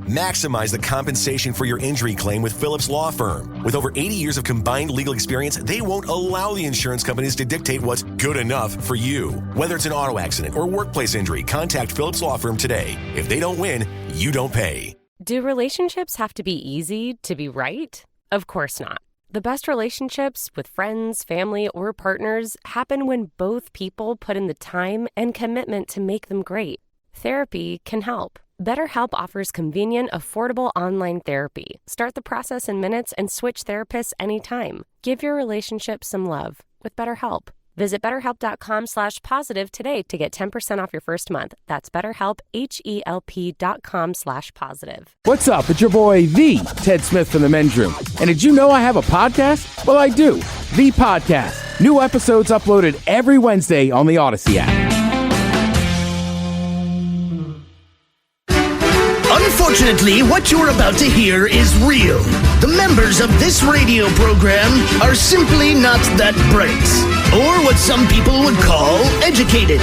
Maximize the compensation for your injury claim with Phillips Law Firm. With over 80 years of combined legal experience, they won't allow the insurance companies to dictate what's good enough for you. Whether it's an auto accident or workplace injury, contact Phillips Law Firm today. If they don't win, you don't pay. Do relationships have to be easy to be right? Of course not. The best relationships with friends, family, or partners happen when both people put in the time and commitment to make them great. Therapy can help. BetterHelp offers convenient, affordable online therapy. Start the process in minutes and switch therapists anytime. Give your relationship some love with BetterHelp. Visit BetterHelp.com/positive today to get 10% off your first month. That's BetterHelp, HELP.com/positive. What's up? It's your boy, The Ted Smith from The Men's Room. And did you know I have a podcast? Well, I do. The Podcast. New episodes uploaded every Wednesday on the Odyssey app. Unfortunately, what you're about to hear is real. The members of this radio program are simply not that bright, or what some people would call educated.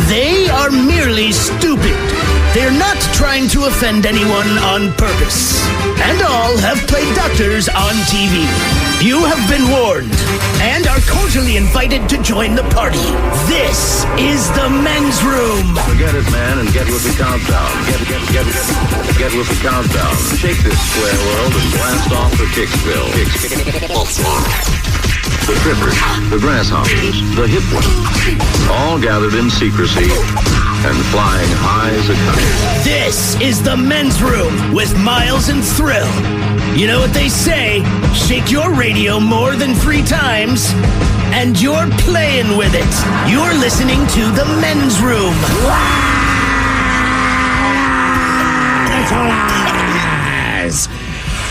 They are merely stupid. They're not trying to offend anyone on purpose. And all have played doctors on TV. You have been warned and are cordially invited to join the party. This is the Men's Room. Forget it, man, and get with the countdown. Get with the countdown. Shake this square world and blast off for Kicksville. The trippers, the grasshoppers, the hip ones, all gathered in secrecy and flying high as a kite. This is the Men's Room with Miles and Thrill. You know what they say, shake your radio more than 3 times, and you're playing with it. You're listening to the Men's Room.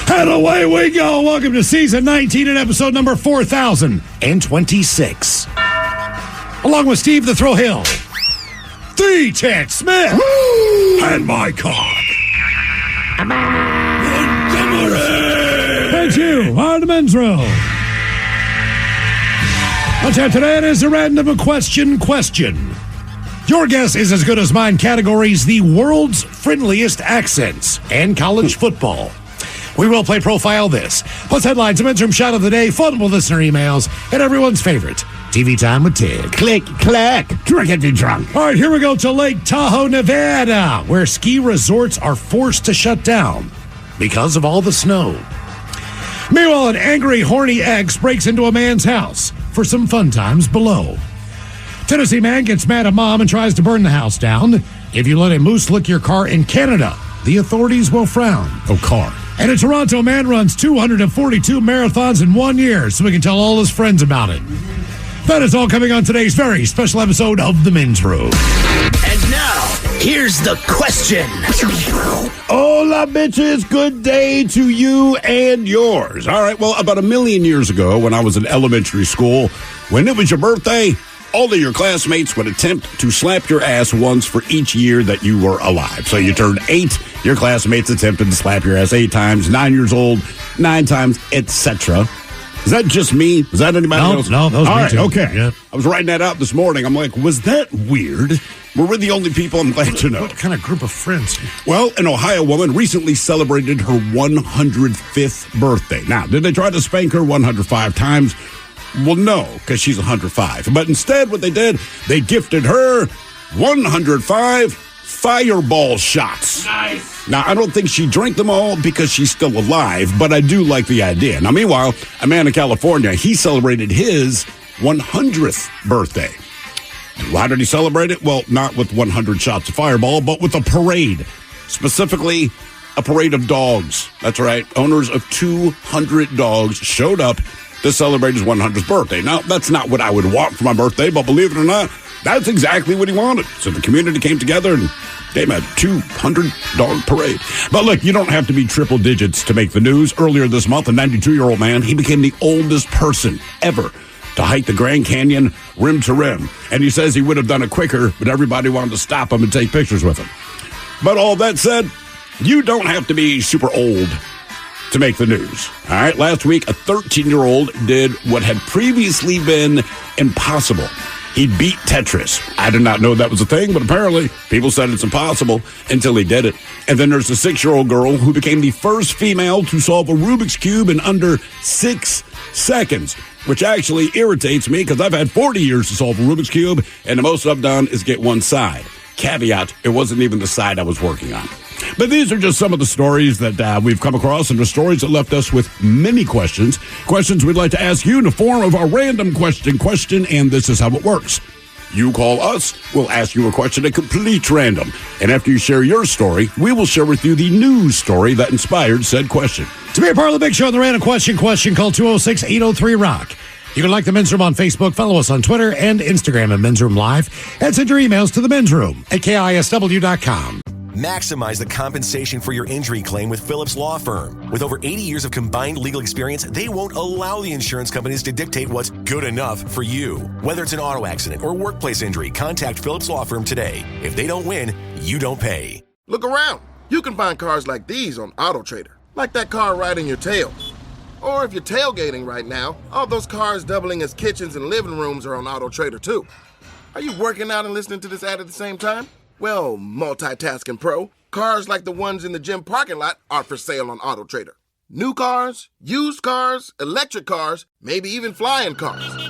And away we go. Welcome to season 19 and episode number 4026. Along with Steve the Thrill Hill, the Ted Smith, and my cock. And you on the Men's Room. I'll tell you today it is a random question. Your guess is as good as mine. Categories: the world's friendliest accents and college football. We will play Profile This, plus headlines, a Men's Room shot of the day, fun with listener emails, and everyone's favorite, TV Time with Ted. Click, clack, drink it, be drunk. All right, here we go to Lake Tahoe, Nevada, where ski resorts are forced to shut down because of all the snow. Meanwhile, an angry, horny ex breaks into a man's house for some fun times below. Tennessee man gets mad at mom and tries to burn the house down. If you let a moose lick your car in Canada, the authorities will frown. Oh, car. And a Toronto man runs 242 marathons in 1 year so we can tell all his friends about it. That is all coming on today's very special episode of The Men's Room. And now, here's the question. Hola, bitches. Good day to you and yours. All right, well, about 1 million years ago, when I was in elementary school, when it was your birthday, all of your classmates would attempt to slap your ass once for each year that you were alive. So you turned 8, your classmates attempted to slap your ass 8 times, 9 years old, 9 times, etc. Is that just me? Is that anybody else? No, that was all me right, too. Okay. Yeah. I was writing that out this morning. I'm like, was that weird? Were we the only people? I'm glad to know. What kind of group of friends? Well, an Ohio woman recently celebrated her 105th birthday. Now, did they try to spank her 105 times? Well, no, because she's 105. But instead, what they did, they gifted her 105 fireball shots. Nice. Now, I don't think she drank them all because she's still alive, but I do like the idea. Now, meanwhile, a man in California, he celebrated his 100th birthday. How did he celebrate it? Well, not with 100 shots of fireball, but with a parade. Specifically, a parade of dogs. That's right. Owners of 200 dogs showed up to celebrate his 100th birthday. Now, that's not what I would want for my birthday, but believe it or not, that's exactly what he wanted. So the community came together and gave him a 200-dog parade. But look, you don't have to be triple digits to make the news. Earlier this month, a 92-year-old man, he became the oldest person ever to hike the Grand Canyon rim to rim. And he says he would have done it quicker, but everybody wanted to stop him and take pictures with him. But all that said, you don't have to be super old to make the news. All right, last week, a 13-year-old did what had previously been impossible. He beat Tetris. I did not know that was a thing, but apparently people said it's impossible until he did it. And then there's the 6-year-old girl who became the first female to solve a Rubik's Cube in under 6 seconds, which actually irritates me because I've had 40 years to solve a Rubik's Cube, and the most I've done is get one side. Caveat, it wasn't even the side I was working on. But these are just some of the stories that we've come across, and the stories that left us with many questions we'd like to ask you in the form of our random question, and this is how it works. You call us, we'll ask you a question at complete random, and after you share your story, we will share with you the news story that inspired said question. To be a part of the big show, the random question, call 206-803-ROCK. You can like the Men's Room on Facebook, follow us on Twitter and Instagram at Men's Room Live, and send your emails to the Men's Room at KISW.com. Maximize the compensation for your injury claim with Phillips Law Firm. With over 80 years of combined legal experience, they won't allow the insurance companies to dictate what's good enough for you. Whether it's an auto accident or workplace injury, contact Phillips Law Firm today. If they don't win, you don't pay. Look around. You can find cars like these on AutoTrader, like that car right in your tail. Or if you're tailgating right now, all those cars doubling as kitchens and living rooms are on AutoTrader too. Are you working out and listening to this ad at the same time? Well, multitasking pro, cars like the ones in the gym parking lot are for sale on AutoTrader. New cars, used cars, electric cars, maybe even flying cars.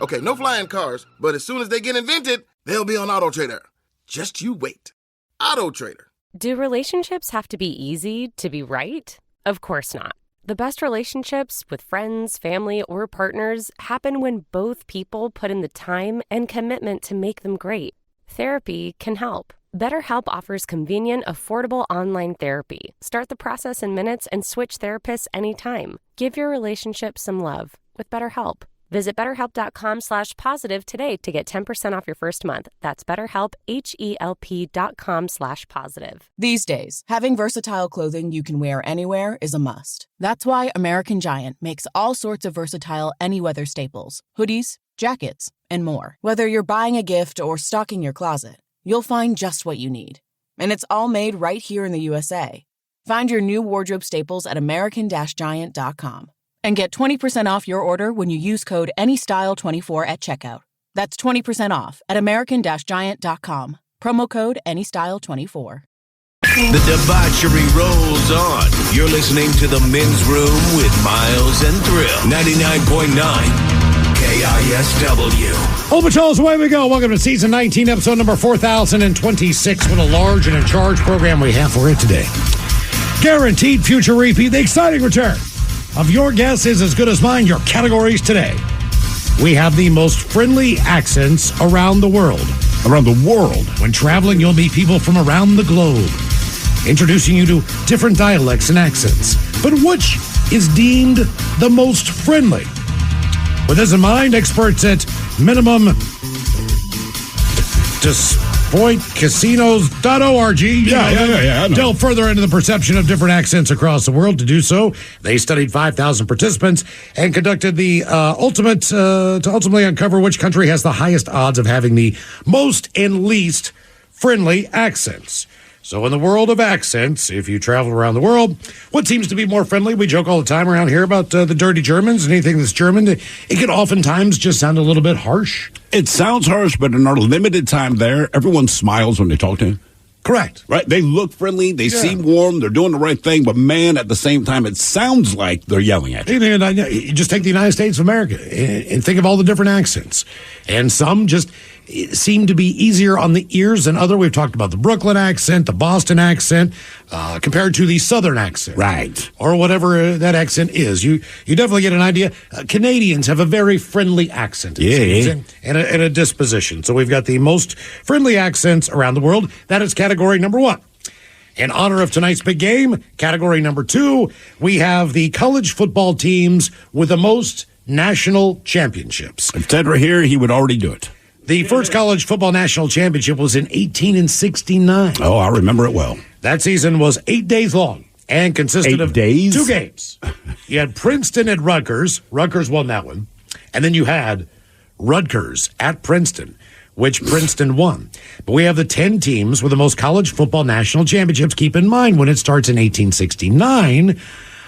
Okay, no flying cars, but as soon as they get invented, they'll be on AutoTrader. Just you wait. AutoTrader. Do relationships have to be easy to be right? Of course not. The best relationships with friends, family, or partners happen when both people put in the time and commitment to make them great. Therapy can help. BetterHelp offers convenient, affordable online therapy. Start the process in minutes and switch therapists anytime. Give your relationship some love with BetterHelp. Visit BetterHelp.com/positive today to get 10% off your first month. That's BetterHelp, HELP.com/positive. These days, having versatile clothing you can wear anywhere is a must. That's why American Giant makes all sorts of versatile any-weather staples, hoodies, jackets, and more. Whether you're buying a gift or stocking your closet, you'll find just what you need. And it's all made right here in the USA. Find your new wardrobe staples at American-Giant.com. And get 20% off your order when you use code ANYSTYLE24 at checkout. That's 20% off at American-Giant.com. Promo code ANYSTYLE24. The debauchery rolls on. You're listening to The Men's Room with Miles and Thrill. 99.9 KISW. Old Patrol's away we go. Welcome to season 19, episode number 4026. What a large and in charge program we have for it today. Guaranteed future repeat. The exciting return of Your Guess Is As Good As Mine. Your categories today. We have the most friendly accents around the world. Around the world. When traveling, you'll meet people from around the globe, introducing you to different dialects and accents. But which is deemed the most friendly? With this in mind, experts at Minimum DespoitCasinos.org delve further into the perception of different accents across the world. To do so, they studied 5,000 participants and conducted the to ultimately uncover which country has the highest odds of having the most and least friendly accents. So in the world of accents, if you travel around the world, what seems to be more friendly? We joke all the time around here about the dirty Germans. Anything that's German, it can oftentimes just sound a little bit harsh. It sounds harsh, but in our limited time there, everyone smiles when they talk to him. Correct. Right? They look friendly. They seem warm. They're doing the right thing. But, man, at the same time, it sounds like they're yelling at you. You just take the United States of America and think of all the different accents. And some just seem to be easier on the ears than other. We've talked about the Brooklyn accent, the Boston accent, compared to the Southern accent. Right. Or whatever that accent is. You definitely get an idea. Canadians have a very friendly accent. And a disposition. So we've got the most friendly accents around the world. That is category number 1. In honor of tonight's big game, category number 2, we have the college football teams with the most national championships. If Ted were here, he would already do it. The first college football national championship was in 1869. Oh, I remember it well. That season was 8 days long and consisted of 2 games. You had Princeton at Rutgers. Rutgers won that one. And then you had Rutgers at Princeton, which Princeton won. But we have the 10 teams with the most college football national championships. Keep in mind, when it starts in 1869,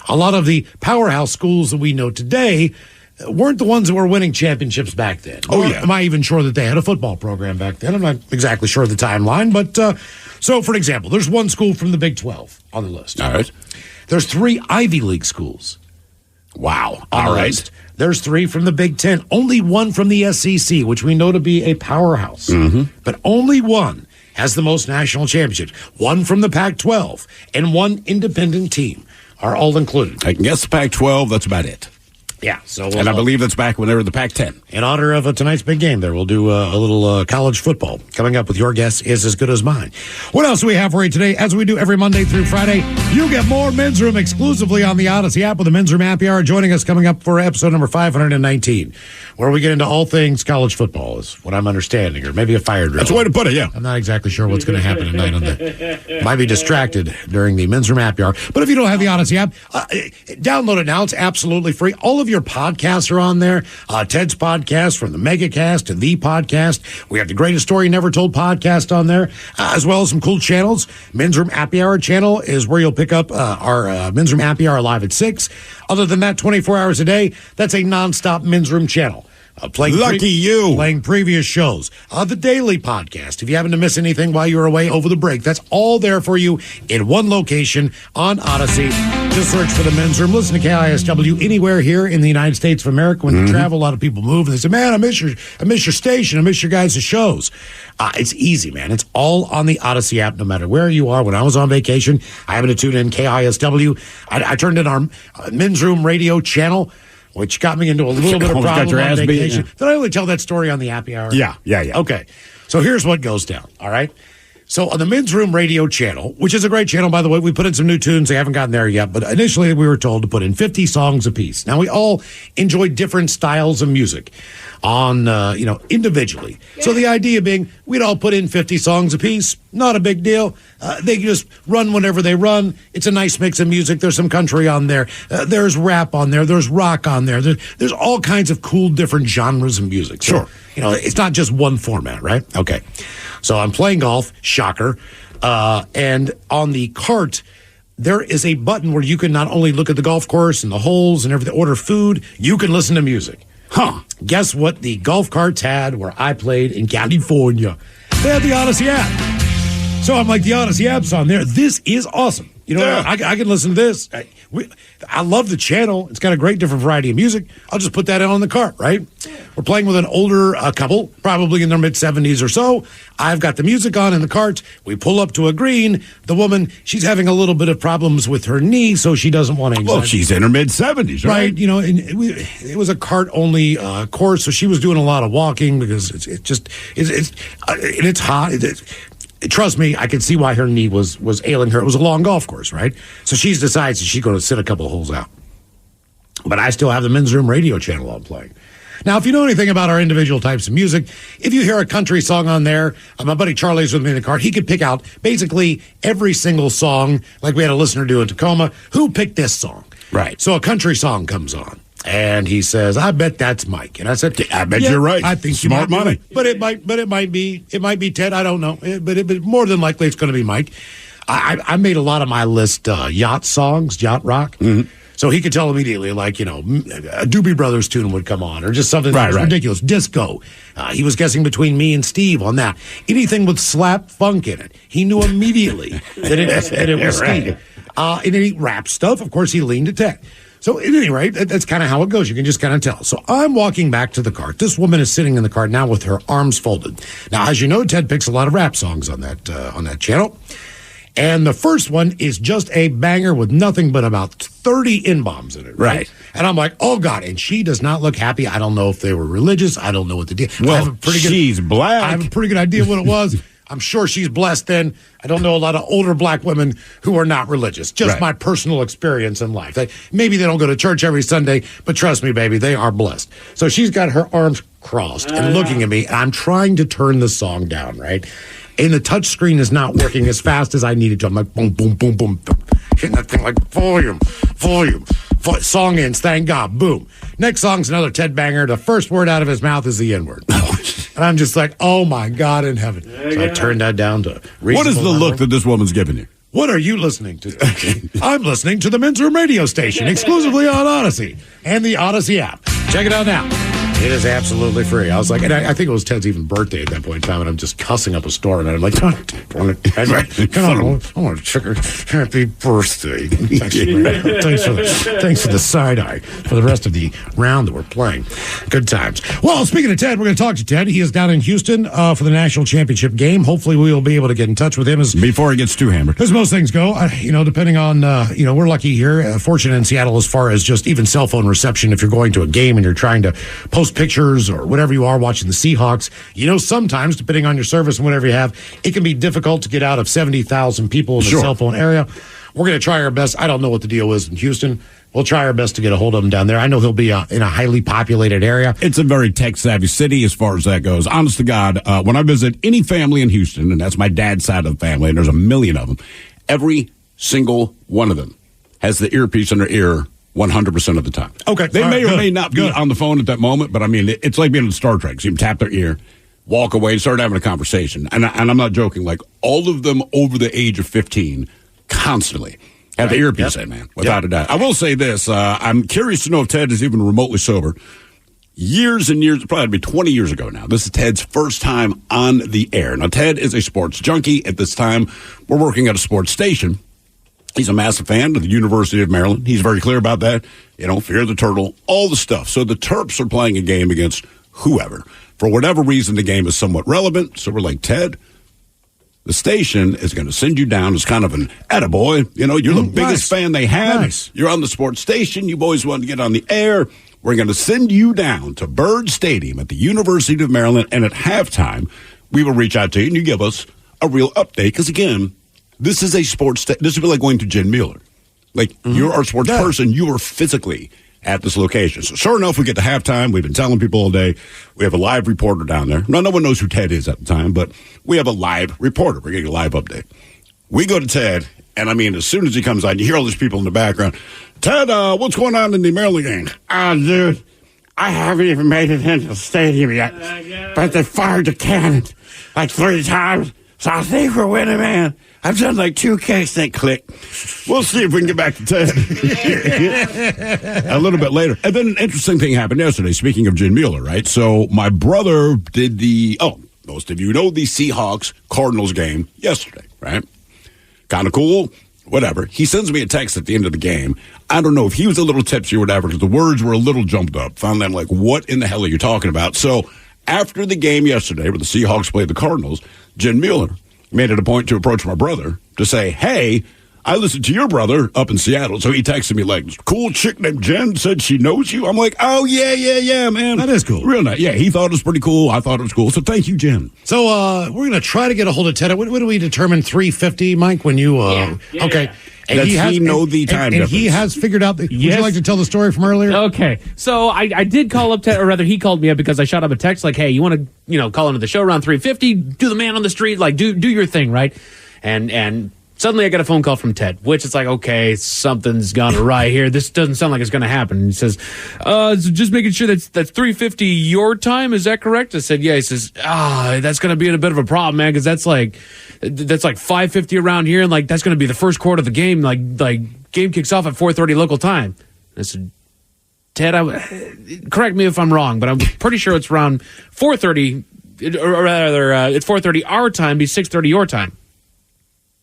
a lot of the powerhouse schools that we know today, weren't the ones that were winning championships back then. Oh, Or yeah. am I even sure that they had a football program back then? I'm not exactly sure of the timeline, but so, for example, there's one school from the Big 12 on the list. All right. There's 3 Ivy League schools. Wow. On the list. There's 3 from the Big 10. Only 1 from the SEC, which we know to be a powerhouse. But only 1 has the most national championships. 1 from the Pac-12 and 1 independent team are all included. I can guess the Pac-12. That's about it. Yeah. So, And I believe that's back when they were the Pac-10. in honor of tonight's big game there, we'll do a little college football. Coming up with your guess is as good as mine. What else do we have for you today? As we do every Monday through Friday, you get more Men's Room exclusively on the Odyssey app with the Men's Room Happy Hour. Joining us coming up for episode number 519, where we get into all things college football, is what I'm understanding, or maybe a fire drill. That's the way to put it, yeah. I'm not exactly sure what's going to happen tonight on the. Might be distracted during the Men's Room Happy Hour. But if you don't have the Odyssey app, download it now. It's absolutely free. All of your podcasts are on there. Ted's podcast, from the Megacast to the podcast. We have the Greatest Story Never Told podcast on there, as well as some cool channels. Men's Room Happy Hour channel is where you'll pick up our Men's Room Happy Hour live at 6. Other than that, 24 hours a day, that's a nonstop Men's Room channel. Lucky you. Playing previous shows. The Daily Podcast. If you happen to miss anything while you were away over the break, that's all there for you in one location on Odyssey. Just search for the Men's Room. Listen to KISW anywhere here in the United States of America. When you travel, a lot of people move, and they say, man, I miss your station. I miss your guys' shows. It's easy, man. It's all on the Odyssey app, no matter where you are. When I was on vacation, I happened to tune in KISW. I turned in our Men's Room radio channel, which got me into a little bit of problem on vacation. Did I only tell that story on the happy hour? Yeah. Okay. So here's what goes down, all right? So on the Men's Room radio channel, which is a great channel, by the way, we put in some new tunes. They haven't gotten there yet, but initially we were told to put in 50 songs apiece. Now, we all enjoy different styles of music on, individually. Yeah. So the idea being we'd all put in 50 songs apiece. Not a big deal. They can just run whenever they run. It's a nice mix of music. There's some country on there. There's rap on there. There's rock on there. There's all kinds of cool different genres of music. So, sure. It's not just one format, right? Okay. So I'm playing golf, shocker, and on the cart, there is a button where you can not only look at the golf course and the holes and everything, order food, you can listen to music. Huh. Guess what the golf carts had where I played in California? They had the Odyssey app. So I'm like, the Odyssey app's on there. This is awesome. I can listen to this. I love the channel. It's got a great different variety of music. I'll just put that on the cart, right? We're playing with an older couple, probably in their mid-70s or so. I've got the music on in the cart. We pull up to a green. The woman, she's having a little bit of problems with her knee, so she doesn't want to. Well, she's in her mid-70s, right? Right. And it was a cart-only course, so she was doing a lot of walking because it's hot. Trust me, I can see why her knee was ailing her. It was a long golf course, right? So she decides that she's going to sit a couple of holes out. But I still have the Men's Room radio channel on playing. Now, if you know anything about our individual types of music, if you hear a country song on there, my buddy Charlie's with me in the car, he could pick out basically every single song, like we had a listener do in Tacoma, who picked this song. Right. So a country song comes on. And he says, I bet that's Mike. And I said, I bet you're right. I think smart money. But it might be Ted. I don't know. But more than likely it's going to be Mike. I made a lot of my list yacht songs, yacht rock. Mm-hmm. So he could tell immediately, like, a Doobie Brothers tune would come on or just something that was ridiculous. Disco. He was guessing between me and Steve on that. Anything with slap funk in it. He knew immediately that it was Steve. And any rap stuff, of course, he leaned to Ted. So at any rate, that's kind of how it goes. You can just kind of tell. So I'm walking back to the cart. This woman is sitting in the cart now with her arms folded. Now, as you know, Ted picks a lot of rap songs on that channel. And the first one is just a banger with nothing but about 30 N-bombs in it. Right. And I'm like, oh, God. And she does not look happy. I don't know if they were religious. I don't know what the deal. Well, she's black. I have a pretty good idea what it was. I'm sure she's blessed then. I don't know a lot of older black women who are not religious. Just my personal experience in life. Maybe they don't go to church every Sunday, but trust me, baby, they are blessed. So she's got her arms crossed and looking at me, and I'm trying to turn the song down, right? And the touch screen is not working as fast as I needed to. I'm like, boom, boom, boom, boom, hitting that thing like volume. Song ends, thank God, boom. Next song's another Ted banger. The first word out of his mouth is the N-word. And I'm just like, oh, my God in heaven. So I turned that down to reasonable. What is the look that this woman's giving you? What are you listening to? I'm listening to the Men's Room radio station, exclusively on Odyssey and the Odyssey app. Check it out now. It is absolutely free. I was like, and I think it was Ted's even birthday at that point in time, and I'm just cussing up a storm, and I'm like, come on, I want to check her happy birthday. Thanks for the side eye for the rest of the round that we're playing. Good times. Well, speaking of Ted, we're going to talk to Ted. He is down in Houston for the national championship game. Hopefully, we will be able to get in touch with him before he gets too hammered. As most things go, depending on, we're lucky here, fortunate in Seattle as far as just even cell phone reception. If you're going to a game and you're trying to post pictures or whatever you are watching the Seahawks, sometimes depending on your service and whatever you have, it can be difficult to get out of 70,000 people in the cell phone area. We're going to try our best. I don't know what the deal is in Houston. We'll try our best to get a hold of him down there. I know he'll be in a highly populated area. It's a very tech-savvy city as far as that goes. Honest to God, when I visit any family in Houston, and that's my dad's side of the family, and there's a million of them, every single one of them has the earpiece in their ear 100% of the time. Okay. They may or may not be on the phone at that moment, but I mean, it's like being in Star Trek. So you tap their ear, walk away, start having a conversation. And I'm not joking. Like, all of them over the age of 15 constantly have the earpiece in, man, without a doubt. I will say this. I'm curious to know if Ted is even remotely sober. Years and years, probably 20 years ago now, this is Ted's first time on the air. Now, Ted is a sports junkie. At this time, we're working at a sports station. He's a massive fan of the University of Maryland. He's very clear about that. Fear the turtle, all the stuff. So the Terps are playing a game against whoever. For whatever reason, the game is somewhat relevant. So we're like, Ted, the station is going to send you down as kind of an attaboy. You're the biggest fan they have. Nice. You're on the sports station. You've always wanted to get on the air. We're going to send you down to Byrd Stadium at the University of Maryland. And at halftime, we will reach out to you and you give us a real update. Because, again, this is a sports this would be like going to Jen Mueller. Like, you're our sports person. You are physically at this location. So, sure enough, we get to halftime. We've been telling people all day. We have a live reporter down there. Now, no one knows who Ted is at the time, but we have a live reporter. We're getting a live update. We go to Ted, and I mean, as soon as he comes on, you hear all these people in the background. Ted, what's going on in the Maryland game? Dude, I haven't even made it into the stadium yet. But they fired the cannon like 3 times. So I think we're winning, man. I've done like 2 kicks, then click. We'll see if we can get back to Ted a little bit later. And then an interesting thing happened yesterday, speaking of Jen Mueller, right? So my brother did most of you know the Seahawks-Cardinals game yesterday, right? Kind of cool, whatever. He sends me a text at the end of the game. I don't know if he was a little tipsy or whatever, because the words were a little jumped up. Found them like, what in the hell are you talking about? So after the game yesterday, where the Seahawks played the Cardinals, Jen Mueller made it a point to approach my brother to say, hey, I listened to your brother up in Seattle. So he texted me like, cool chick named Jen said she knows you. I'm like, oh, yeah, man. That is cool. Real nice. Yeah, he thought it was pretty cool. I thought it was cool. So thank you, Jen. So we're going to try to get a hold of Ted. What do we determine, 350, Mike, when you... Okay. And Does he know the time difference? And he has figured out... Would you like to tell the story from earlier? Okay. So I did call up Ted, or rather he called me up because I shot up a text like, hey, you want to call into the show around 350, do the man on the street, like do your thing, right? And suddenly I got a phone call from Ted, which is like, okay, something's gone awry here. This doesn't sound like it's going to happen. And he says, so just making sure that's 350 your time. Is that correct? I said, yeah. He says, that's going to be in a bit of a problem, man, because that's like 550 around here, and like that's going to be the first quarter of the game. Like game kicks off at 4:30 local time. I said, Ted, correct me if I'm wrong, but I'm pretty sure it's around 4:30, or rather, it's 4:30 our time, be 6:30 your time.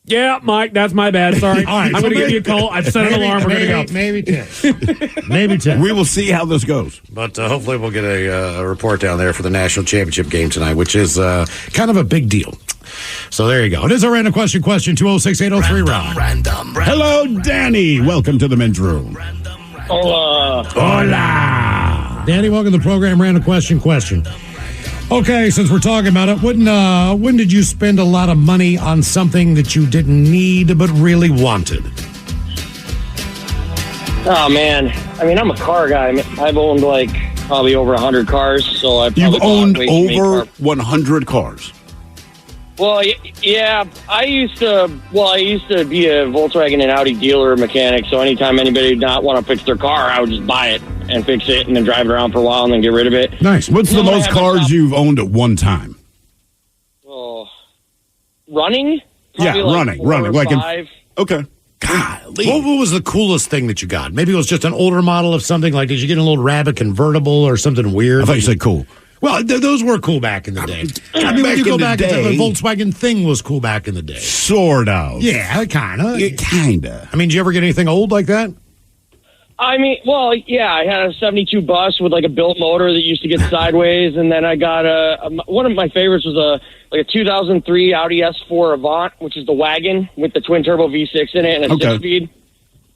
Yeah, Mike, that's my bad. Sorry. All right, I'm going to give you a call. I've set an alarm. We're going to go. Maybe 10. Maybe 10. We will see how this goes. But hopefully we'll get a report down there for the national championship game tonight, which is kind of a big deal. So there you go. It is our random question, 206-803 round. Random. Hello, Danny. Welcome to the men's room. Hola. Danny, welcome to the program. Random question. Okay, since we're talking about it, when did you spend a lot of money on something that you didn't need but really wanted? Oh, man. I mean, I'm a car guy. I've owned, probably over 100 cars, so I've You've owned over 100 cars? Well, yeah. I used to be a Volkswagen and Audi dealer mechanic, so anytime anybody did not want to fix their car, I would just buy it and fix it and then drive it around for a while and then get rid of it. Nice. What's the most cars you've owned at one time? Oh, running? Probably running. Like 5. Okay. Golly. What was the coolest thing that you got? Maybe it was just an older model of something. Like, did you get a little Rabbit convertible or something weird? I thought you said cool. Well, those were cool back in the day. I mean, when you go back and the Volkswagen thing was cool back in the day. Sort of. Yeah, kind of. Kind of. I mean, did you ever get anything old like that? I mean, well, yeah, I had a 72 bus with like a built motor that used to get sideways, and then I got one of my favorites was a 2003 Audi S4 Avant, which is the wagon with the twin turbo V6 in it and a 6-speed.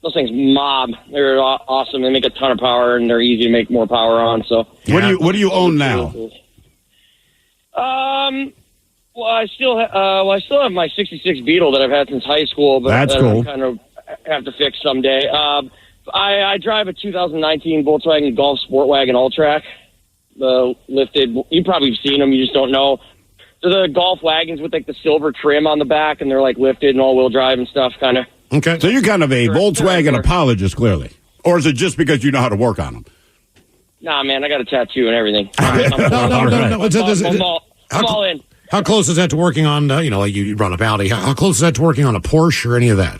Those things mob. They're awesome. They make a ton of power, and they're easy to make more power on. So, what do you own now? Well, I still have my '66 Beetle that I've had since high school, but that's cool. I kind of have to fix someday. I drive a 2019 Volkswagen Golf Sport Wagon All-Track, lifted. You probably have seen them. You just don't know. They're the golf wagons with like the silver trim on the back, and they're like lifted and all-wheel drive and stuff, kind of. Okay. So you're kind of a Volkswagen apologist, clearly. Or is it just because you know how to work on them? Nah, man, I got a tattoo and everything. No. I'm all in. How close is that to working on, like you run a Audi? How close is that to working on a Porsche or any of that?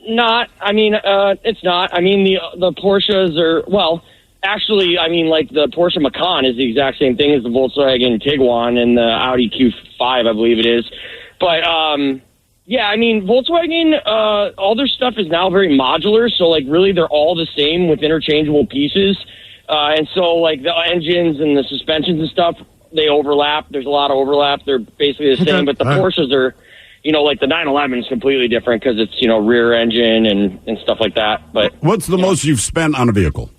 Not. I mean, it's not. I mean, the Porsches are, well, actually, I mean, like the Porsche Macan is the exact same thing as the Volkswagen Tiguan and the Audi Q5, I believe it is. But, yeah, I mean, Volkswagen, all their stuff is now very modular, so, like, really they're all the same with interchangeable pieces. And so, like, the engines and the suspensions and stuff, they overlap. There's a lot of overlap. They're basically the same, but the Porsches are, like the 911 is completely different because it's, rear engine and stuff like that. But what's the most you've spent on a vehicle?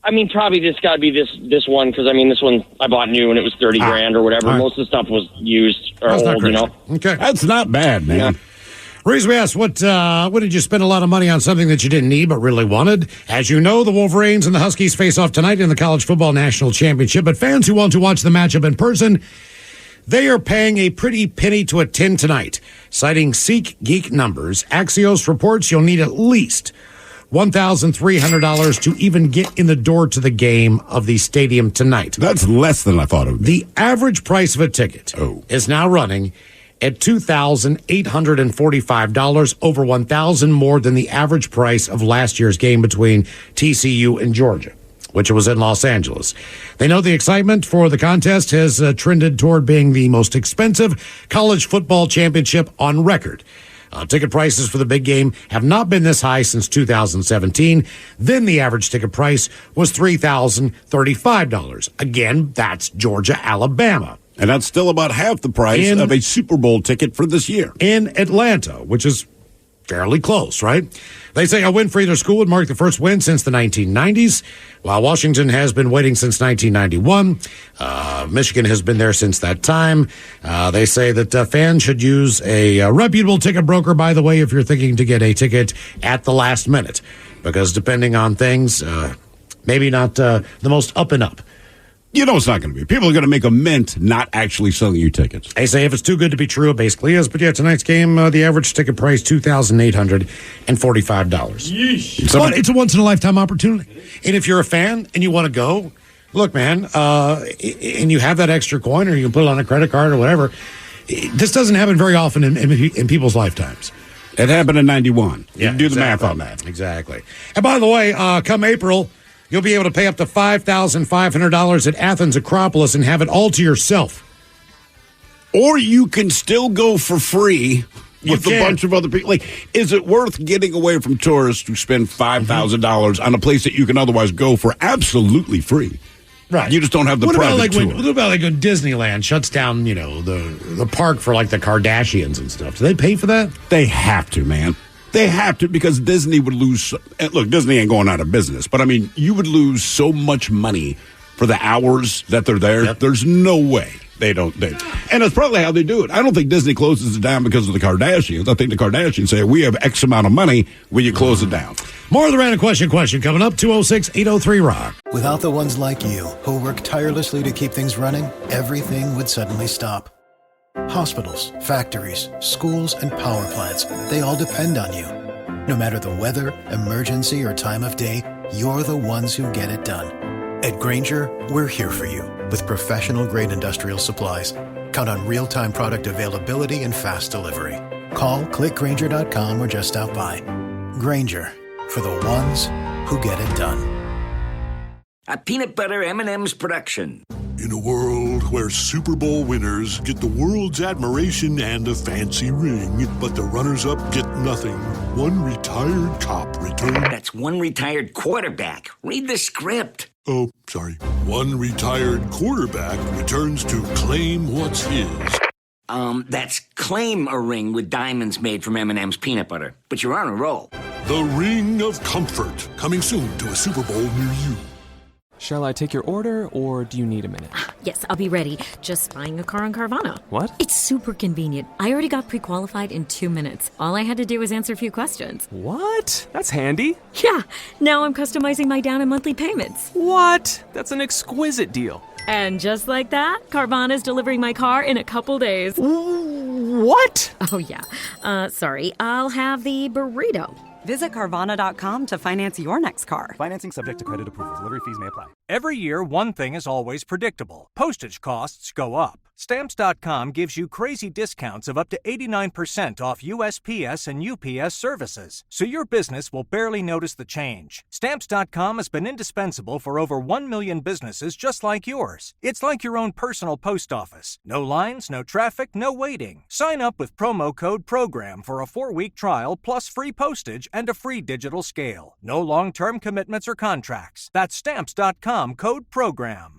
I mean, probably this got to be this one because, I mean, this one I bought new and it was $30,000 or whatever. Right. Most of the stuff was used or old, Okay. That's not bad, man. Yeah. Reason we asked, what did you spend a lot of money on something that you didn't need but really wanted? As you know, the Wolverines and the Huskies face off tonight in the College Football National Championship, but fans who want to watch the matchup in person, they are paying a pretty penny to attend tonight. Citing SeatGeek numbers, Axios reports you'll need at least $1,300 to even get in the door to the game of the stadium tonight. That's less than I thought it would be. The average price of a ticket is now running at $2,845, over $1,000 more than the average price of last year's game between TCU and Georgia, which was in Los Angeles. They know the excitement for the contest has trended toward being the most expensive college football championship on record. Ticket prices for the big game have not been this high since 2017. Then the average ticket price was $3,035. Again, that's Georgia, Alabama. And that's still about half the price of a Super Bowl ticket for this year. In Atlanta, which is fairly close, right? They say a win for either school would mark the first win since the 1990s, while Washington has been waiting since 1991. Michigan has been there since that time. They say that fans should use a reputable ticket broker, by the way, if you're thinking to get a ticket at the last minute, because depending on things, maybe not the most up and up. It's not going to be. People are going to make a mint not actually selling you tickets. They say if it's too good to be true, it basically is. But yeah, tonight's game, the average ticket price, $2,845. But it's a once-in-a-lifetime opportunity. And if you're a fan and you want to go, look, man, and you have that extra coin or you can put it on a credit card or whatever, this doesn't happen very often in people's lifetimes. It happened in 91. Yeah, do the math on that. Exactly. And by the way, come April, you'll be able to pay up to $5,500 at Athens Acropolis and have it all to yourself. Or you can still go for free with a bunch of other people. Like, is it worth getting away from tourists who spend $5,000 on a place that you can otherwise go for absolutely free? Right. You just don't have the private tour. What about like when Disneyland shuts down, the park for like the Kardashians and stuff? Do they pay for that? They have to, man. They have to, because Disney would lose. Look, Disney ain't going out of business, but I mean, you would lose so much money for the hours that they're there. Yep. There's no way they don't. And it's probably how they do it. I don't think Disney closes it down because of the Kardashians. I think the Kardashians say, we have X amount of money, will you close it down? More of the random question coming up, 206-803-ROCK. Without the ones like you, who work tirelessly to keep things running, everything would suddenly stop. Hospitals, factories, schools, and power plants, they all depend on you. No matter the weather, emergency, or time of day, you're the ones who get it done. At Grainger, we're here for you with professional-grade industrial supplies. count on real-time product availability and fast delivery. Call, clickgrainger.com, or just stop by. Grainger, for the ones who get it done. A peanut butter M&M's production. In a world where Super Bowl winners get the world's admiration and a fancy ring, but the runners-up get nothing, one retired cop returned... That's one retired quarterback. Read the script. Oh, sorry. One retired quarterback returns to claim what's his. That's claim a ring with diamonds made from M&M's peanut butter. But you're on a roll. The Ring of Comfort, coming soon to a Super Bowl near you. Shall I take your order, or do you need a minute? Yes, I'll be ready. Just buying a car on Carvana. What? It's super convenient. I already got pre-qualified in 2 minutes. All I had to do was answer a few questions. What? That's handy. Yeah, now I'm customizing my down and monthly payments. What? That's an exquisite deal. And just like that, Carvana's delivering my car in a couple days. What? Oh, yeah. Sorry, I'll have the burrito. Visit Carvana.com to finance your next car. Financing subject to credit approval. Delivery fees may apply. Every year, one thing is always predictable. Postage costs go up. Stamps.com gives you crazy discounts of up to 89% off USPS and UPS services, so your business will barely notice the change. Stamps.com has been indispensable for over 1 million businesses just like yours. It's like your own personal post office. No lines, no traffic, no waiting. Sign up with promo code PROGRAM for a 4-week trial plus free postage and a free digital scale. No long-term commitments or contracts. That's Stamps.com, code PROGRAM.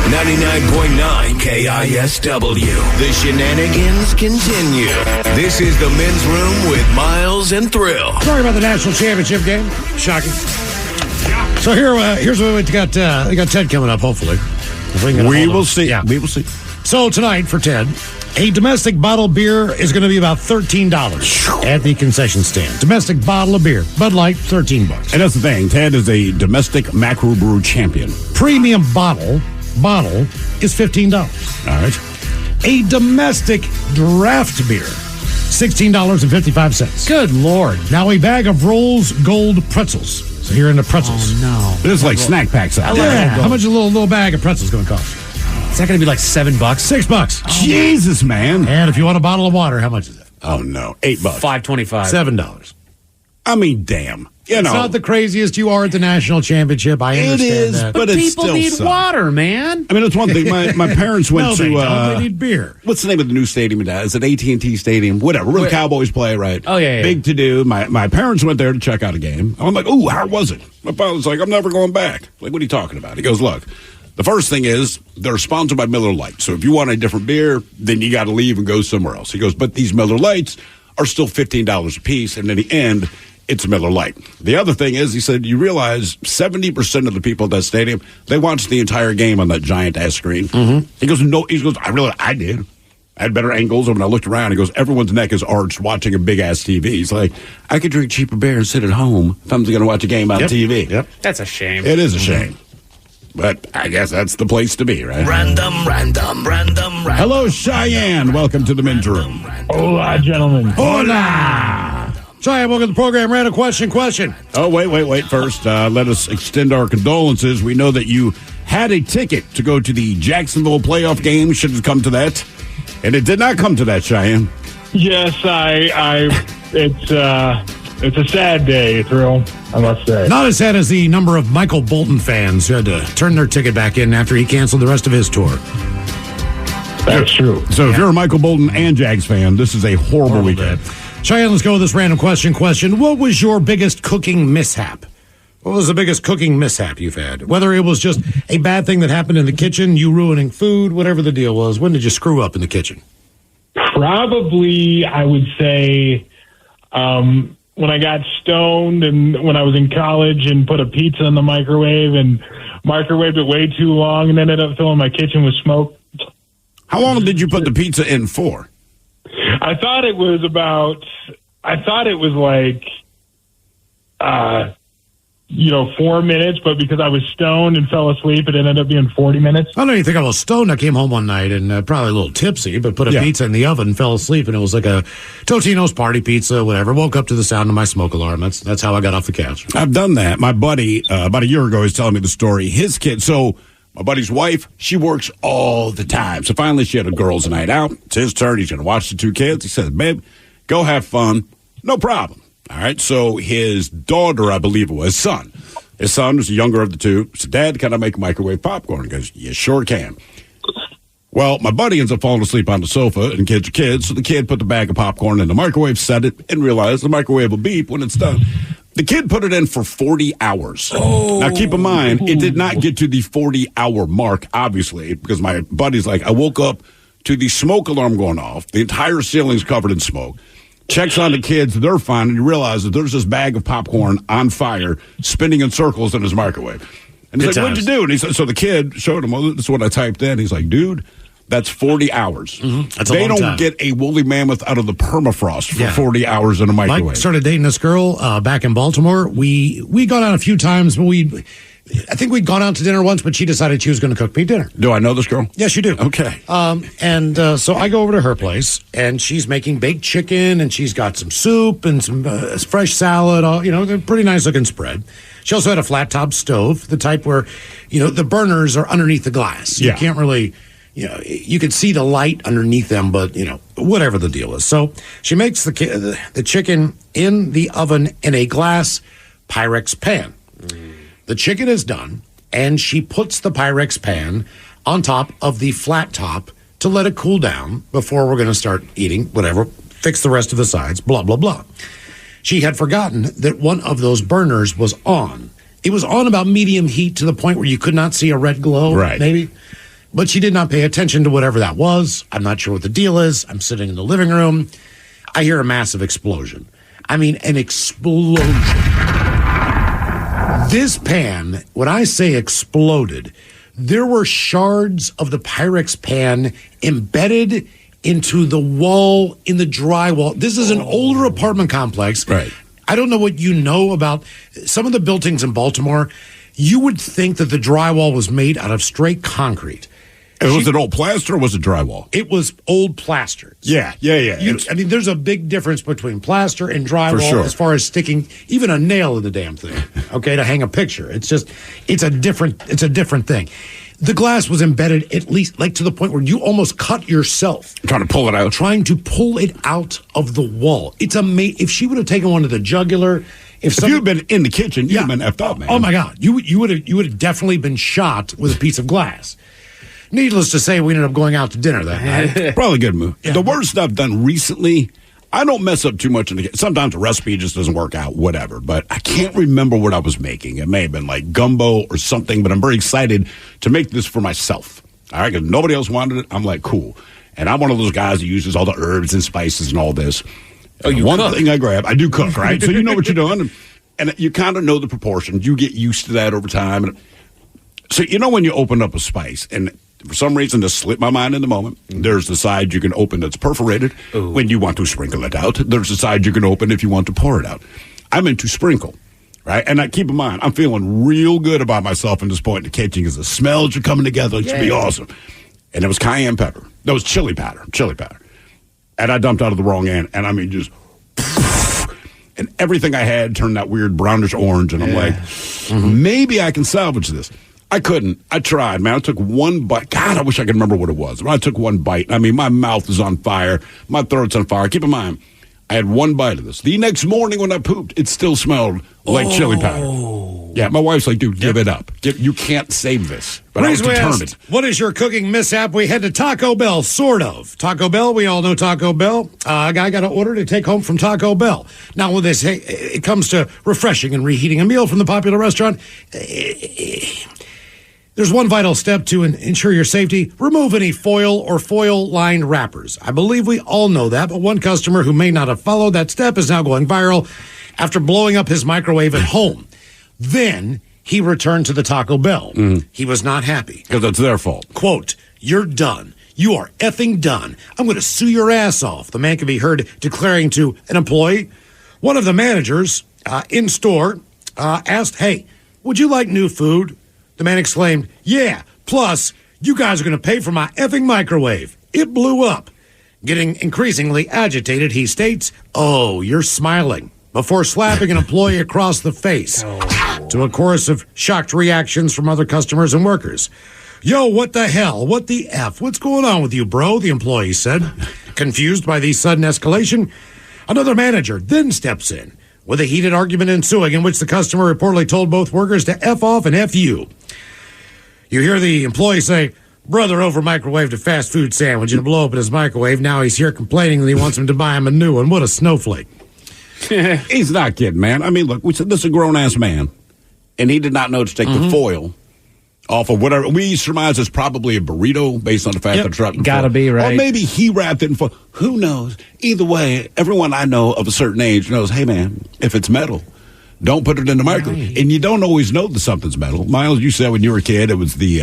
99.9 KISW. The shenanigans continue. This is the Men's Room with Miles and Thrill. Sorry about the national championship game. Shocking. So here's what we got. We got Ted coming up. Hopefully, we will see. Yeah, we will see. So tonight for Ted, a domestic bottle of beer is going to be about $13 at the concession stand. Domestic bottle of beer, Bud Light, $13. And that's the thing. Ted is a domestic macro brew champion. Premium bottle is $15. All right. A domestic draft beer, $16.55. Good Lord. Now a bag of Rolls Gold pretzels. So you're into pretzels. Oh, no. It's like snack packs out there. Yeah. How much a little bag of pretzels going to cost? Is that going to be like $7? $6. Oh, Jesus, man. And if you want a bottle of water, how much is it? Oh, no. $8. $5.25. $7. I mean, damn. You know, it's not the craziest you are at the national championship. I understand it is, that. but it's people still need some. water, man. I mean, it's one thing. My parents went They need beer. What's the name of the new stadium? Is it AT&T Stadium? Whatever. Where the Cowboys play, right? Oh, yeah. Big to do. My parents went there to check out a game. I'm like, ooh, how was it? My father's like, I'm never going back. Like, what are you talking about? He goes, look, the first thing is they're sponsored by Miller Lite. So if you want a different beer, then you got to leave and go somewhere else. He goes, but these Miller Lights are still $15 a piece. And in the end, it's Miller Lite. The other thing is, he said, you realize 70% of the people at that stadium, they watched the entire game on that giant-ass screen. Mm-hmm. He goes, no. He goes, I did. I had better angles. And when I looked around, he goes, everyone's neck is arched watching a big-ass TV. He's like, I could drink cheaper beer and sit at home if I'm going to watch a game on TV. Yep. That's a shame. It is a shame. But I guess that's the place to be, right? Random. Hello, Cheyenne. Welcome to the Men's Room. Hola, gentlemen. Hola. Cheyenne, welcome to the program. Random question. Oh, wait. First, let us extend our condolences. We know that you had a ticket to go to the Jacksonville playoff game. Should have come to that. And it did not come to that, Cheyenne. Yes, it's a sad day, Thrill, I must say. Not as sad as the number of Michael Bolton fans who had to turn their ticket back in after he canceled the rest of his tour. That's true. So if you're a Michael Bolton and Jags fan, this is a horrible weekend. Cheyenne, let's go with this random question. What was your biggest cooking mishap? What was the biggest cooking mishap you've had? Whether it was just a bad thing that happened in the kitchen, you ruining food, whatever the deal was. When did you screw up in the kitchen? Probably, I would say, when I got stoned and when I was in college and put a pizza in the microwave and microwaved it way too long and ended up filling my kitchen with smoke. How long did you put the pizza in for? I thought it was like, 4 minutes, but because I was stoned and fell asleep, it ended up being 40 minutes. I don't even think I was stoned. I came home one night and probably a little tipsy, but put a pizza in the oven, fell asleep, and it was like a Totino's party pizza, whatever. Woke up to the sound of my smoke alarm. That's how I got off the couch. I've done that. My buddy, about a year ago, was telling me the story. His kid, so My buddy's wife, she works all the time. So finally she had a girls' night out. It's his turn. He's going to watch the two kids. He says, babe, go have fun. No problem. All right. So his daughter, I believe it was, his son was the younger of the two. So, Dad, can I make microwave popcorn? He goes, you sure can. Well, my buddy ends up falling asleep on the sofa, and kids are kids, so the kid put the bag of popcorn in the microwave, set it, and realized the microwave will beep when it's done. The kid put it in for 40 hours. Oh. Now, keep in mind, it did not get to the 40-hour mark, obviously, because my buddy's like, I woke up to the smoke alarm going off. The entire ceiling's covered in smoke. Checks on the kids, they're fine, and you realize that there's this bag of popcorn on fire, spinning in circles in his microwave. And he's like, what'd you do? And he said, so the kid showed him, well, that's what I typed in. He's like, dude, that's 40 hours. Mm-hmm. That's they a long don't time. get a woolly mammoth out of the permafrost for 40 hours in a microwave. Mike started dating this girl back in Baltimore. We gone out a few times, but I think we'd gone out to dinner once, but she decided she was going to cook me dinner. Do I know this girl? Yes, you do. Okay. So I go over to her place, and she's making baked chicken, and she's got some soup and some fresh salad. A pretty nice looking spread. She also had a flat top stove, the type where, the burners are underneath the glass. You can't really, you could see the light underneath them, but, whatever the deal is. So she makes the chicken in the oven in a glass Pyrex pan. The chicken is done, and she puts the Pyrex pan on top of the flat top to let it cool down before we're going to start eating, whatever, fix the rest of the sides, blah, blah, blah. She had forgotten that one of those burners was on. It was on about medium heat to the point where you could not see a red glow, maybe. But she did not pay attention to whatever that was. I'm not sure what the deal is. I'm sitting in the living room. I hear a massive explosion. I mean, an explosion. This pan, when I say exploded, there were shards of the Pyrex pan embedded into the wall, in the drywall. This is an older apartment complex. Right. I don't know what you know about some of the buildings in Baltimore. You would think that the drywall was made out of straight concrete. Was it old plaster or was it drywall? It was old plaster. Yeah. There's a big difference between plaster and drywall as far as sticking even a nail in the damn thing, to hang a picture. It's a different thing. The glass was embedded at least to the point where you almost cut yourself. Trying to pull it out. Trying to pull it out of the wall. It's amazing. If she would have taken one to the jugular, if you'd been in the kitchen, you'd have been effed up, man. Oh my God. You would have definitely been shot with a piece of glass. Needless to say, we ended up going out to dinner that night. Probably a good move. Yeah. The worst I've done recently, I don't mess up too much in the kitchen. Sometimes the recipe just doesn't work out, whatever. But I can't remember what I was making. It may have been like gumbo or something, but I'm very excited to make this for myself. All right, because nobody else wanted it. I'm like, cool. And I'm one of those guys who uses all the herbs and spices and all this. Oh, you One cook. thing I grab, I do cook, right? So you know what you're doing. And you kind of know the proportions. You get used to that over time. And so when you open up a spice, and for some reason, this slipped my mind in the moment. There's the side you can open that's perforated when you want to sprinkle it out. There's the side you can open if you want to pour it out. I'm into sprinkle, right? And keep in mind, I'm feeling real good about myself in this point in the kitchen because the smells are coming together. It should be awesome. And it was cayenne pepper. That was chili powder. And I dumped out of the wrong end. And I mean, just... And everything I had turned that weird brownish orange. And I'm like, maybe I can salvage this. I couldn't. I tried, man. I took one bite. God, I wish I could remember what it was. When I took one bite, I mean, my mouth is on fire. My throat's on fire. Keep in mind, I had one bite of this. The next morning when I pooped, it still smelled like chili powder. Yeah, my wife's like, dude, give it up. You can't save this. But I was determined. What is your cooking mishap? We head to Taco Bell, sort of. Taco Bell, we all know Taco Bell. A guy got an order to take home from Taco Bell. Now, when it comes to refreshing and reheating a meal from the popular restaurant, there's one vital step to ensure your safety. Remove any foil or foil-lined wrappers. I believe we all know that, but one customer who may not have followed that step is now going viral after blowing up his microwave at home. Then he returned to the Taco Bell. He was not happy. Because it's their fault. Quote, "You're done. You are effing done. I'm going to sue your ass off," the man can be heard declaring to an employee. One of the managers in store asked, "Hey, would you like new food?" The man exclaimed, "Yeah, plus, you guys are going to pay for my effing microwave. It blew up." Getting increasingly agitated, he states, "Oh, you're smiling," before slapping an employee across the face, to a chorus of shocked reactions from other customers and workers. Yo, what the hell? What the F? What's going on with you, bro? The employee said. Confused by the sudden escalation, another manager then steps in with a heated argument ensuing in which the customer reportedly told both workers to F off and F you. You hear the employee say, brother over microwaved a fast food sandwich and blow up in his microwave. Now he's here complaining that he wants him to buy him a new one. What a snowflake. He's not kidding, man. I mean, look, we said this is a grown-ass man, and he did not know to take the foil off of whatever. We surmise it's probably a burrito based on the fact that it's wrapped in gotta foil. be, right. Or maybe he wrapped it in foil. Who knows? Either way, everyone I know of a certain age knows, hey, man, if it's metal, don't put it in the microwave. Right. And you don't always know that something's metal. Miles, you said when you were a kid, it was the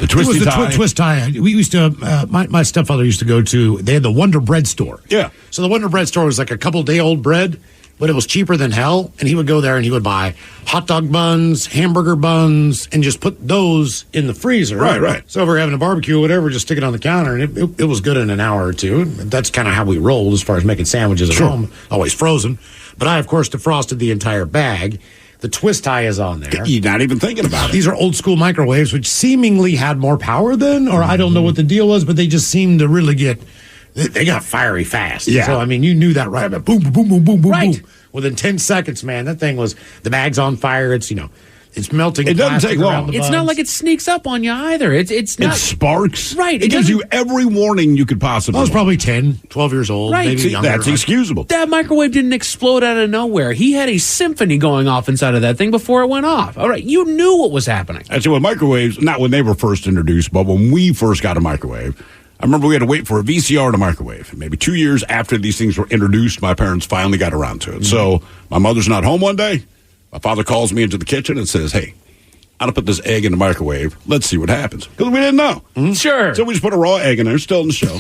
twisty tie. Twist tie. We used to, my stepfather used to go to, they had the Wonder Bread store. Yeah. So the Wonder Bread store was like a couple-day-old bread, but it was cheaper than hell. And he would go there and he would buy hot dog buns, hamburger buns, and just put those in the freezer. Right. So if we're having a barbecue or whatever, just stick it on the counter, and it was good in an hour or two. That's kind of how we rolled as far as making sandwiches at home. Always frozen. But I, of course, defrosted the entire bag. The twist tie is on there. You're not even thinking about it. These are old school microwaves, which seemingly had more power then, or I don't know what the deal was, but they just seemed to really they got fiery fast. Yeah. So, I mean, you knew that right. Boom, boom, boom, boom, boom, boom, right. boom. Within 10 seconds, man, that thing was, the bag's on fire. It's, it's melting. It doesn't take long. It's not like it sneaks up on you either. It's not. It sparks. Right. It gives you every warning you could possibly I was probably 10, 12 years old. Right. Maybe younger. That's excusable. That microwave didn't explode out of nowhere. He had a symphony going off inside of that thing before it went off. All right. You knew what was happening. Actually, with microwaves, not when they were first introduced, but when we first got a microwave, I remember we had to wait for a VCR and a microwave. Maybe 2 years after these things were introduced, my parents finally got around to it. Mm-hmm. So my mother's not home one day. My father calls me into the kitchen and says, hey, I'm going to put this egg in the microwave. Let's see what happens. Because we didn't know. Mm-hmm. Sure. So we just put a raw egg in there, still in the show.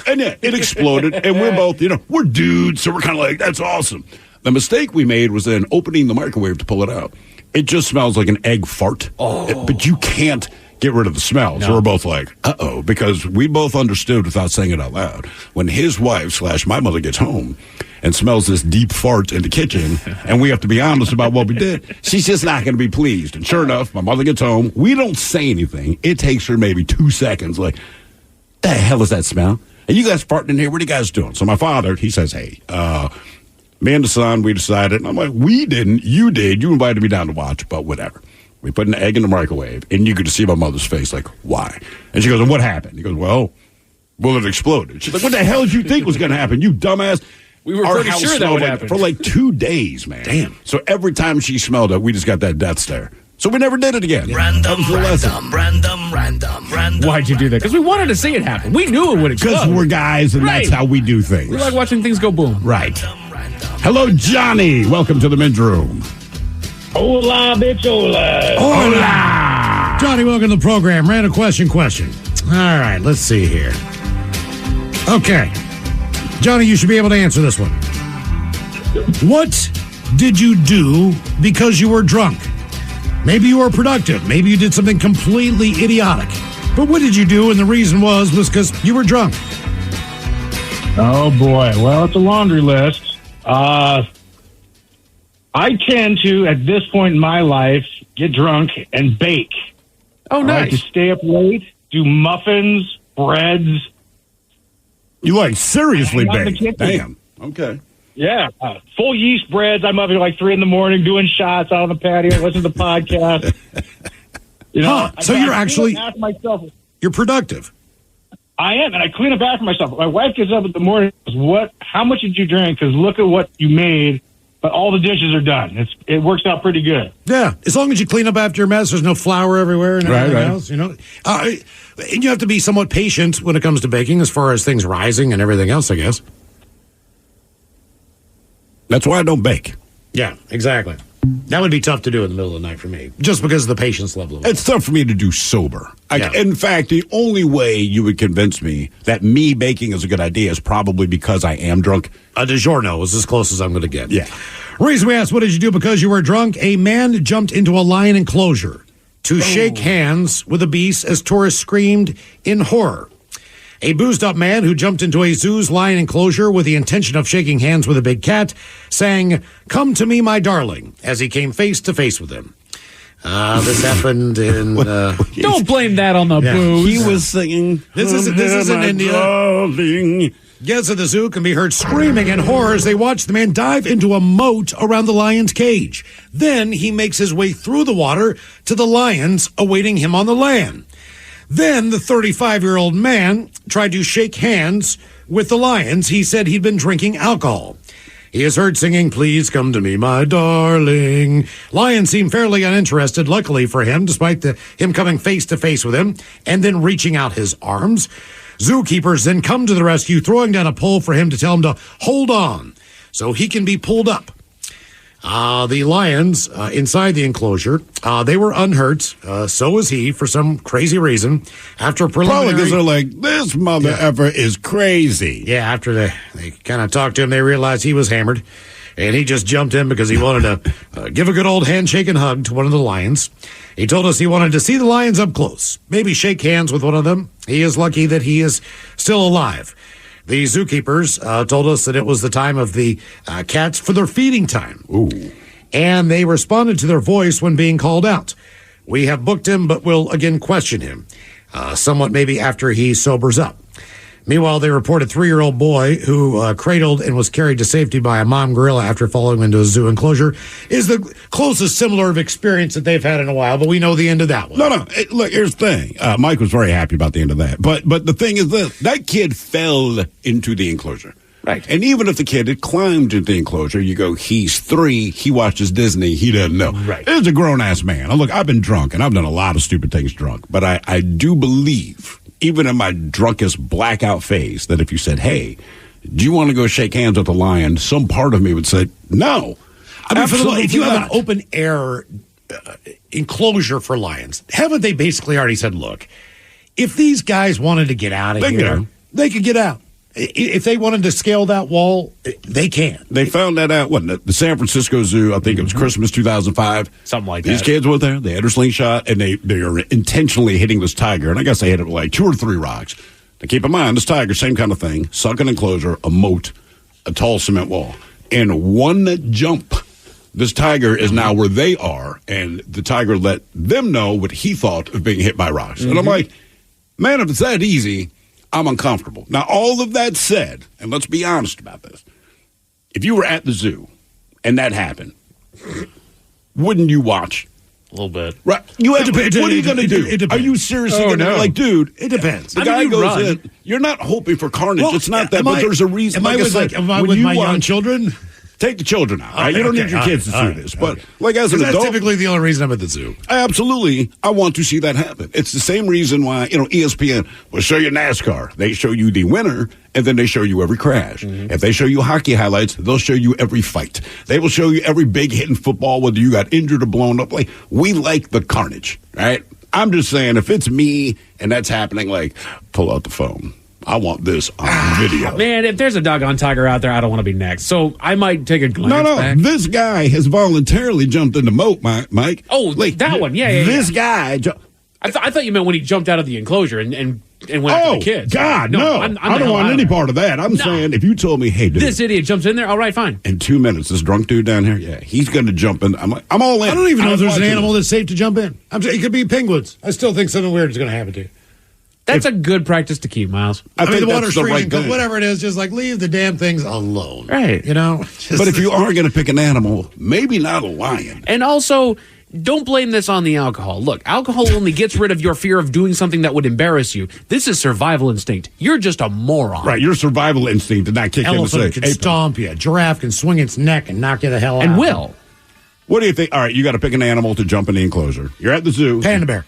And yeah, it exploded. And we're both, we're dudes. So we're kind of like, that's awesome. The mistake we made was then opening the microwave to pull it out. It just smells like an egg fart. But you can't get rid of the smell. No. So we're both like, uh-oh, because we both understood without saying it out loud. When his wife / my mother gets home and smells this deep fart in the kitchen, and we have to be honest about what we did, she's just not going to be pleased. And sure enough, my mother gets home. We don't say anything. It takes her maybe 2 seconds. Like, the hell is that smell? And you guys farting in here? What are you guys doing? So my father, he says, hey, me and the son, we decided. And I'm like, we didn't. You did. You invited me down to watch, but whatever. We put an egg in the microwave, and you could see my mother's face, like, why? And she goes, and what happened? He goes, well, it exploded. She's like, what the hell did you think was going to happen, you dumbass? We were pretty sure that would happen. For like 2 days, man. Damn. So every time she smelled it, we just got that death stare. So we never did it again. Random. Why'd you do that? Because we wanted to see it happen. We knew it would explode. Because we're guys, and that's how we do things. We like watching things go boom. Right. Hello, Johnny. Welcome to the men's room. Hola, bitch, hola. Hola. Johnny, welcome to the program. Random question. All right, let's see here. Okay. Johnny, you should be able to answer this one. What did you do because you were drunk? Maybe you were productive. Maybe you did something completely idiotic. But what did you do? And the reason was because you were drunk. Oh, boy. Well, it's a laundry list. I tend to, at this point in my life, get drunk and bake. Oh, nice. I like to stay up late, do muffins, breads. You like seriously bake? Damn. Okay. Yeah. Full yeast breads. I'm up at like 3 a.m, doing shots out on the patio, listening to the podcast. So you're actually, you're productive. I am, and I clean up after myself. My wife gets up in the morning and goes, how much did you drink? Because look at what you made. But all the dishes are done. It works out pretty good. Yeah, as long as you clean up after your mess, there's no flour everywhere and everything else, And you have to be somewhat patient when it comes to baking as far as things rising and everything else, I guess. That's why I don't bake. Yeah, exactly. That would be tough to do in the middle of the night for me, just because of the patience level of it. It's tough for me to do sober. In fact, the only way you would convince me that me baking is a good idea is probably because I am drunk. A DiGiorno is as close as I'm going to get. Yeah. Reason we asked, what did you do because you were drunk? A man jumped into a lion enclosure to shake hands with a beast as tourists screamed in horror. A boozed-up man who jumped into a zoo's lion enclosure with the intention of shaking hands with a big cat sang, "Come to me, my darling," as he came face to face with him. This happened in... Don't blame that on the booze. He was singing... This is in India. Darling. Guests at the zoo can be heard screaming in horror as they watch the man dive into a moat around the lion's cage. Then he makes his way through the water to the lions awaiting him on the land. Then the 35-year-old man tried to shake hands with the lions. He said he'd been drinking alcohol. He is heard singing, "Please come to me, my darling." Lions seem fairly uninterested, luckily for him, despite him coming face to face with him and then reaching out his arms. Zookeepers then come to the rescue, throwing down a pole for him to tell him to hold on so he can be pulled up. The lions inside the enclosure, they were unhurt. So was he for some crazy reason. After preliminary... Probably because they're like, this mother effer is crazy. Yeah, after they kind of talked to him, they realized he was hammered. And he just jumped in because he wanted to give a good old handshake and hug to one of the lions. He told us he wanted to see the lions up close, maybe shake hands with one of them. He is lucky that he is still alive. The zookeepers told us that it was the time of the cats for their feeding time. Ooh. And they responded to their voice when being called out. We have booked him, but will again question him, somewhat maybe after he sobers up. Meanwhile, they report a 3-year-old boy who cradled and was carried to safety by a mom gorilla after following him into a zoo enclosure is the closest similar of experience that they've had in a while, but we know the end of that one. No. Look, here's the thing. Mike was very happy about the end of that. But the thing is this. That kid fell into the enclosure. Right. And even if the kid had climbed into the enclosure, you go, he's 3, he watches Disney, he doesn't know. Right. It's a grown-ass man. Now, look, I've been drunk, and I've done a lot of stupid things drunk, but I do believe, even in my drunkest blackout phase, that if you said, hey, do you want to go shake hands with a lion, some part of me would say, no. I mean, Absolutely if you have not. an open-air enclosure for lions, haven't they basically already said, look, if these guys wanted to get out of here, they could get out. If they wanted to scale that wall, they can. They found that out, wasn't it? The San Francisco Zoo, I think it was Christmas 2005. Something like These that. kids went there, they had their slingshot, and they are intentionally hitting this tiger. And I guess they hit it with like 2 or 3 rocks. Now keep in mind, this tiger, same kind of thing, sunken enclosure, a moat, a tall cement wall. In one jump, this tiger is now where they are, and the tiger let them know what he thought of being hit by rocks. And I'm like, man, if it's that easy, I'm uncomfortable. Now, all of that said, and let's be honest about this, if you were at the zoo and that happened, wouldn't you watch? A little bit. Right. What are you going to do? Are you seriously going to like, dude, it depends. The guy goes in. You're not hoping for carnage. Well, it's not that, but there's a reason. Am I with my young children? Take the children out. Right? You don't need your kids to see this. But like as an adult, that's typically the only reason I'm at the zoo. Absolutely. I want to see that happen. It's the same reason why, ESPN will show you NASCAR. They show you the winner, and then they show you every crash. If they show you hockey highlights, they'll show you every fight. They will show you every big hit in football, whether you got injured or blown up. Like, we like the carnage, right? I'm just saying, if it's me and that's happening, like, pull out the phone. I want this on video. Man, if there's a doggone tiger out there, I don't want to be next. So I might take a glance back. This guy has voluntarily jumped in the moat, Mike. Oh, like, that one. Yeah. This guy... I thought you meant when he jumped out of the enclosure and went after the kids. God, no. I don't want any part of that. I'm saying, if you told me, hey, dude, this idiot jumps in there, all right, fine. In 2 minutes, this drunk dude down here, yeah, he's going to jump in. I'm all in. I don't even know if there's an animal that's safe to jump in. It could be penguins. I still think something weird is going to happen to you. That's a good practice to keep, Miles. I mean, the water's freezing, but whatever it is, just like leave the damn things alone. Right. But if you are going to pick an animal, maybe not a lion. And also, don't blame this on the alcohol. Look, alcohol only gets rid of your fear of doing something that would embarrass you. This is survival instinct. You're just a moron. Right, your survival instinct did not kick in to say, Elephant can stomp you. Giraffe can swing its neck and knock you the hell out. And will. What do you think? All right, you got to pick an animal to jump in the enclosure. You're at the zoo. Panda bear.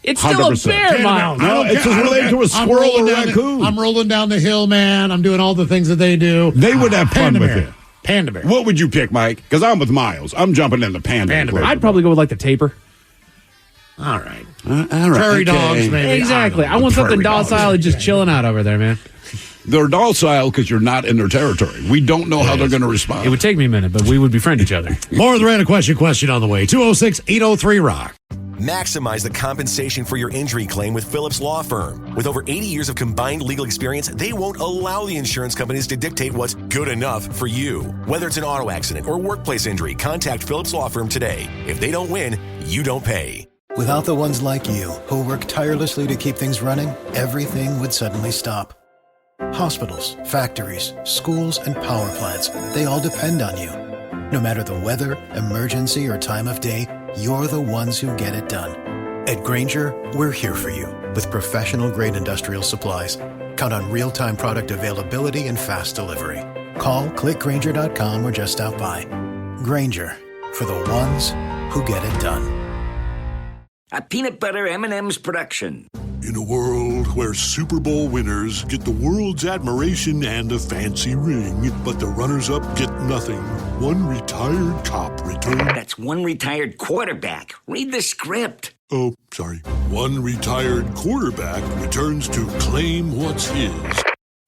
It's still 100%. A bear, Miles. No, it's just related to a squirrel or a raccoon. I'm rolling down the hill, man. I'm doing all the things that they do. They would have fun with it. Panda bear. What would you pick, Mike? Because I'm with Miles. I'm jumping in the panda bear. I'd probably go with like the tapir. All right. All right. Prairie dogs, maybe. Exactly. I want something docile and just chilling out over there, man. They're docile because you're not in their territory. We don't know how they're going to respond. It would take me a minute, but we would befriend each other. More of the random question on the way. 206-803-ROCK. Maximize the compensation for your injury claim with Phillips Law Firm. With over 80 years of combined legal experience, they won't allow the insurance companies to dictate what's good enough for you. Whether it's an auto accident or workplace injury, contact Phillips Law Firm today. If they don't win, you don't pay. Without the ones like you, who work tirelessly to keep things running, everything would suddenly stop. Hospitals, factories, schools, and power plants, they all depend on you. No matter the weather, emergency, or time of day, you're the ones who get it done. At Grainger, we're here for you with professional-grade industrial supplies. Count on real-time product availability and fast delivery. Call, clickgrainger.com, or just stop by. Grainger, for the ones who get it done. A peanut butter M&M's production. In a world where Super Bowl winners get the world's admiration and a fancy ring, but the runners-up get nothing, one retired cop returns... That's one retired quarterback. Read the script. Oh, sorry. One retired quarterback returns to claim what's his.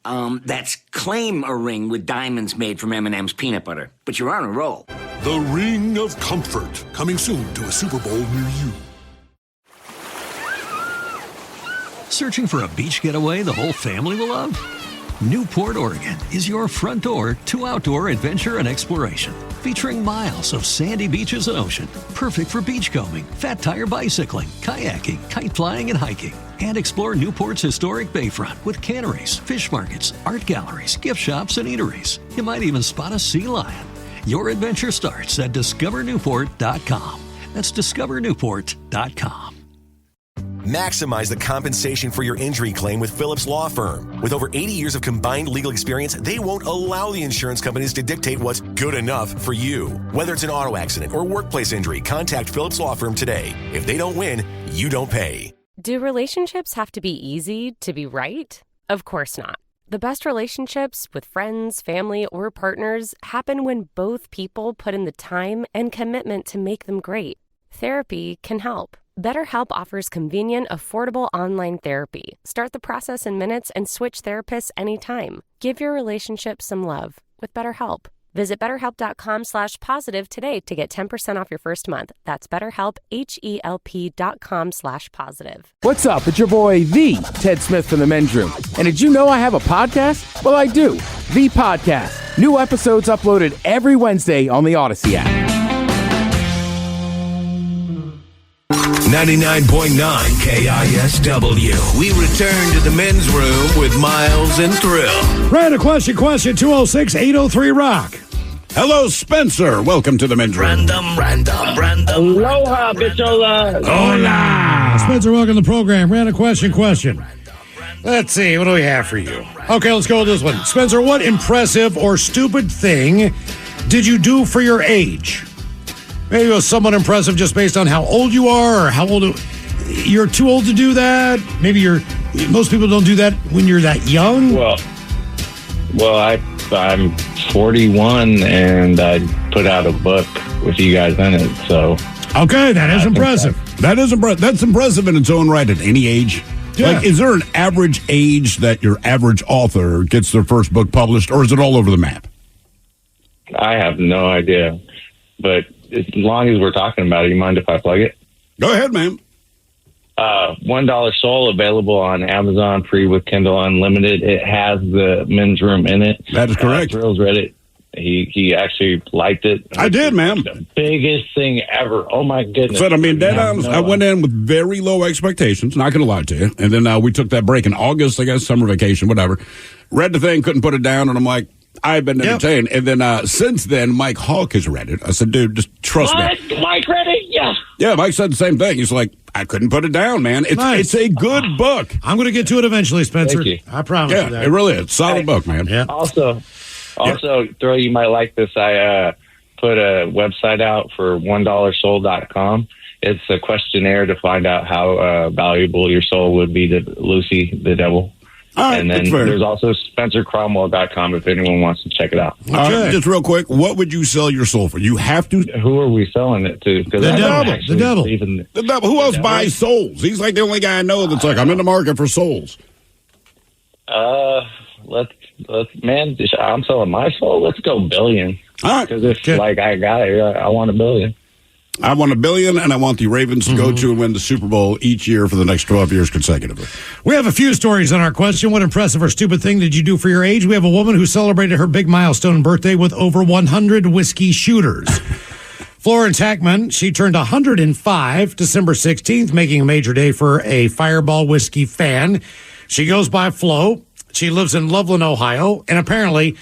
That's claim a ring with diamonds made from M&M's peanut butter. But you're on a roll. The Ring of Comfort, coming soon to a Super Bowl near you. Searching for a beach getaway the whole family will love? Newport, Oregon is your front door to outdoor adventure and exploration. Featuring miles of sandy beaches and ocean. Perfect for beachcombing, fat tire bicycling, kayaking, kite flying, and hiking. And explore Newport's historic bayfront with canneries, fish markets, art galleries, gift shops, and eateries. You might even spot a sea lion. Your adventure starts at discovernewport.com. That's discovernewport.com. Maximize the compensation for your injury claim with Phillips Law Firm. With over 80 years of combined legal experience, they won't allow the insurance companies to dictate what's good enough for you. Whether it's an auto accident or workplace injury, contact Phillips Law Firm today. If they don't win, you don't pay. Do relationships have to be easy to be right? Of course not. The best relationships with friends, family, or partners happen when both people put in the time and commitment to make them great. Therapy can help. BetterHelp offers convenient, affordable online therapy. Start the process in minutes and switch therapists anytime. Give your relationship some love with BetterHelp. Visit BetterHelp.com/positive today to get 10% off your first month. That's BetterHelp, HELP.com/positive. What's up? It's your boy, The Ted Smith from the Men's Room. And did you know I have a podcast? Well, I do. The Podcast. New episodes uploaded every Wednesday on the Odyssey app. 99.9 KISW. We return to the men's room with Miles and Thrill. Random question 206-803-ROCK. Hello, Spencer. Welcome to the men's room. Random. Aloha, bichola. Hola. Spencer, welcome to the program. Random question. Let's see. What do we have for you? Okay, let's go with this one. Spencer, what impressive or stupid thing did you do for your age? Maybe it was somewhat impressive just based on how old you are or how old you're too old to do that. Maybe most people don't do that when you're that young. Well, I'm 41 and I put out a book with you guys in it. So okay, that is impressive. That's impressive in its own right at any age. Yeah. Like, is there an average age that your average author gets their first book published, or is it all over the map? I have no idea, but as long as we're talking about it, you mind if I plug it? Go ahead, man. $1 Soul available on Amazon, free with Kindle Unlimited. It has the men's room in it. That is correct. Drill's read it. He actually liked it. I did, man. The biggest thing ever. Oh, my goodness. But, I mean, dead honest, I went in with very low expectations, not going to lie to you. And then we took that break in August, I guess, summer vacation, whatever. Read the thing, couldn't put it down, and I'm like, I've been entertained. And then since then, Mike Hawk has read it. I said, dude, just trust me. Mike read it? Yeah. Yeah, Mike said the same thing. He's like, I couldn't put it down, man. It's a good book. I'm going to get to it eventually, Spencer. Thank you. I promise you that. Yeah, it really is. Solid book, man. Yeah. Also, Throw, you might like this. I put a website out for $1soul.com. It's a questionnaire to find out how valuable your soul would be to Lucy, the devil. Right, and then there's also SpencerCromwell.com if anyone wants to check it out. Okay. Just real quick, what would you sell your soul for? You have to. Who are we selling it to? The devil. The devil. Who else buys souls? He's like the only guy I know that's like, I'm in the market for souls. Let's man, I'm selling my soul. Let's go $1 billion. All right. Because it's like I got it. I want $1 billion. I want $1 billion, and I want the Ravens to go to and win the Super Bowl each year for the next 12 years consecutively. We have a few stories on our question. What impressive or stupid thing did you do for your age? We have a woman who celebrated her big milestone birthday with over 100 whiskey shooters. Florence Hackman, she turned 105 December 16th, making a major day for a Fireball whiskey fan. She goes by Flo. She lives in Loveland, Ohio, and apparently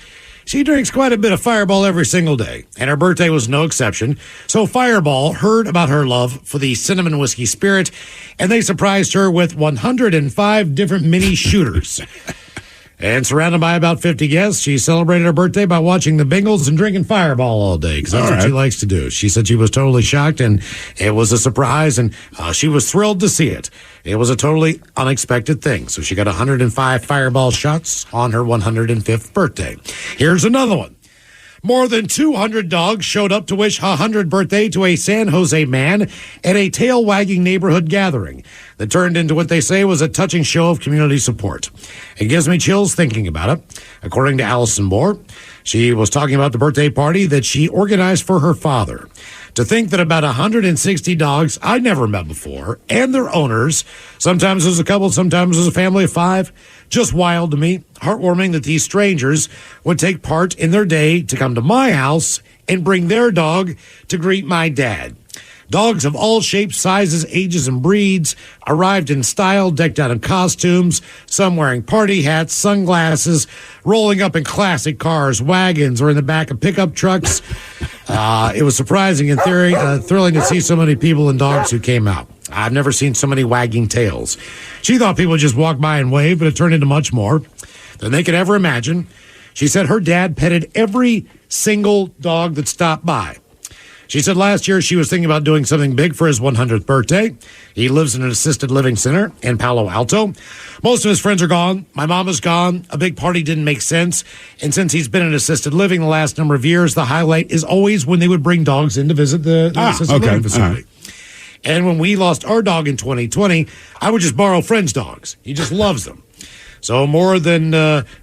she drinks quite a bit of Fireball every single day, and her birthday was no exception. So Fireball heard about her love for the cinnamon whiskey spirit, and they surprised her with 105 different mini shooters. And surrounded by about 50 guests, she celebrated her birthday by watching the Bengals and drinking Fireball all day, because that's what she likes to do. She said she was totally shocked, and it was a surprise, and she was thrilled to see it. It was a totally unexpected thing. So she got 105 Fireball shots on her 105th birthday. Here's another one. More than 200 dogs showed up to wish a 100th birthday to a San Jose man at a tail-wagging neighborhood gathering that turned into what they say was a touching show of community support. It gives me chills thinking about it. According to Allison Moore, she was talking about the birthday party that she organized for her father. To think that about 160 dogs I'd never met before, and their owners, sometimes as a couple, sometimes as a family of 5, just wild to me. Heartwarming that these strangers would take part in their day to come to my house and bring their dog to greet my dad. Dogs of all shapes, sizes, ages, and breeds arrived in style, decked out in costumes, some wearing party hats, sunglasses, rolling up in classic cars, wagons, or in the back of pickup trucks. It was surprising and thrilling to see so many people and dogs who came out. I've never seen so many wagging tails. She thought people would just walk by and wave, but it turned into much more than they could ever imagine. She said her dad petted every single dog that stopped by. She said last year she was thinking about doing something big for his 100th birthday. He lives in an assisted living center in Palo Alto. Most of his friends are gone. My mom is gone. A big party didn't make sense. And since he's been in assisted living the last number of years, the highlight is always when they would bring dogs in to visit the assisted living facility. And when we lost our dog in 2020, I would just borrow friends' dogs. He just loves them. So more than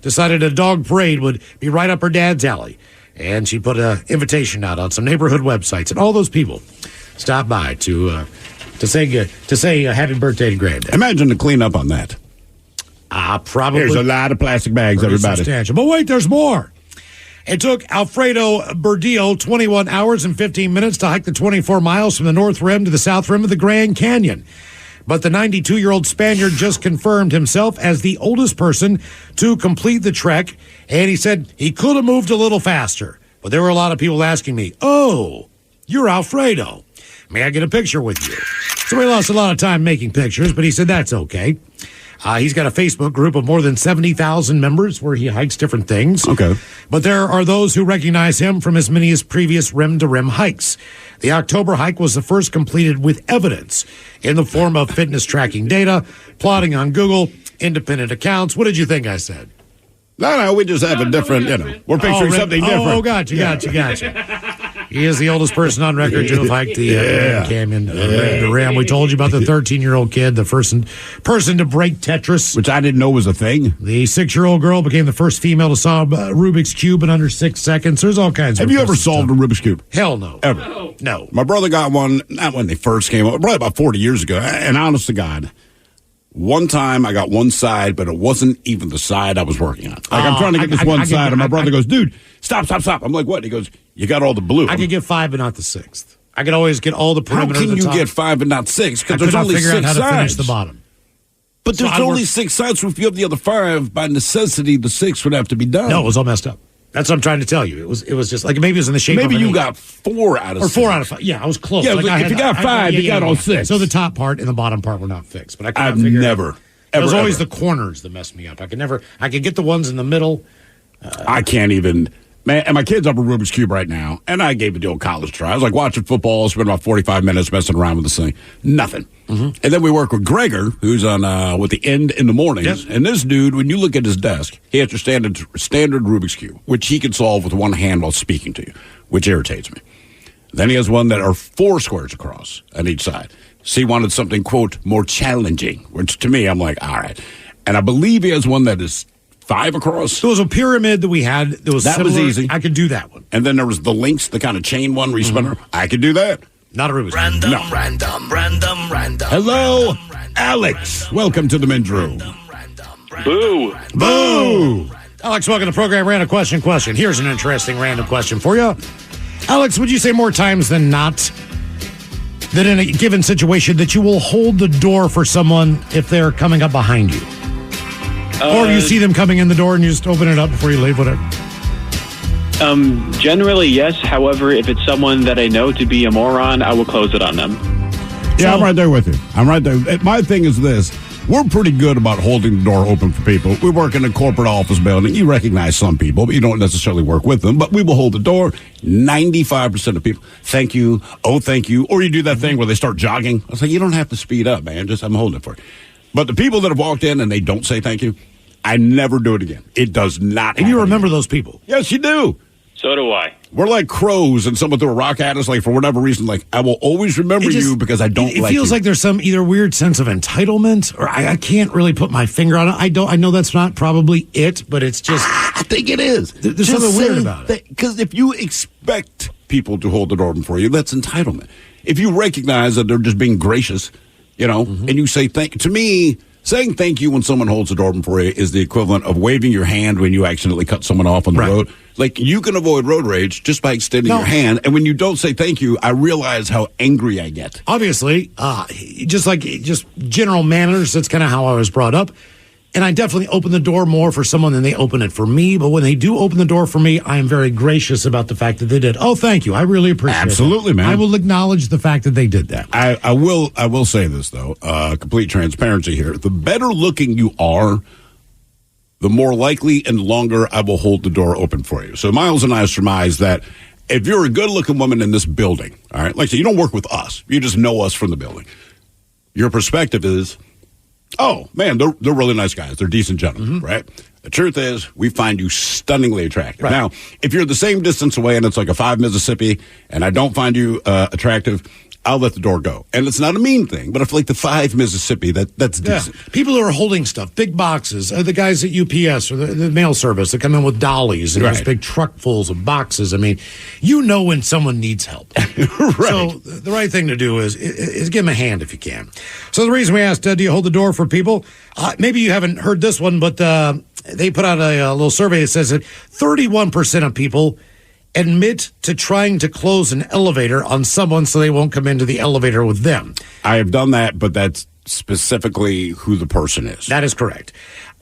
decided a dog parade would be right up her dad's alley. And she put an invitation out on some neighborhood websites, and all those people stopped by to say happy birthday to Granddad. Imagine the cleanup on that. Probably. There's a lot of plastic bags, everybody. Substantial. But wait, there's more. It took Alfredo Burdillo 21 hours and 15 minutes to hike the 24 miles from the North Rim to the South Rim of the Grand Canyon. But the 92-year-old Spaniard just confirmed himself as the oldest person to complete the trek, and he said he could have moved a little faster. But there were a lot of people asking me, "Oh, you're Alfredo. May I get a picture with you?" So we lost a lot of time making pictures, but he said that's okay. He's got a Facebook group of more than 70,000 members where he hikes different things. Okay. But there are those who recognize him from as many as previous rim-to-rim hikes. The October hike was the first completed with evidence in the form of fitness tracking data, plotting on Google, independent accounts. What did you think I said? No, we just have a different, we're picturing something different. Oh, gotcha. He is the oldest person on record to have hiked the Grand Canyon rim to rim. We told you about the 13-year-old kid, the first person to break Tetris. Which I didn't know was a thing. The 6-year-old girl became the first female to solve Rubik's Cube in under 6 seconds. There's all kinds of Have you ever solved a Rubik's Cube? Hell no. Ever? No. My brother got one, not when they first came up, probably about 40 years ago. And honest to God, one time I got one side, but it wasn't even the side I was working on. I'm trying to get this one side, and my brother goes, "Dude, stop. I'm like, "What?" He goes, "You got all the blue." I could get 5 but not the 6th. I could always get all the perimeter. How can of the you top. get 5 but not 6? Because there's only 6 sides. I could not figure out how to finish sides. the bottom. But there's only 6 sides, so if you have the other 5, by necessity, the 6 would have to be done. No, it was all messed up. That's what I'm trying to tell you. It was just like maybe it was in the shape of maybe an you 8. got 4 out of 6. Or 4 out of 5. Yeah, I was close. Yeah, if you got 5, you got all 6. So the top part and the bottom part were not fixed. But I've never. It was always the corners that messed me up. I could get the ones in the middle. I can't even. Man, and my kid's up a Rubik's Cube right now, and I gave it the old college try. I was like watching football, spent about 45 minutes messing around with this thing. Nothing. Mm-hmm. And then we work with Gregor, who's on with the end in the mornings. Yep. And this dude, when you look at his desk, he has your standard Rubik's Cube, which he can solve with one hand while speaking to you, which irritates me. Then he has one that are 4 squares across on each side. So he wanted something, quote, more challenging, which to me, I'm like, all right. And I believe he has one that is 5 across. There was a pyramid that we had that was that similar. was easy. I could do that one. And then there was the links, the kind of chain one where you spin her. I could do that. Not Aruba's. Random, No. random, random, random. Hello, Alex. Welcome to the men's room. Boo. Boo. Alex, welcome to the program. Random question. Here's an interesting random question for you. Alex, would you say more times than not that in a given situation that you will hold the door for someone if they're coming up behind you? Or you see them coming in the door and you just open it up before you leave, whatever? Generally, yes. However, if it's someone that I know to be a moron, I will close it on them. Yeah, I'm right there with you. I'm right there. My thing is this. We're pretty good about holding the door open for people. We work in a corporate office building. You recognize some people, but you don't necessarily work with them. But we will hold the door. 95% of people, thank you, oh, thank you. Or you do that thing where they start jogging. I was like, you don't have to speed up, man. Just I'm holding it for you. But the people that have walked in and they don't say thank you, I never do it again. It does not. And you remember those people? Yes, you do. So do I. We're like crows and someone threw a rock at us, like, for whatever reason, like, I will always remember you because I don't like you. It feels like there's some either weird sense of entitlement, or I can't really put my finger on it. I know that's not probably it, but it's just... I think it is. There's something weird about it. Because if you expect people to hold the door open for you, that's entitlement. If you recognize that they're just being gracious, and you say thank you. To me, saying thank you when someone holds the door open for you is the equivalent of waving your hand when you accidentally cut someone off on the road. Like, you can avoid road rage just by extending your hand. And when you don't say thank you, I realize how angry I get. Obviously, just general manners, that's kind of how I was brought up. And I definitely open the door more for someone than they open it for me. But when they do open the door for me, I am very gracious about the fact that they did. Oh, thank you. I really appreciate it. Absolutely, man. I will acknowledge the fact that they did that. I will say this, though. Complete transparency here. The better looking you are, the more likely and longer I will hold the door open for you. So Miles and I surmise that if you're a good-looking woman in this building, all right, like I said, you don't work with us. You just know us from the building. Your perspective is, oh, man, they're really nice guys. They're decent gentlemen, right? The truth is, we find you stunningly attractive. Right. Now, if you're the same distance away and it's like a 5 Mississippi and I don't find you attractive, I'll let the door go. And it's not a mean thing, but if like the 5 Mississippi, that's decent. People who are holding stuff, big boxes, the guys at UPS or the mail service that come in with dollies and those big truckfuls of boxes. I mean, you know when someone needs help. So the right thing to do is give them a hand if you can. So the reason we asked, do you hold the door for people? Maybe you haven't heard this one, but they put out a little survey that says that 31% of people admit to trying to close an elevator on someone so they won't come into the elevator with them. I have done that, but that's specifically who the person is. That is correct.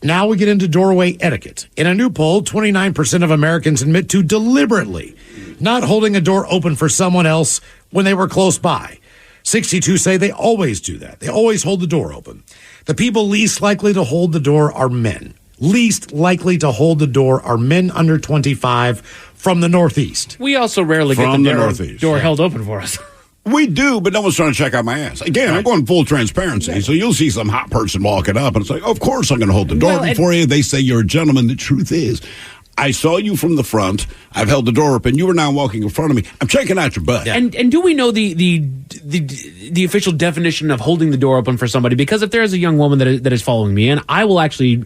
Now we get into doorway etiquette. In a new poll, 29% of Americans admit to deliberately not holding a door open for someone else when they were close by. 62 say they always do that. They always hold the door open. The people least likely to hold the door are men. Least likely to hold the door are men under 25 from the Northeast. We also rarely get the door held open for us. We do, but no one's trying to check out my ass. Again, I'm going full transparency, so you'll see some hot person walking up, and it's like, of course I'm going to hold the door open for you. They say you're a gentleman. The truth is, I saw you from the front. I've held the door open. You were now walking in front of me. I'm checking out your butt. And do we know the official definition of holding the door open for somebody? Because if there is a young woman that is following me in, I will actually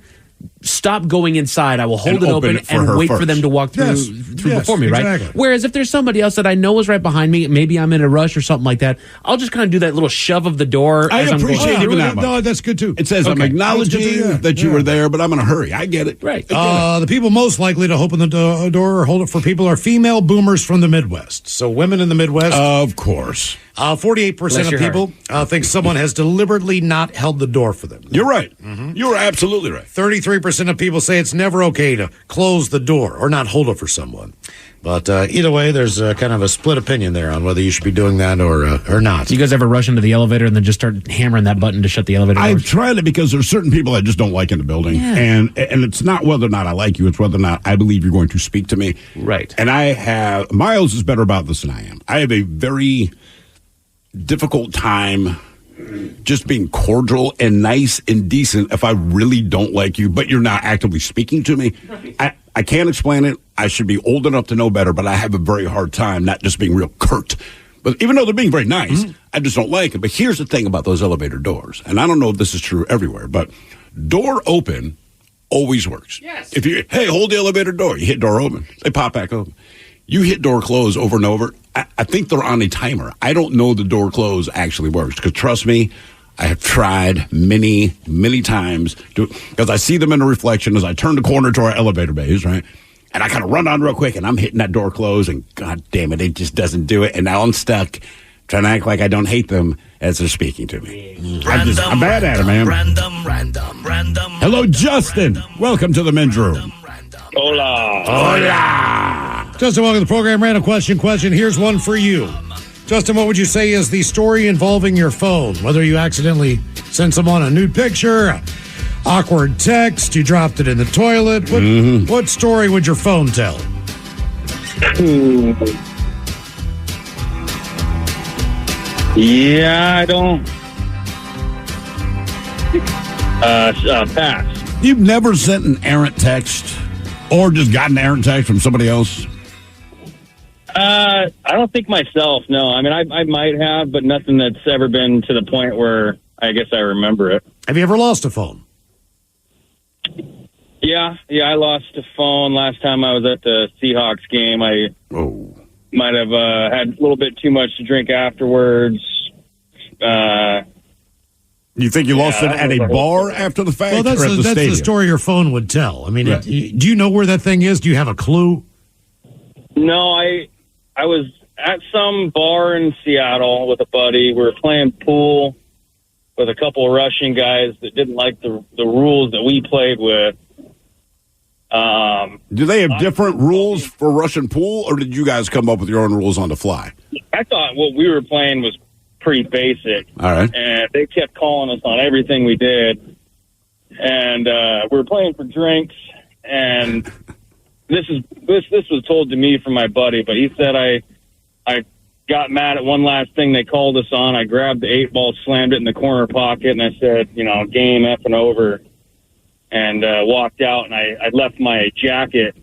stop going inside. I will hold it open and wait for them to walk through before me, right? Exactly. Whereas if there's somebody else that I know is right behind me, maybe I'm in a rush or something like that, I'll just kind of do that little shove of the door. I appreciate even that much. No, that's good too. It says, I'm acknowledging that you were there, but I'm in a hurry. I get it. Right. The people most likely to open the door or hold it for people are female boomers from the Midwest. So women in the Midwest. Of course. 48% of people think someone has deliberately not held the door for them. You're right. You're absolutely right. 33% of people say it's never okay to close the door or not hold it for someone. But either way, there's kind of a split opinion there on whether you should be doing that or not. You guys ever rush into the elevator and then just start hammering that button to shut the elevator doors? I've tried it because there's certain people I just don't like in the building. Yeah. And it's not whether or not I like you, it's whether or not I believe you're going to speak to me. Right. And Miles is better about this than I am. I have a very difficult time just being cordial and nice and decent if I really don't like you, but you're not actively speaking to me. Right. I can't explain it. I should be old enough to know better, but I have a very hard time not just being real curt. But even though they're being very nice, I just don't like it. But here's the thing about those elevator doors, and I don't know if this is true everywhere, but door open always works. Yes. If you, hey, hold the elevator door, you hit door open, they pop back open. You hit door close over and over. I think they're on a timer. I don't know the door close actually works because trust me, I have tried many, many times because I see them in the reflection as I turn the corner to our elevator bays, right? And I kind of run on real quick and I'm hitting that door close and God damn it, it just doesn't do it. And now I'm stuck trying to act like I don't hate them as they're speaking to me. I'm bad at it, man. Random. Hello, Justin. Welcome to the men's room. Hola. Justin, welcome to the program. Random question. Here's one for you. Justin, what would you say is the story involving your phone? Whether you accidentally sent someone a nude picture, awkward text, you dropped it in the toilet. What story would your phone tell? Yeah, I don't. Pass. You've never sent an errant text or just got an errant text from somebody else? I don't think myself, no. I mean, I might have, but nothing that's ever been to the point where I guess I remember it. Have you ever lost a phone? Yeah, I lost a phone last time I was at the Seahawks game. I might have had a little bit too much to drink afterwards. You think you lost it at a bar after the fact? Well, that's or at the stadium? story your phone would tell. I mean, Right. do you know where that thing is? Do you have a clue? No, I was at some bar in Seattle with a buddy. We were playing pool with a couple of Russian guys that didn't like the rules that we played with. Do they have different rules for Russian pool, or did you guys come up with your own rules on the fly? I thought what we were playing was pretty basic. All right. And they kept calling us on everything we did. And we were playing for drinks, and this was told to me from my buddy, but he said I got mad at one last thing they called us on. I grabbed the 8-ball, slammed it in the corner pocket, and I said, game effing over, and walked out, and I left my jacket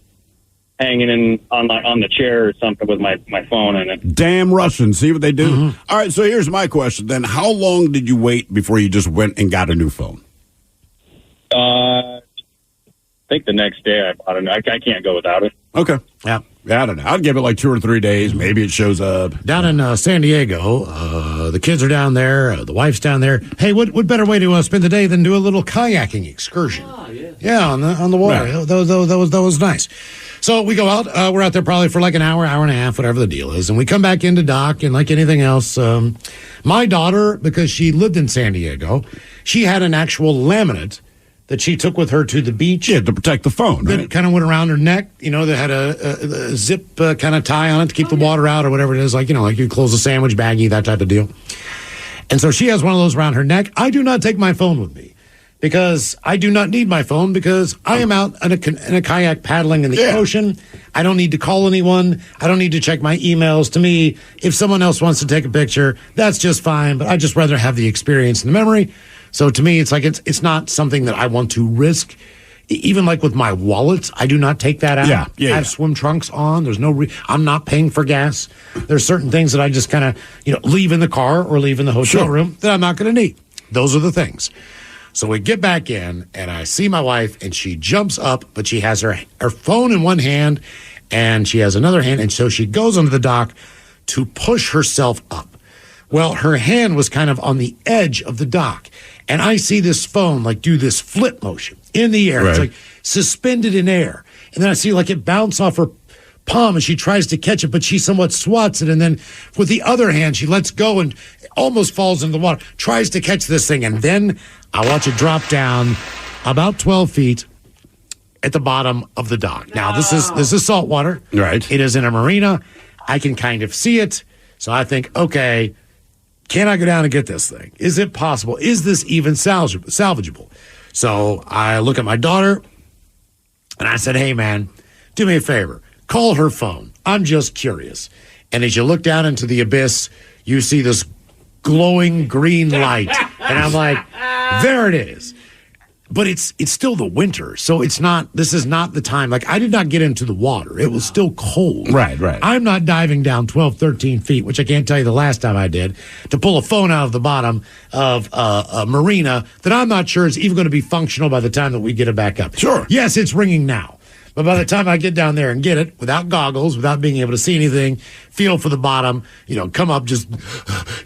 hanging on the chair or something with my phone in it. Damn Russians. See what they do? All right, so here's my question then. How long did you wait before you just went and got a new phone? I think the next day I bought it. I can't go without it. Okay. Yeah, I don't know. I'd give it like 2 or 3 days. Maybe it shows up. Down in San Diego, the kids are down there. The wife's down there. Hey, what better way to spend the day than do a little kayaking excursion? Yeah, on the water. Right. That was nice. So we go out. We're out there probably for like an hour and a half, whatever the deal is. And we come back into dock, and like anything else, my daughter, because she lived in San Diego, she had an actual laminate that she took with her to the beach. Yeah, to protect the phone, right? That kind of went around her neck, that had a zip kind of tie on it to keep the water out or whatever it is, like you close a sandwich baggie, that type of deal. And so she has one of those around her neck. I do not take my phone with me because I do not need my phone because I am out in a kayak paddling in the ocean. I don't need to call anyone. I don't need to check my emails. To me, if someone else wants to take a picture, that's just fine, but I'd just rather have the experience and the memory. So to me, it's like it's not something that I want to risk. Even like with my wallet, I do not take that out. I have swim trunks on. There's I'm not paying for gas. There's certain things that I just kind of leave in the car or leave in the hotel room that I'm not going to need. Those are the things. So we get back in, and I see my wife, and she jumps up, but she has her phone in one hand, and she has another hand, and so she goes onto the dock to push herself up. Well, her hand was kind of on the edge of the dock. And I see this phone do this flip motion in the air. Right. It's like suspended in air. And then I see it bounce off her palm and she tries to catch it, but she somewhat swats it. And then with the other hand, she lets go and almost falls into the water, tries to catch this thing. And then I watch it drop down about 12 feet at the bottom of the dock. Now, this is salt water. Right. It is in a marina. I can kind of see it. So I think, okay, can I go down and get this thing? Is it possible? Is this even salvageable? So I look at my daughter, and I said, hey, man, do me a favor. Call her phone. I'm just curious. And as you look down into the abyss, you see this glowing green light. And I'm like, there it is. But it's still the winter, so this is not the time. I did not get into the water. It was still cold. Right. I'm not diving down 12, 13 feet, which I can't tell you the last time I did, to pull a phone out of the bottom of a marina that I'm not sure is even going to be functional by the time that we get it back up. Sure. Yes, it's ringing now. But by the time I get down there and get it, without goggles, without being able to see anything, feel for the bottom, come up just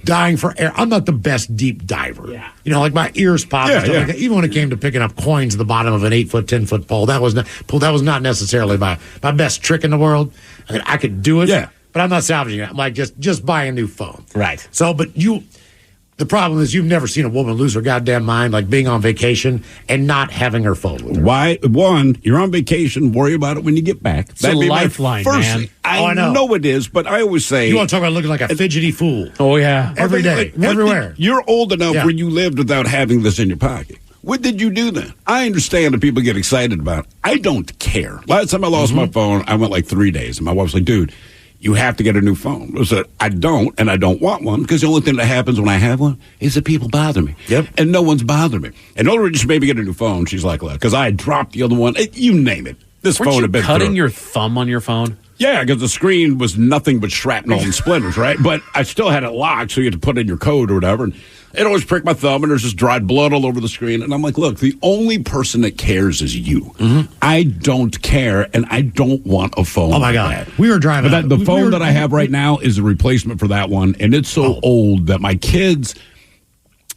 dying for air. I'm not the best deep diver. Yeah. Like my ears pop and stuff like that. Even when it came to picking up coins at the bottom of an 8-foot, 10-foot pole, that was not necessarily my best trick in the world. I mean, I could do it, but I'm not salvaging it. I'm like, just buy a new phone. Right. So, but the problem is you've never seen a woman lose her goddamn mind, like being on vacation and not having her phone with her. Why? One, you're on vacation. Worry about it when you get back. It's a lifeline, man. I know it is, but I always say... You want to talk about looking like a fidgety fool. Oh, yeah. Every day, everywhere. You're old enough where you lived without having this in your pocket. What did you do then? I understand that people get excited about it. I don't care. Last time I lost my phone, I went like 3 days, and my wife was like, dude, you have to get a new phone. I said, I don't, and I don't want one, because the only thing that happens when I have one is that people bother me. Yep. And no one's bothering me. And Older just maybe get a new phone. She's like, look, because I had dropped the other one. You name it. This phone had been cutting your thumb on your phone? Yeah, because the screen was nothing but shrapnel and splinters, right? But I still had it locked, so you had to put in your code or whatever. And it always pricked my thumb, and there's just dried blood all over the screen. And I'm like, look, the only person that cares is you. Mm-hmm. I don't care, and I don't want a phone. Oh, my God. We were driving. But the phone that I have right now is a replacement for that one, and it's so old that my kids...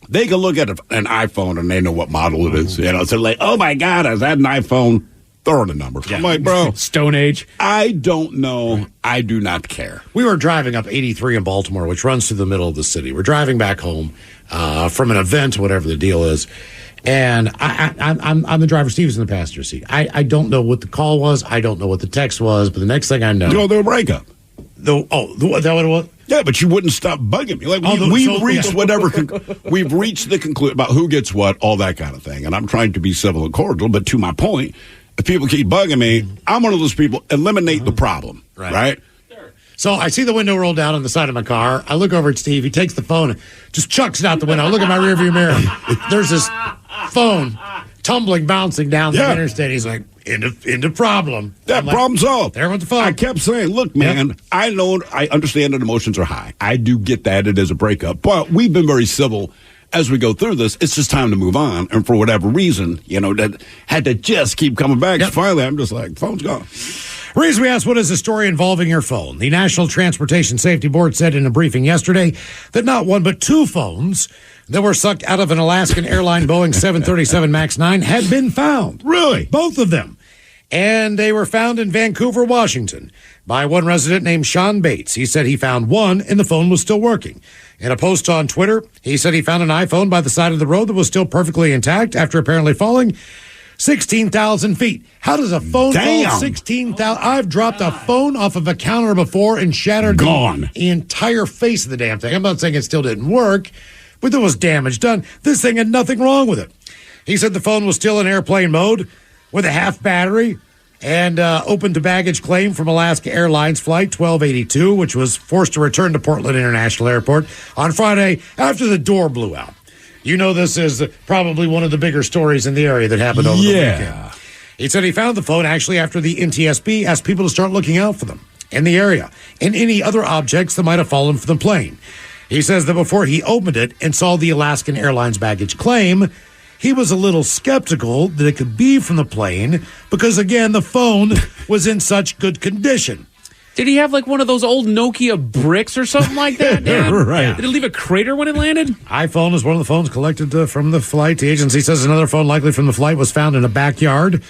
They can look at an iPhone, and they know what model it is. So they're like, oh, my God, I had an iPhone. Throw in a number. Yeah. I'm like, bro. Stone Age. I don't know. I do not care. We were driving up 83 in Baltimore, which runs through the middle of the city. We're driving back home from an event, whatever the deal is. And I'm the driver. Steve's in the passenger seat. I don't know what the call was. I don't know what the text was. But the next thing I know. The breakup. That what it was? Yeah, but you wouldn't stop bugging me. Like we've reached whatever. We've reached the conclusion about who gets what, all that kind of thing. And I'm trying to be civil and cordial. But to my point, if people keep bugging me, I'm one of those people. Eliminate the problem, right? So I see the window roll down on the side of my car. I look over at Steve. He takes the phone and just chucks it out the window. I look at my rearview mirror. There's this phone tumbling, bouncing down the interstate. He's like, into problem. That problem solved. There went the phone. I kept saying, look, man, I understand that emotions are high. I do get that. It is a breakup. But we've been very civil as we go through this. It's just time to move on. And for whatever reason, that had to just keep coming back. Yep. Finally, I'm just like, phone's gone. Reason we asked, what is the story involving your phone? The National Transportation Safety Board said in a briefing yesterday that not one but two phones that were sucked out of an Alaskan airline Boeing 737 MAX 9 had been found. Really? Both of them. And they were found in Vancouver, Washington, by one resident named Sean Bates. He said he found one and the phone was still working. In a post on Twitter, he said he found an iPhone by the side of the road that was still perfectly intact after apparently falling 16,000 feet. How does a phone fall 16,000? I've dropped a phone off of a counter before and shattered the entire face of the damn thing. I'm not saying it still didn't work, but there was damage done. This thing had nothing wrong with it. He said the phone was still in airplane mode with a half battery and open to baggage claim from Alaska Airlines Flight 1282, which was forced to return to Portland International Airport on Friday after the door blew out. This is probably one of the bigger stories in the area that happened over the weekend. He said he found the phone actually after the NTSB asked people to start looking out for them in the area and any other objects that might have fallen from the plane. He says that before he opened it and saw the Alaskan Airlines baggage claim, he was a little skeptical that it could be from the plane because, again, the phone was in such good condition. Did he have like one of those old Nokia bricks or something like that, Dan? Right. Did it leave a crater when it landed? iPhone is one of the phones collected from the flight. The agency says another phone likely from the flight was found in a backyard.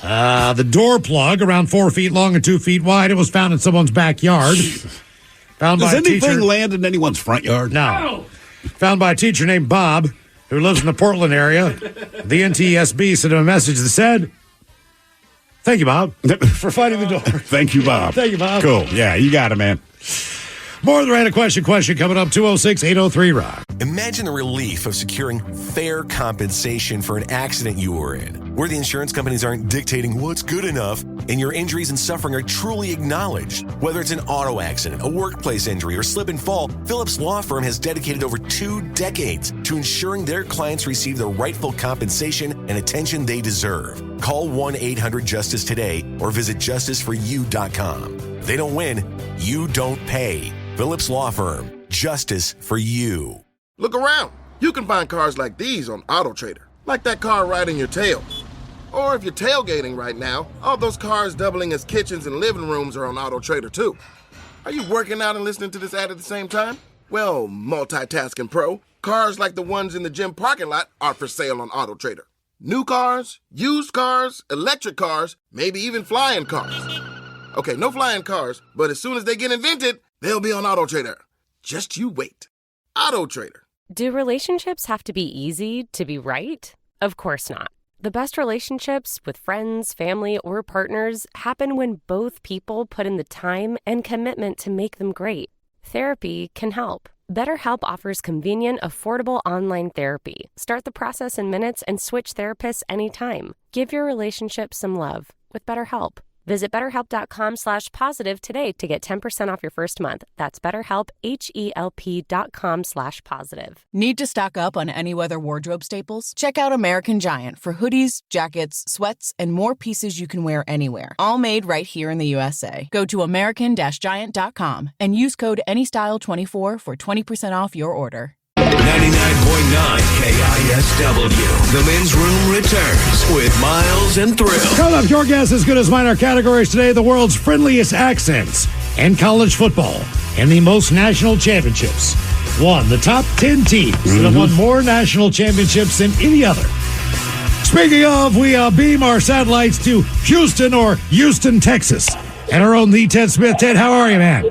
The door plug, around 4 feet long and 2 feet wide, it was found in someone's backyard. Does anything land in anyone's front yard? No. Found by a teacher named Bob, who lives in the Portland area. The NTSB sent him a message that said, "Thank you, Bob, for finding the door." Thank you, Bob. Thank you, Bob. Cool. Yeah, you got it, man. More of the Random Question coming up, 206-803-ROCK. Imagine the relief of securing fair compensation for an accident you were in, where the insurance companies aren't dictating what's good enough and your injuries and suffering are truly acknowledged. Whether it's an auto accident, a workplace injury, or slip and fall, Phillips Law Firm has dedicated over 2 decades to ensuring their clients receive the rightful compensation and attention they deserve. Call 1-800-JUSTICE today or visit justiceforyou.com. They don't win, you don't pay. Phillips Law Firm, justice for you. Look around. You can find cars like these on AutoTrader, like that car riding your tail. Or if you're tailgating right now, all those cars doubling as kitchens and living rooms are on AutoTrader too. Are you working out and listening to this ad at the same time? Well, multitasking pro, cars like the ones in the gym parking lot are for sale on AutoTrader. New cars, used cars, electric cars, maybe even flying cars. Okay, no flying cars, but as soon as they get invented, they'll be on AutoTrader. Just you wait. AutoTrader. Do relationships have to be easy to be right? Of course not. The best relationships with friends, family, or partners happen when both people put in the time and commitment to make them great. Therapy can help. BetterHelp offers convenient, affordable online therapy. Start the process in minutes and switch therapists anytime. Give your relationship some love with BetterHelp. Visit BetterHelp.com/positive today to get 10% off your first month. That's BetterHelp, HELP.com/positive. Need to stock up on any weather wardrobe staples? Check out American Giant for hoodies, jackets, sweats, and more pieces you can wear anywhere. All made right here in the USA. Go to American-Giant.com and use code ANYSTYLE24 for 20% off your order. 99.9 KISW. The Men's Room returns with Miles and Thrill. Coming up, your guess as good as mine. Our categories today: the world's friendliest accents in college football and the most national championships. The top 10 teams that have won more national championships than any other. Speaking of, we beam our satellites to Houston, Texas. And our own the Ted Smith. Ted, how are you, man?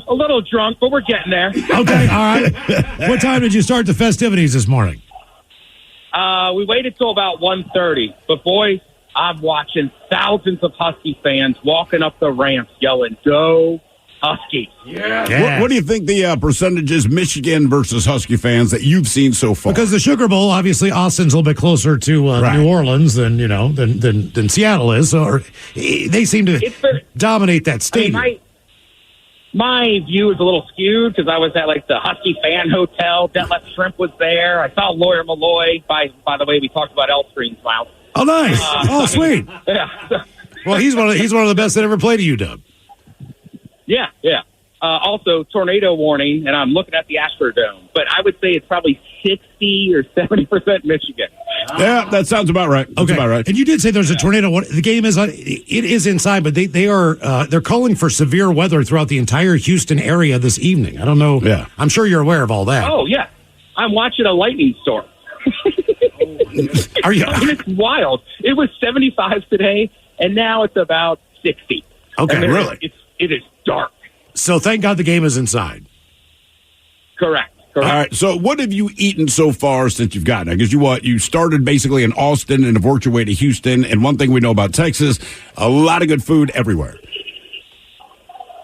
A little drunk, but we're getting there. Okay, all right. What time did you start the festivities this morning? We waited till about 1:30. But, boys, I'm watching thousands of Husky fans walking up the ramps yelling, "Go Huskies!" Yeah. What do you think the percentage is, Michigan versus Husky fans, that you've seen so far? Because the Sugar Bowl, obviously, Austin's a little bit closer to New Orleans than than Seattle is. Or they seem to dominate that stadium. My view is a little skewed because I was at the Husky fan hotel. Detlef Shrimp was there. I saw Lawyer Malloy. By the way, we talked about L Screens, Miles. Oh, nice. Sweet. Yeah. Well, he's one of the best that ever played at UW. Yeah. Also, tornado warning, and I'm looking at the Astrodome. But I would say it's probably 60 or 70% Michigan. Yeah, that sounds about right. That's about right. And you did say there's a tornado. The game is it is inside, but they're calling for severe weather throughout the entire Houston area this evening. I don't know. Yeah, I'm sure you're aware of all that. Oh yeah, I'm watching a lightning storm. Are you? It's wild. It was 75 today, and now it's about 60. Okay, really? It is dark. So thank God the game is inside. Correct. All right. So what have you eaten so far since you've gotten it? Because you started basically in Austin and have worked your way to Houston. And one thing we know about Texas, a lot of good food everywhere.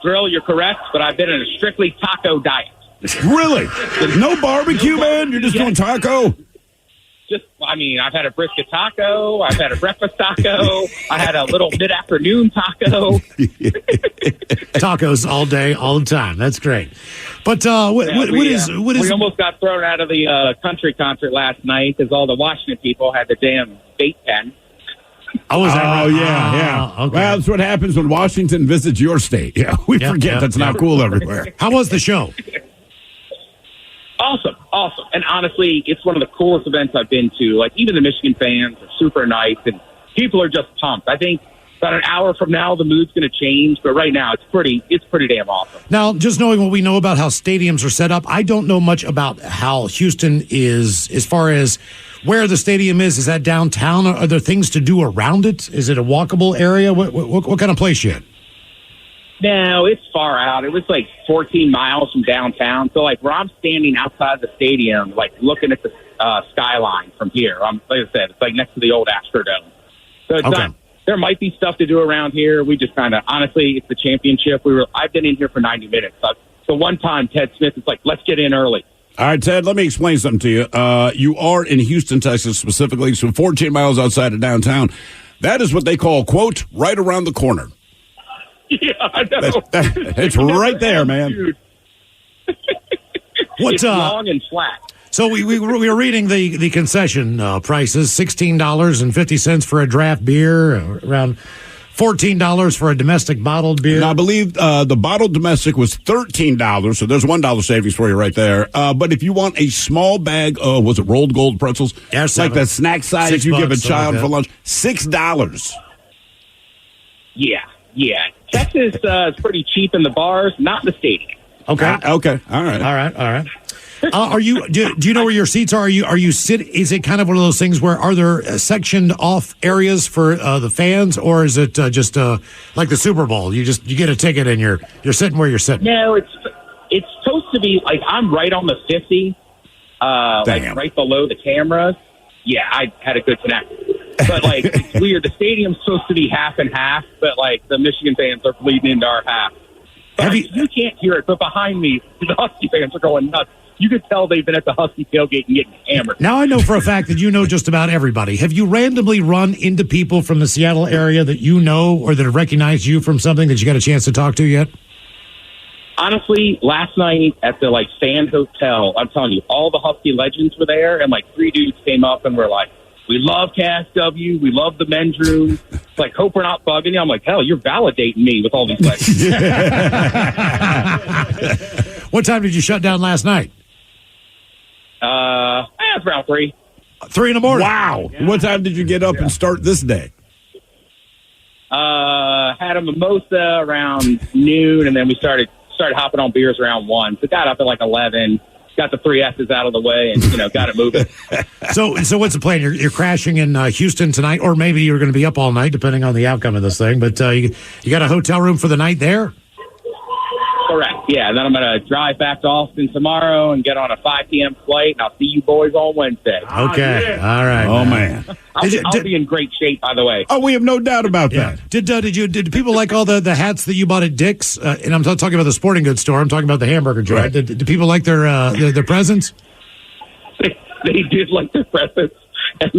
Grill, you're correct, but I've been in a strictly taco diet. Really? No barbecue, man? You're just doing taco? I've had a brisket taco. I've had a breakfast taco. I had a little mid-afternoon taco. Tacos all day, all the time. That's great. But what is? We almost got thrown out of the country concert last night because all the Washington people had the damn bait pen. Oh, is that right? Yeah. Okay. Well, that's what happens when Washington visits your state. Yeah, we forget that's not cool everywhere. How was the show? Awesome. And honestly, it's one of the coolest events I've been to. Even the Michigan fans are super nice, and people are just pumped. I think about an hour from now, the mood's going to change, but right now, it's pretty damn awesome. Now, just knowing what we know about how stadiums are set up, I don't know much about how Houston is as far as where the stadium is. Is that downtown? Are there things to do around it? Is it a walkable area? What kind of place you in? No, it's far out. It was 14 miles from downtown. So where I'm standing outside the stadium, looking at the skyline from here. Like I said, it's next to the old Astrodome. So it's not. There might be stuff to do around here. We just honestly, it's the championship. I've been in here for 90 minutes. So one time, Ted Smith is let's get in early. All right, Ted, let me explain something to you. You are in Houston, Texas specifically, so 14 miles outside of downtown. That is what they call, quote, right around the corner. Yeah, I know. It's right there, man. It's long and flat. So we were reading the concession prices: $16.50 for a draft beer, around $14 for a domestic bottled beer. And I believe the bottled domestic was $13, so there's $1 savings for you right there. But if you want a small bag of, was it rolled gold pretzels? Yeah, like the snack size you give a child for lunch, $6. Yeah. Texas is pretty cheap in the bars, not in the stadium. Okay. Okay. All right. Are you? Do you know where your seats are? Are you sit? Is it kind of one of those things where are there sectioned off areas for the fans, or is it just like the Super Bowl? You get a ticket and you're sitting where you're sitting. No, it's supposed to be like I'm right on the 50, like right below the cameras. Yeah, I had a good connect. But like it's weird. The stadium's supposed to be half and half, but like the Michigan fans are bleeding into our half. You can't hear it, but behind me, the Husky fans are going nuts. You could tell they've been at the Husky tailgate and getting hammered. Now I know for a fact that you know just about everybody. Have you randomly run into people from the Seattle area that you know or that have recognized you from something that you got a chance to talk to yet? Honestly, last night at the fan hotel, I'm telling you, all the Husky legends were there, and 3 dudes came up and were like, "We love KISW. We love the men's room." It's like, hope we're not bugging you. I'm like, hell, you're validating me with all these legends. What time did you shut down last night? It's around 3. 3 in the morning. Wow. Yeah. What time did you get up and start this day? Had a mimosa around noon, and then we started hopping on beers around 1. So got up at 11. Got the 3 S's out of the way and, got it moving. So what's the plan? You're crashing in Houston tonight, or maybe you're going to be up all night, depending on the outcome of this thing. But you got a hotel room for the night there? Correct. Yeah, and then I'm going to drive back to Austin tomorrow and get on a 5 p.m. flight, and I'll see you boys on Wednesday. Okay. Yeah. All right. Oh, man. I'll be in great shape, by the way. Oh, we have no doubt about that. Did people like all the hats that you bought at Dick's? And I'm not talking about the sporting goods store. I'm talking about the hamburger joint. Right. Did people like their presents? They did like their presents. And,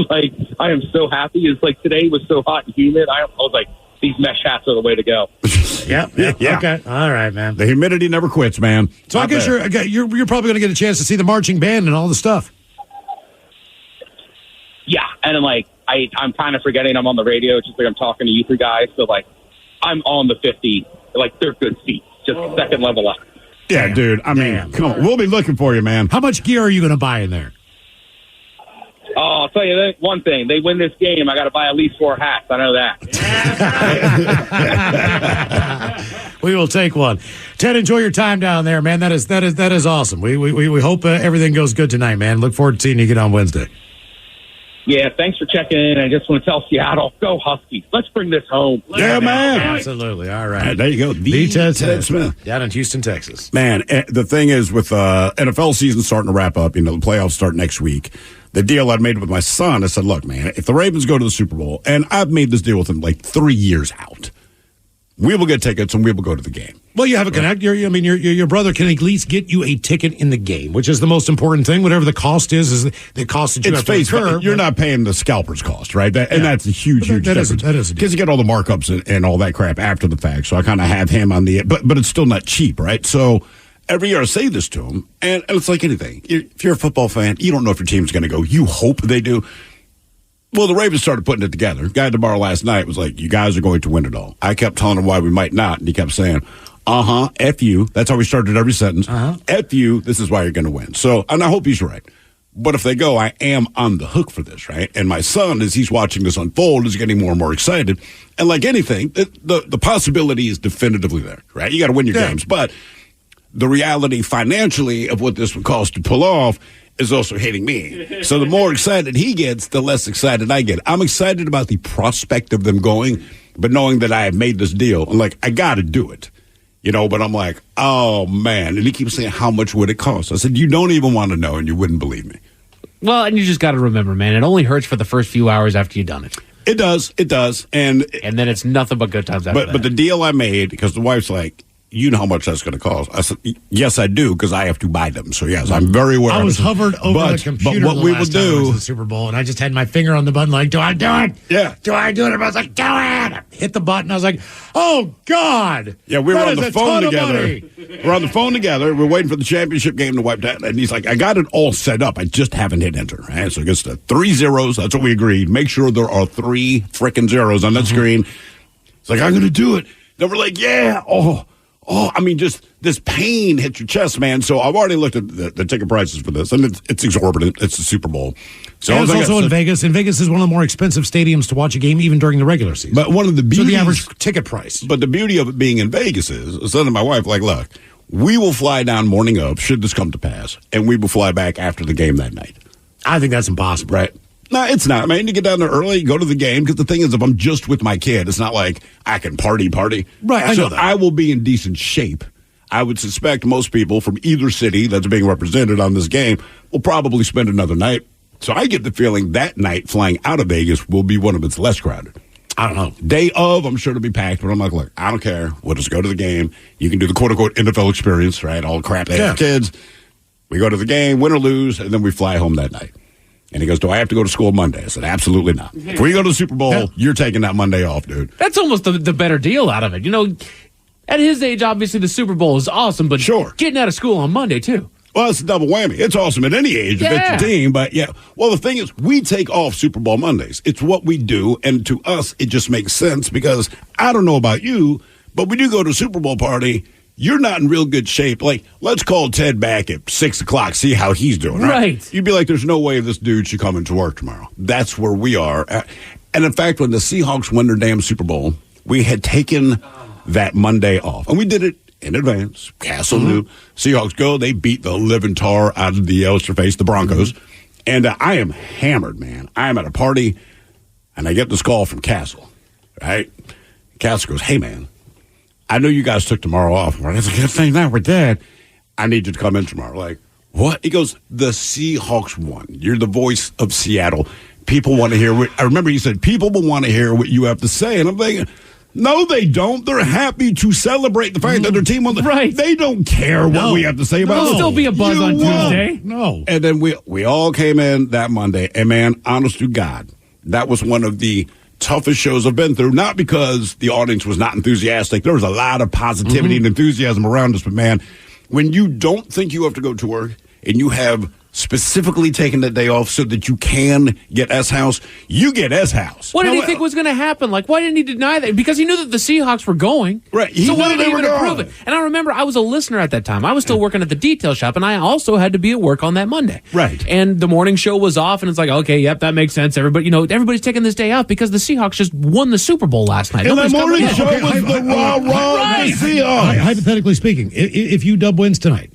I am so happy. It's today was so hot and humid. I was like, these mesh hats are the way to go. Yeah. Okay. All right, man. The humidity never quits, man. So I guess you're probably going to get a chance to see the marching band and all the stuff. Yeah, and I'm kind of forgetting I'm on the radio. It's just I'm talking to you 3 guys. So I'm on the 50. They're good seats, just second level up. Yeah, damn, dude. I mean, come on. We'll be looking for you, man. How much gear are you going to buy in there? Oh, I'll tell you one thing. They win this game, I got to buy at least 4 hats. I know that. We will take one. Ted, enjoy your time down there, man. That is awesome. We hope everything goes good tonight, man. Look forward to seeing you get on Wednesday. Yeah, thanks for checking in. I just want to tell Seattle, go Huskies. Let's bring this home. Yeah, man. Absolutely. All right. There you go. The Ted Smith. Down in Houston, Texas. Man, the thing is with NFL season starting to wrap up, the playoffs start next week. The deal I'd made with my son, I said, look, man, if the Ravens go to the Super Bowl, and I've made this deal with him 3 years out, we will get tickets and we will go to the game. Well, you have a connect. Your brother can at least get you a ticket in the game, which is the most important thing. Whatever the cost is the cost that you have to incur. You're not paying the scalper's cost, right? And that's a huge difference. That is because you get all the markups and all that crap after the fact. So I kind of have him on but it's still not cheap, right? So every year I say this to him, and it's like anything. If you're a football fan, you don't know if your team's going to go. You hope they do. Well, the Ravens started putting it together. Guy at the bar last night was like, you guys are going to win it all. I kept telling him why we might not, and he kept saying, F you. That's how we started every sentence. F you, this is why you're going to win. So, and I hope he's right. But if they go, I am on the hook for this, right? And my son, as he's watching this unfold, is getting more and more excited. And like anything, the possibility is definitively there, right? You got to win your games. But the reality financially of what this would cost to pull off is also hitting me. So the more excited he gets, the less excited I get. I'm excited about the prospect of them going, but knowing that I have made this deal, I'm like, I got to do it. But I'm like, oh, man. And he keeps saying, how much would it cost? I said, you don't even want to know, and you wouldn't believe me. Well, and you just got to remember, man, it only hurts for the first few hours after you've done it. It does. And then it's nothing but good times after that. But the deal I made, because the wife's like, you know how much that's going to cost. I said, yes, I do, because I have to buy them. So, yes, I'm very aware. I was hovered over the computer but what we will do the Super Bowl, and I just had my finger on the button like, do I do it? Yeah. Do I do it? I was like, do it. Hit the button. I was like, oh, God. Yeah, we were on the phone together. We're on the phone together. We're waiting for the championship game to wipe that. And he's like, I got it all set up. I just haven't hit enter. Right? So it gets to 3 zeros. That's what we agreed. Make sure there are 3 frickin' zeros on that screen. It's like, I'm going to do it. Then we're like, yeah. Oh, I mean, just this pain hits your chest, man. So I've already looked at the ticket prices for this, and it's exorbitant. It's the Super Bowl. So and it's also in Vegas, and Vegas is one of the more expensive stadiums to watch a game, even during the regular season. But one of the beauties, so the average ticket price. But the beauty of it being in Vegas is, I said to my wife, like, look, we will fly down morning of, should this come to pass, and we will fly back after the game that night. I think that's impossible. Right. No, it's not. I mean, you get down there early, go to the game, because the thing is, if I'm just with my kid, it's not like I can party. Right, I know that. I will be in decent shape. I would suspect most people from either city that's being represented on this game will probably spend another night. So I get the feeling that night flying out of Vegas will be one of its less crowded. I don't know. Day of, I'm sure it'll be packed, but I'm like, look, I don't care. We'll just go to the game. You can do the quote-unquote NFL experience, right? All the crap they have kids. We go to the game, win or lose, and then we fly home that night. And he goes, do I have to go to school Monday? I said, absolutely not. If we go to the Super Bowl, you're taking that Monday off, dude. That's almost the better deal out of it. You know, at his age, obviously the Super Bowl is awesome, but getting out of school on Monday, too. Well, it's a double whammy. It's awesome at any age if it's your team, but yeah. Well, the thing is, we take off Super Bowl Mondays. It's what we do, and to us, it just makes sense because I don't know about you, but when you go to a Super Bowl party, you're not in real good shape. Like, let's call Ted back at 6 o'clock, see how he's doing, right? You'd be like, there's no way this dude should come into work tomorrow. That's where we are. And in fact, when the Seahawks won their damn Super Bowl, we had taken that Monday off. And we did it in advance. Castle knew. Seahawks go. They beat the living tar out of the face, the Broncos. And I am hammered, man. I am at a party, and I get this call from Castle, right? Castle goes, hey, man, I know you guys took tomorrow off. I was like, good thing that we're dead. I need you to come in tomorrow. Like, what? He goes, the Seahawks won. You're the voice of Seattle. People want to hear what, I remember he said, people will want to hear what you have to say. And I'm thinking, no, they don't. They're happy to celebrate the fact that their team won. Right. They don't care what we have to say about it. There'll still be a buzz on Tuesday. No. And then we all came in that Monday. And, man, honest to God, that was one of the toughest shows I've been through. Not because the audience was not enthusiastic. There was a lot of positivity and enthusiasm around us. But, man, when you don't think you have to go to work and you have specifically taken that day off so that you can get S-House, you get S-House. What did he think was going to happen? Like, why didn't he deny that? Because he knew that the Seahawks were going. Right. So why did he even approve it? And I remember I was a listener at that time. I was still working at the detail shop, and I also had to be at work on that Monday. Right. And the morning show was off, and it's like, okay, yep, that makes sense. Everybody's taking this day off because the Seahawks just won the Super Bowl last night. And the morning show was the rah-rah of the Seahawks. Hypothetically speaking, if UW wins tonight,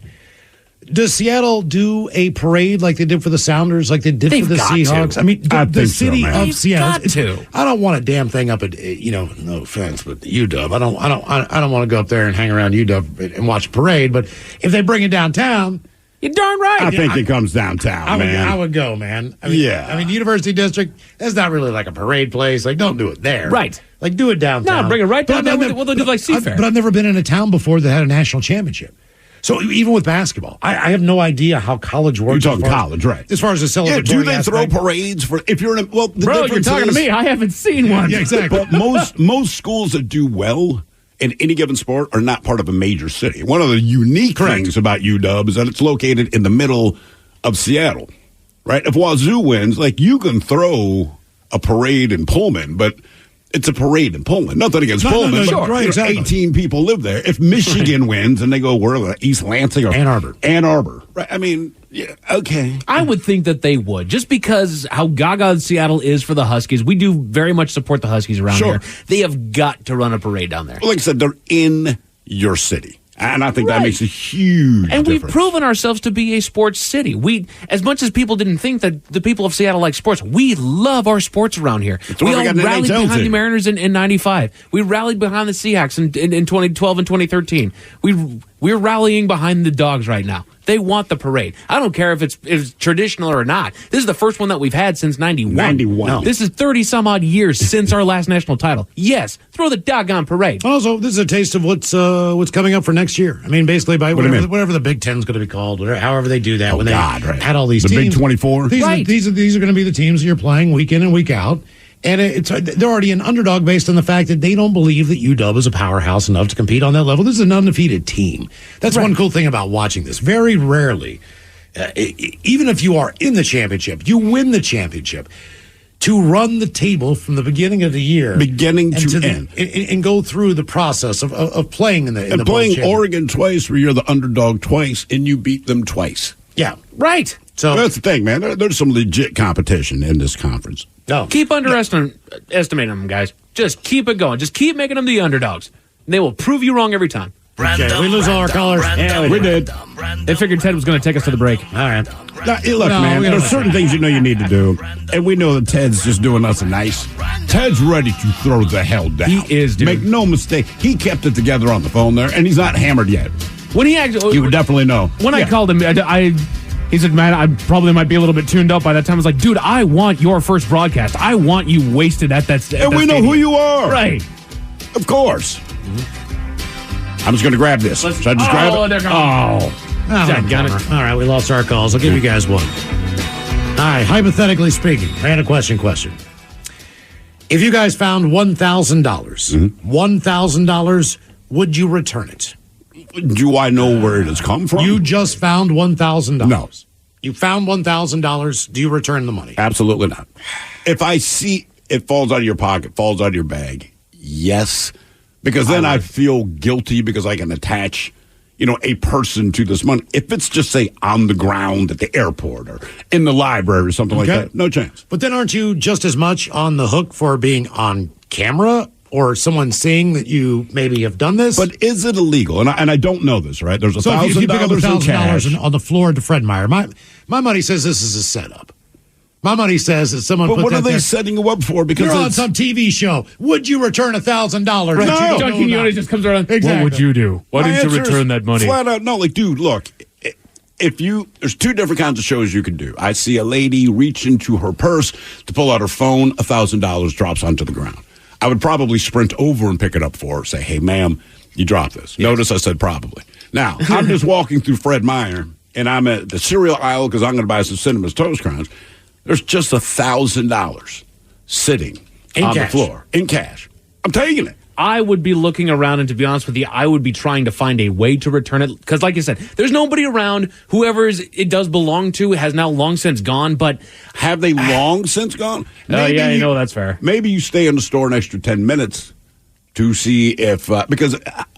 does Seattle do a parade like they did for the Sounders, like they did for the Seahawks? To. I mean, the city of Seattle. I don't want a damn thing up at no offense, but UW. I don't want to go up there and hang around UW and watch a parade. But if they bring it downtown, you're darn right. I think it comes downtown, man. I would go, man. I mean, University District. That's not really like a parade place. Like, don't do it there. Right. Like, do it downtown. No, bring it right down there. We'll do like Seafair. But I've never been in a town before that had a national championship. So even with basketball, I have no idea how college works. You're talking college, right? As far as the celebratory Yeah, do they aspect. throw parades for if you're in a well? Bro, you're talking to me. I haven't seen one. Yeah, exactly. But most schools that do well in any given sport are not part of a major city. One of the unique things about UW is that it's located in the middle of Seattle, right? If Wazoo wins, like you can throw a parade in Pullman, but it's a parade in Pullman. Nothing against Pullman. Sure. Right, exactly. 18 people live there. If Michigan wins and they go, where East Lansing or Ann Arbor. Right. I mean, yeah, okay. I would think that they would, just because how gaga Seattle is for the Huskies. We do very much support the Huskies around here. They have got to run a parade down there. Well, like I said, they're in your city. And I think that makes a huge difference. We've proven ourselves to be a sports city. We, as much as people didn't think that the people of Seattle like sports, we love our sports around here. We all rallied behind the Mariners in 95. We rallied behind the Seahawks in 2012 and 2013. We're rallying behind the Dogs right now. They want the parade. I don't care if it's traditional or not. This is the first one that we've had since 91. 91. No. This is 30-some-odd years since our last national title. Yes, throw the doggone parade. Also, this is a taste of what's coming up for next year. I mean, basically, by whatever the Big Ten's going to be called, or however they do that. When they had all these teams. The Big 24. These are going to be the teams that you're playing week in and week out. And they're already an underdog based on the fact that they don't believe that UW is a powerhouse enough to compete on that level. This is an undefeated team. That's one cool thing about watching this. Very rarely, even if you are in the championship, you win the championship, to run the table from the beginning of the year, beginning to end, and go through the process of playing in the and playing Oregon twice, where you're the underdog twice, and you beat them twice. Yeah, right. So that's the thing, man. There's some legit competition in this conference. No, keep underestimating them, guys. Just keep it going. Just keep making them the underdogs. They will prove you wrong every time. Okay, we lose all our callers. Yeah, we did. They figured Ted was going to take us to the break. All right. Now, look, man, there's certain things you know you need to do, and we know that Ted's just doing us a nice. Ted's ready to throw the hell down. He is, dude. Make no mistake. He kept it together on the phone there, and he's not hammered yet. When he actually, you would definitely know. When I called him, he said, man, I probably might be a little bit tuned up by that time. I was like, dude, I want your first broadcast. I want you wasted at that And we know who you are. Right. Of course. I'm just going to grab this. Should I just grab it? They're gone. All right, we lost our calls. I'll give you guys one. All right, hypothetically speaking, I had a question. If you guys found $1,000, would you return it? Do I know where it has come from? You just found $1,000. No. You found $1,000. Do you return the money? Absolutely not. If I see it falls out of your pocket, falls out of your bag, yes. Because then I feel guilty because I can attach, a person to this money. If it's just, say, on the ground at the airport or in the library or something like that, no chance. But then aren't you just as much on the hook for being on camera or someone seeing that you maybe have done this? But is it illegal? And I don't know this, right? There's $1,000 if you pick up $1,000 on the floor to Fred Meyer. My money says this is a setup. My money says that someone. But put what that are they there. setting you up for? Because you're on some TV show. Would you return $1,000? Right. No. John Quinones just comes around. Exactly. What would you do? Why didn't you return that money? Flat out, no. Like, dude, look. There's two different kinds of shows you can do. I see a lady reach into her purse to pull out her phone. $1,000 drops onto the ground. I would probably sprint over and pick it up for her. Say, hey, ma'am, you dropped this. Yes. Notice I said probably. Now, I'm just walking through Fred Meyer, and I'm at the cereal aisle because I'm going to buy some Cinnamon's Toast Crunch. There's just $1,000 sitting on the floor in cash. I'm taking it. I would be looking around, and to be honest with you, I would be trying to find a way to return it. Because like I said, there's nobody around. Whoever it does belong to has now long since gone. But have they long since gone? Yeah, I know that's fair. Maybe you stay in the store an extra 10 minutes to see if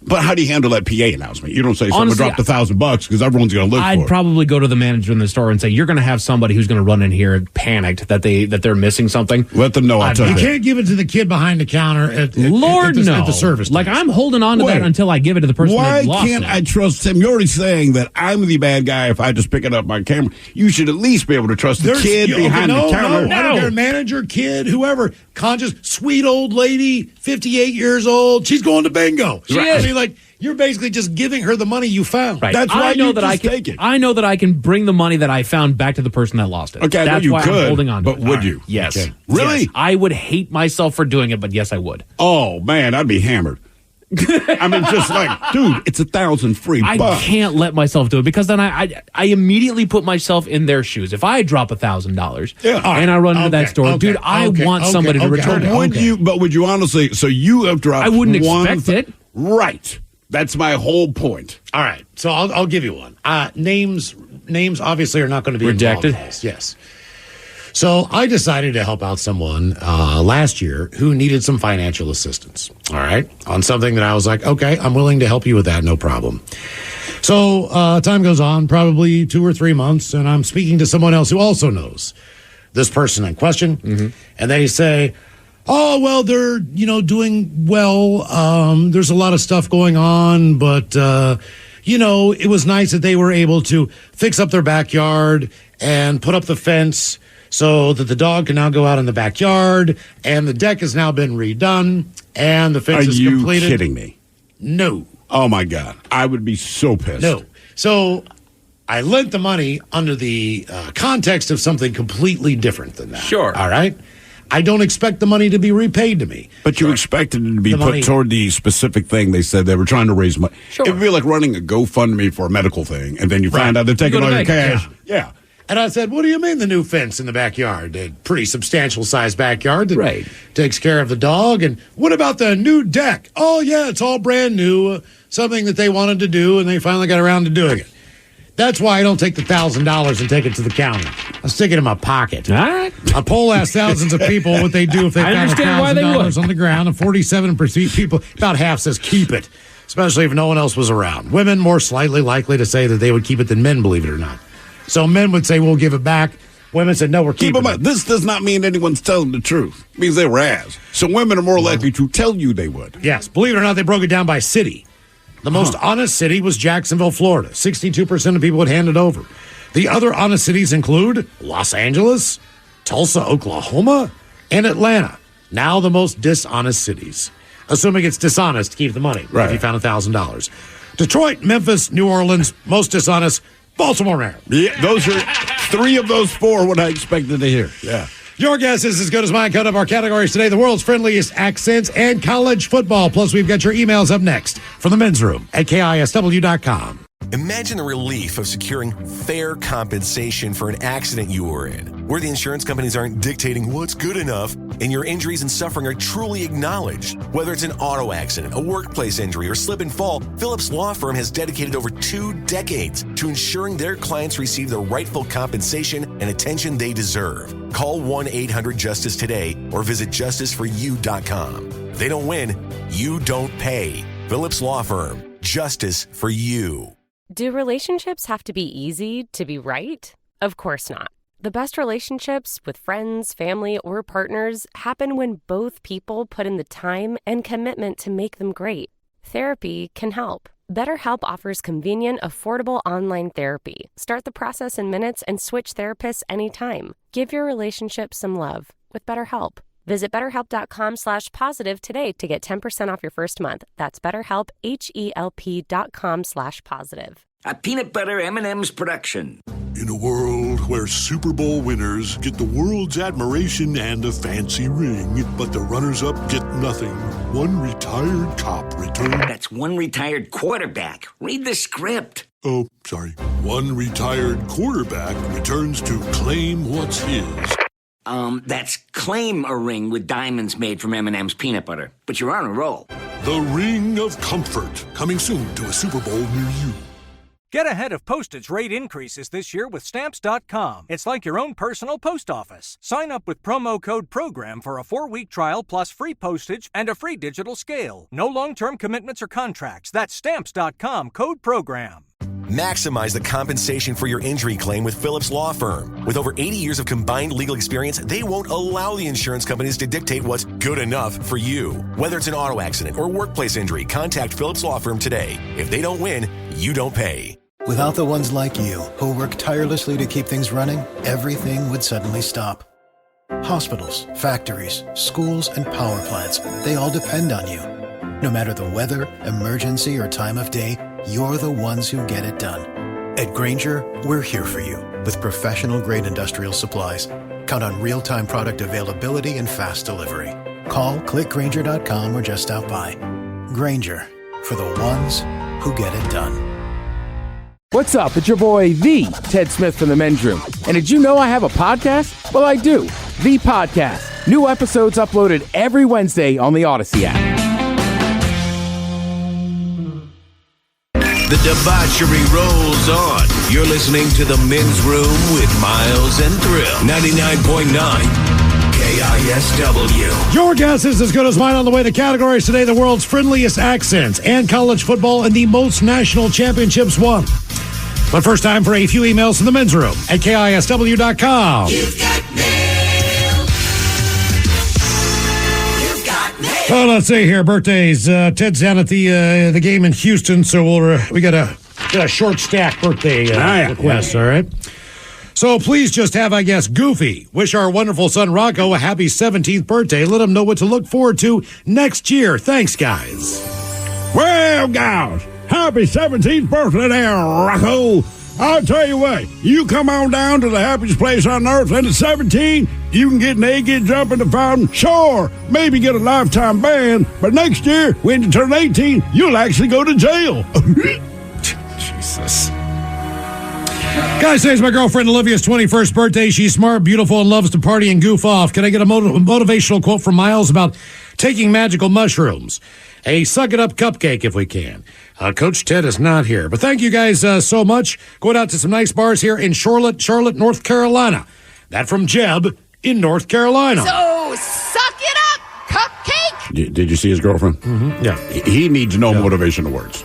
but how do you handle that PA announcement? You don't say someone dropped $1,000 because everyone's going to look for it. I'd probably go to the manager in the store and say, you're going to have somebody who's going to run in here panicked that they're missing something. Let them know. You can't give it to the kid behind the counter at the service. Like, I'm holding on to that until I give it to the person that lost it. Why can't I trust him? You're already saying that I'm the bad guy if I just pick it up my camera. You should at least be able to trust the kid behind the counter. No, I don't care. Manager, kid, whoever. Conscious, sweet old lady, 58 years old. She's going to bingo. She is. I mean, like, you're basically just giving her the money you found. Right. That's why take it. I know that I can bring the money that I found back to the person that lost it. Okay, that's why I'm holding on to it. But would you? Yes. Okay. Really? Yes. I would hate myself for doing it, but yes, I would. Oh, man, I'd be hammered. I mean, just like, dude, it's $1,000 free. I can't let myself do it because then I immediately put myself in their shoes. If I drop $1,000 and I run into that store, dude, I want somebody to return it. But would you honestly? So you have dropped. I wouldn't expect it. Right. That's my whole point. All right. So I'll give you one. Names obviously are not going to be rejected. Yes. So I decided to help out someone last year who needed some financial assistance, all right, on something that I was like, okay, I'm willing to help you with that, no problem. So time goes on, probably 2 or 3 months, and I'm speaking to someone else who also knows this person in question, and they say, oh, well, they're, doing well. There's a lot of stuff going on, but, it was nice that they were able to fix up their backyard and put up the fence so that the dog can now go out in the backyard, and the deck has now been redone, and the fence is completed. Are you kidding me? No. Oh, my God. I would be so pissed. No. So I lent the money under the context of something completely different than that. Sure. All right? I don't expect the money to be repaid to me. But you expected it to be put toward the specific thing they said they were trying to raise money. Sure. It would be like running a GoFundMe for a medical thing, and then you find out they're taking all your cash. Yeah. And I said, what do you mean the new fence in the backyard? A pretty substantial sized backyard that takes care of the dog. And what about the new deck? Oh, yeah, it's all brand new. Something that they wanted to do, and they finally got around to doing it. That's why I don't take the $1,000 and take it to the counter. I stick it in my pocket. All right. A poll asked thousands of people what they do if they found $1,000 on the ground, and 47% people, about half, says keep it, especially if no one else was around. Women more slightly likely to say that they would keep it than men, believe it or not. So men would say, we'll give it back. Women said, no, we're keeping it. This does not mean anyone's telling the truth. It means they were asked. So women are more likely to tell you they would. Yes. Believe it or not, they broke it down by city. The most honest city was Jacksonville, Florida. 62% of people would hand it over. The other honest cities include Los Angeles, Tulsa, Oklahoma, and Atlanta. Now the most dishonest cities. Assuming it's dishonest to keep the money. Right. If you found $1,000. Detroit, Memphis, New Orleans, most dishonest, Baltimore, Maryland. Yeah, those are 3 of those 4 what I expected to hear. Yeah. Your guess is as good as mine. Cut up our categories today. The world's friendliest accents and college football. Plus, we've got your emails up next from the men's room at KISW.com. Imagine the relief of securing fair compensation for an accident you were in, where the insurance companies aren't dictating what's good enough, and your injuries and suffering are truly acknowledged. Whether it's an auto accident, a workplace injury, or slip and fall, Phillips Law Firm has dedicated over 2 decades to ensuring their clients receive the rightful compensation and attention they deserve. Call 1-800-JUSTICE today or visit justiceforyou.com. If they don't win, you don't pay. Phillips Law Firm. Justice for you. Do relationships have to be easy to be right? Of course not. The best relationships with friends, family, or partners happen when both people put in the time and commitment to make them great. Therapy can help. BetterHelp offers convenient, affordable online therapy. Start the process in minutes and switch therapists anytime. Give your relationship some love with BetterHelp. Visit BetterHelp.com/positive today to get 10% off your first month. That's BetterHelp, HELP.com/positive. A peanut butter M&M's production. In a world where Super Bowl winners get the world's admiration and a fancy ring, but the runners-up get nothing, one retired cop returned... That's one retired quarterback. Read the script. Oh, sorry. One retired quarterback returns to claim what's his. That's claim a ring with diamonds made from M&M's peanut butter. But you're on a roll. The Ring of Comfort, coming soon to a Super Bowl near you. Get ahead of postage rate increases this year with Stamps.com. It's like your own personal post office. Sign up with promo code PROGRAM for a 4-week trial plus free postage and a free digital scale. No long-term commitments or contracts. That's Stamps.com, code PROGRAM. Maximize the compensation for your injury claim with Phillips Law Firm. With over 80 years of combined legal experience, they won't allow the insurance companies to dictate what's good enough for you. Whether it's an auto accident or workplace injury, contact Phillips Law Firm today. If they don't win, you don't pay. Without the ones like you, who work tirelessly to keep things running, everything would suddenly stop. Hospitals, factories, schools, and power plants, they all depend on you. No matter the weather, emergency, or time of day, you're the ones who get it done. At Grainger, we're here for you with professional-grade industrial supplies. Count on real-time product availability and fast delivery. Call, click Grainger.com, or just stop by. Grainger, for the ones who get it done. What's up? It's your boy, the Ted Smith from the men's room. And did you know I have a podcast? Well, I do. The Podcast. New episodes uploaded every Wednesday on the Odyssey app. The debauchery rolls on. You're listening to The Men's Room with Miles and Thrill. 99.9 KISW. Your guess is as good as mine on the way to categories today. The world's friendliest accents and college football and the most national championships won. But first time for a few emails from the men's room at KISW.com. You've got Well, let's see here. Birthdays. Ted's down at the game in Houston, so we got a short stack birthday request. All right. So please just have, I guess, Goofy wish our wonderful son Rocco a happy 17th birthday. Let him know what to look forward to next year. Thanks, guys. Well, guys, happy 17th birthday there, Rocco. I'll tell you what, you come on down to the happiest place on earth, and at 17, you can get naked, jump in the fountain, sure, maybe get a lifetime ban, but next year, when you turn 18, you'll actually go to jail. Jesus. Guys, today's my girlfriend Olivia's 21st birthday. She's smart, beautiful, and loves to party and goof off. Can I get a motivational quote from Miles about taking magical mushrooms? a suck-it-up cupcake if we can. Coach Ted is not here. But thank you guys so much. Going out to some nice bars here in Charlotte, North Carolina. That from Jeb in North Carolina. So, suck it up, cupcake! Did you see his girlfriend? Mm-hmm. Yeah. He needs no motivational words.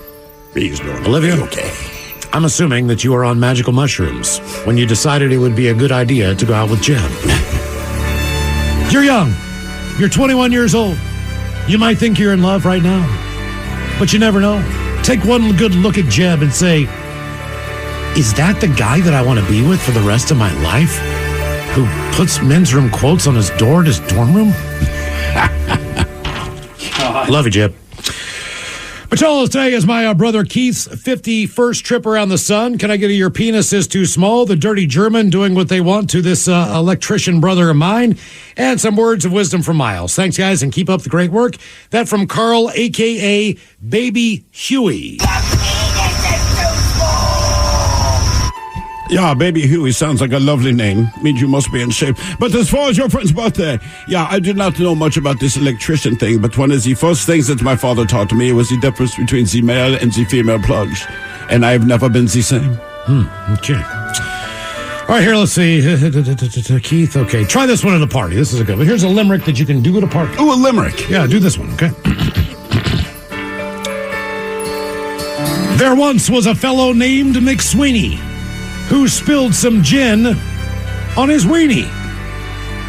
He's doing Olivia? okay. I'm assuming that you were on magical mushrooms when you decided it would be a good idea to go out with Jeb. You're young. You're 21 years old. You might think you're in love right now, but you never know. Take one good look at Jeb and say, is that the guy that I want to be with for the rest of my life? Who puts men's room quotes on his door at his dorm room? Love you, Jeb. Pacholos, today is my brother Keith's 51st trip around the sun. Can I get your penis is too small? The dirty German doing what they want to this electrician brother of mine. And some words of wisdom from Miles. Thanks, guys, and keep up the great work. That from Carl, a.k.a. Baby Huey. Yeah, Baby Huey sounds like a lovely name. Means you must be in shape. But as far as your friend's birthday, I did not know much about this electrician thing, but one of the first things that my father taught me was the difference between the male and the female plugs. And I have never been the same. Okay. All right, here, let's see. Keith, okay. Try this one at a party. This is a good one. Here's a limerick that you can do at a party. Oh, a limerick. Yeah, do this one, okay? There once was a fellow named McSweeney who spilled some gin on his weenie.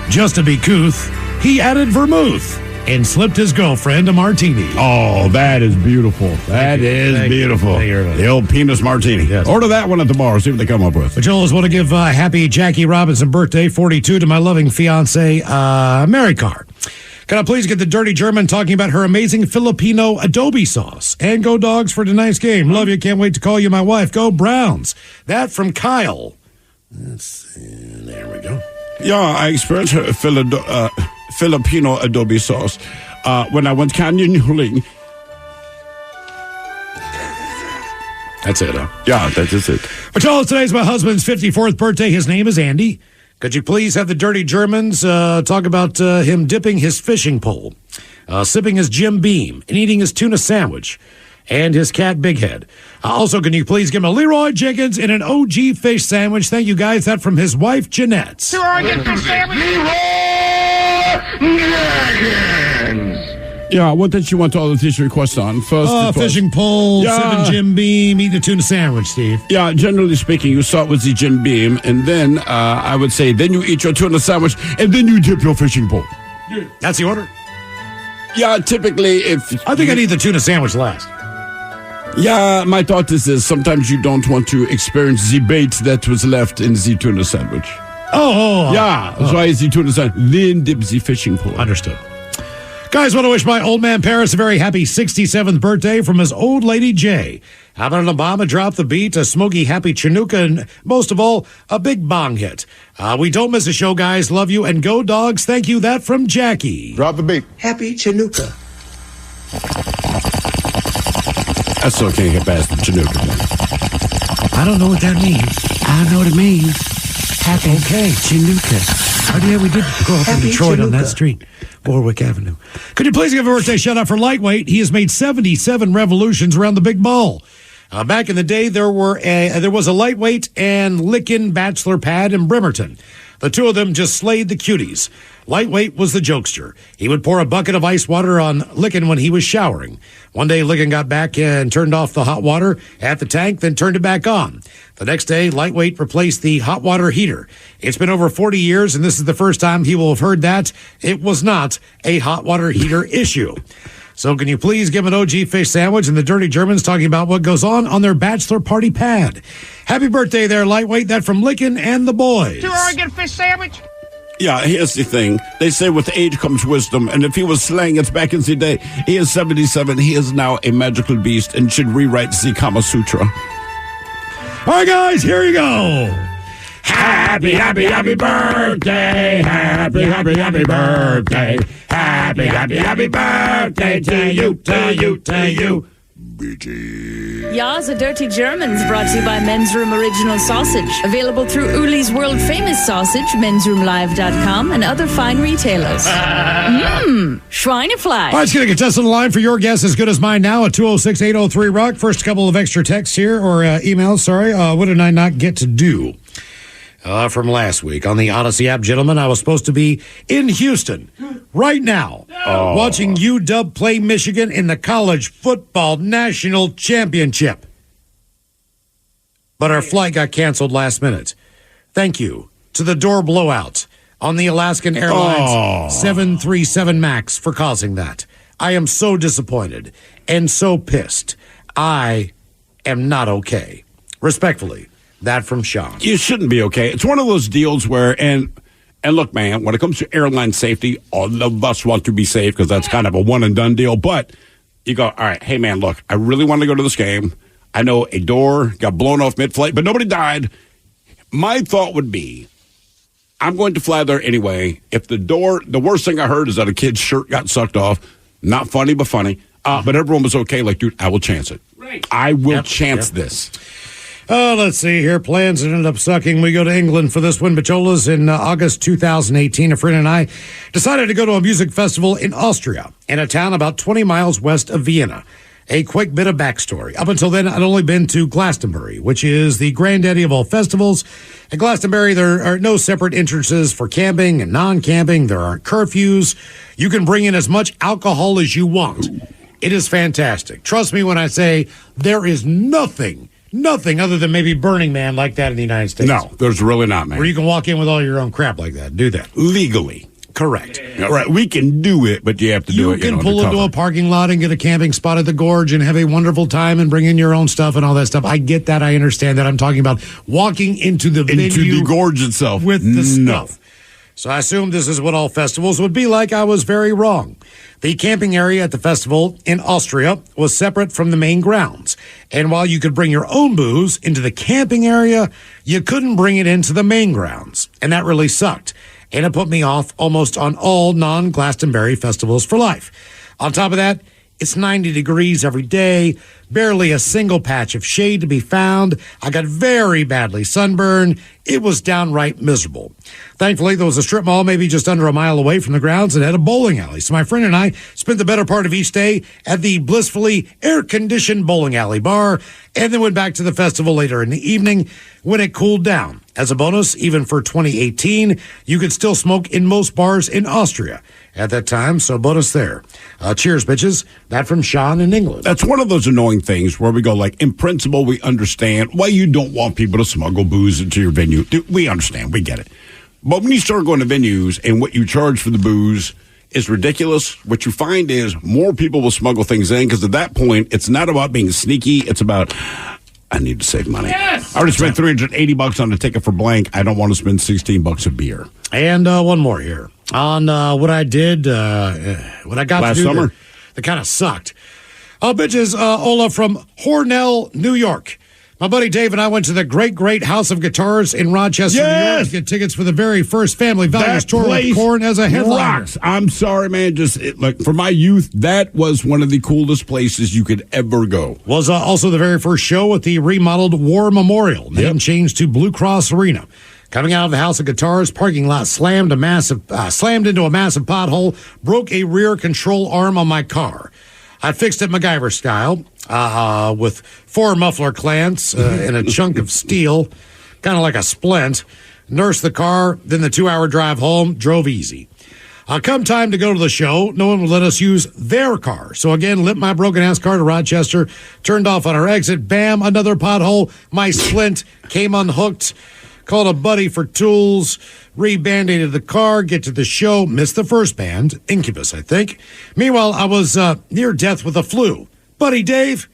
Just to be couth, he added vermouth and slipped his girlfriend a martini. Oh, that is beautiful. That is beautiful. The old penis martini. Yes. Order that one at the bar. See what they come up with. But Joel, want to give happy Jackie Robinson birthday, 42, to my loving fiance, Mary Carr. Can I please get the dirty German talking about her amazing Filipino adobe sauce? And go Dogs for tonight's game. Love you. Can't wait to call you my wife. Go Browns. That from Kyle. There we go. Yeah, I experienced Filipino adobe sauce when I went canyoning. That's it, huh? Yeah, that is it. But Charles, today's my husband's 54th birthday. His name is Andy. Could you please have the dirty Germans talk about him dipping his fishing pole, sipping his Jim Beam, and eating his tuna sandwich, and his cat Big Head. Also, can you please give him a Leroy Jenkins and an OG fish sandwich? Thank you, guys. That from his wife, Jeanette. Leroy fish sandwich. Yeah, what did you want all of these requests on? First, fishing pole, sipping Jim Beam, eating a tuna sandwich, Steve. Yeah, generally speaking, you start with the Jim Beam, and then I would say, then you eat your tuna sandwich, and then you dip your fishing pole. That's the order? Yeah, typically, I think I need the tuna sandwich last. Yeah, my thought is this. Sometimes you don't want to experience the bait that was left in the tuna sandwich. That's why it's the tuna sandwich. Then dip the fishing pole. Understood. Guys, want to wish my old man Paris a very happy 67th birthday from his old lady Jay. How about an Obama drop the beat, a smoky happy Chinooka, and most of all, a big bong hit. We don't miss a show, guys. Love you, and go Dogs. Thank you. That from Jackie. Drop the beat. Happy Chinooka. I still can't get past the Chinooka. I don't know what that means. I know what it means. Happy Chinooka. Oh, yeah, we did grow up in Happy Detroit on that Chinooka. street, Warwick Avenue. Could you please give a birthday shout out for Lightweight? He has made 77 revolutions around the big ball. Back in the day, there was a Lightweight and Lickin' bachelor pad in Bremerton. The two of them just slayed the cuties. Lightweight was the jokester. He would pour a bucket of ice water on Lickin' when he was showering. One day, Lickin' got back and turned off the hot water at the tank, then turned it back on. The next day, Lightweight replaced the hot water heater. It's been over 40 years, and this is the first time he will have heard that it was not a hot water heater issue. So can you please give an OG fish sandwich and the dirty Germans talking about what goes on their bachelor party pad? Happy birthday there, Lightweight. That from Lickin' and the boys. Two Oregon fish sandwich. Yeah, here's the thing. They say with age comes wisdom, and if he was slaying it back in the day, he is 77. He is now a magical beast and should rewrite the Kama Sutra. All right, guys, here you go. Happy, happy, happy birthday. Happy, happy, happy birthday. Happy, happy, happy birthday to you, to you, to you. Ya's a Dirty Germans brought to you by Men's Room Original Sausage. Available through Uli's World Famous Sausage, mensroomlive.com, and other fine retailers. Schweinefleisch. All right, let's get a contestant on the line for your guess as good as mine now at 206-803-ROCK. First couple of extra texts here, or emails, sorry. What did I not get to do? From last week on the Odyssey app, gentlemen, I was supposed to be in Houston right now watching UW play Michigan in the College Football National Championship. But our flight got canceled last minute. Thank you to the door blowout on the Alaskan Airlines 737 MAX for causing that. I am so disappointed and so pissed. I am not okay. Respectfully. That from Sean. You shouldn't be okay. It's one of those deals where, and look, man, when it comes to airline safety, all of us want to be safe because that's kind of a one-and-done deal. But you go, all right, hey, man, look, I really want to go to this game. I know a door got blown off mid-flight, but nobody died. My thought would be, I'm going to fly there anyway. If the worst thing I heard is that a kid's shirt got sucked off. Not funny, but funny. But everyone was okay. Like, dude, I will chance it. Right. I will chance this. Oh, let's see here. Plans that ended up sucking. We go to England for this one. Bacola's in August 2018. A friend and I decided to go to a music festival in Austria, in a town about 20 miles west of Vienna. A quick bit of backstory. Up until then, I'd only been to Glastonbury, which is the granddaddy of all festivals. At Glastonbury, there are no separate entrances for camping and non-camping. There aren't curfews. You can bring in as much alcohol as you want. It is fantastic. Trust me when I say there is nothing other than maybe Burning Man like that in the United States. No, there's really not, man. Where you can walk in with all your own crap like that. Do that. Legally. Correct. Yeah. Right, we can do it, but you have to do it. You can pull into a parking lot and get a camping spot at the gorge and have a wonderful time and bring in your own stuff and all that stuff. I get that. I understand that. I'm talking about walking into the venue. Into the gorge itself. With the stuff. So I assumed this is what all festivals would be like. I was very wrong. The camping area at the festival in Austria was separate from the main grounds. And while you could bring your own booze into the camping area, you couldn't bring it into the main grounds. And that really sucked. And it put me off almost on all non-Glastonbury festivals for life. On top of that, it's 90 degrees every day, barely a single patch of shade to be found. I got very badly sunburned. It was downright miserable. Thankfully, there was a strip mall maybe just under a mile away from the grounds and had a bowling alley. So my friend and I spent the better part of each day at the blissfully air-conditioned bowling alley bar and then went back to the festival later in the evening when it cooled down. As a bonus, even for 2018, you could still smoke in most bars in Austria at that time, so bonus there. Cheers, bitches. That from Sean in England. That's one of those annoying things where we go, like, in principle, we understand why you don't want people to smuggle booze into your venue. Dude, we understand. We get it. But when you start going to venues and what you charge for the booze is ridiculous, what you find is more people will smuggle things in because at that point, it's not about being sneaky. It's about, I need to save money. Yes! I already spent $380 on a ticket for blank. I don't want to spend $16 a beer. And one more here. On what I did, what I got last to do summer that kind of sucked. Bitches, Ola from Hornell, New York. My buddy Dave and I went to the Great House of Guitars in Rochester, New York to get tickets for the very first Family Values tour with Korn as a headliner. Rocks. I'm sorry, man. Look, for my youth, that was one of the coolest places you could ever go. Was also the very first show at the remodeled War Memorial, name changed to Blue Cross Arena. Coming out of the House of Guitars, parking lot slammed into a massive pothole, broke a rear control arm on my car. I fixed it MacGyver style, with 4 muffler clamps and a chunk of steel, kind of like a splint. Nursed the car, then the 2-hour drive home, drove easy. Come time to go to the show, no one would let us use their car. So again, limped my broken-ass car to Rochester, turned off on our exit, bam, another pothole. My splint came unhooked. Called a buddy for tools, re-band-aided the car, get to the show, missed the first band, Incubus, I think. Meanwhile, I was near death with the flu. Buddy Dave,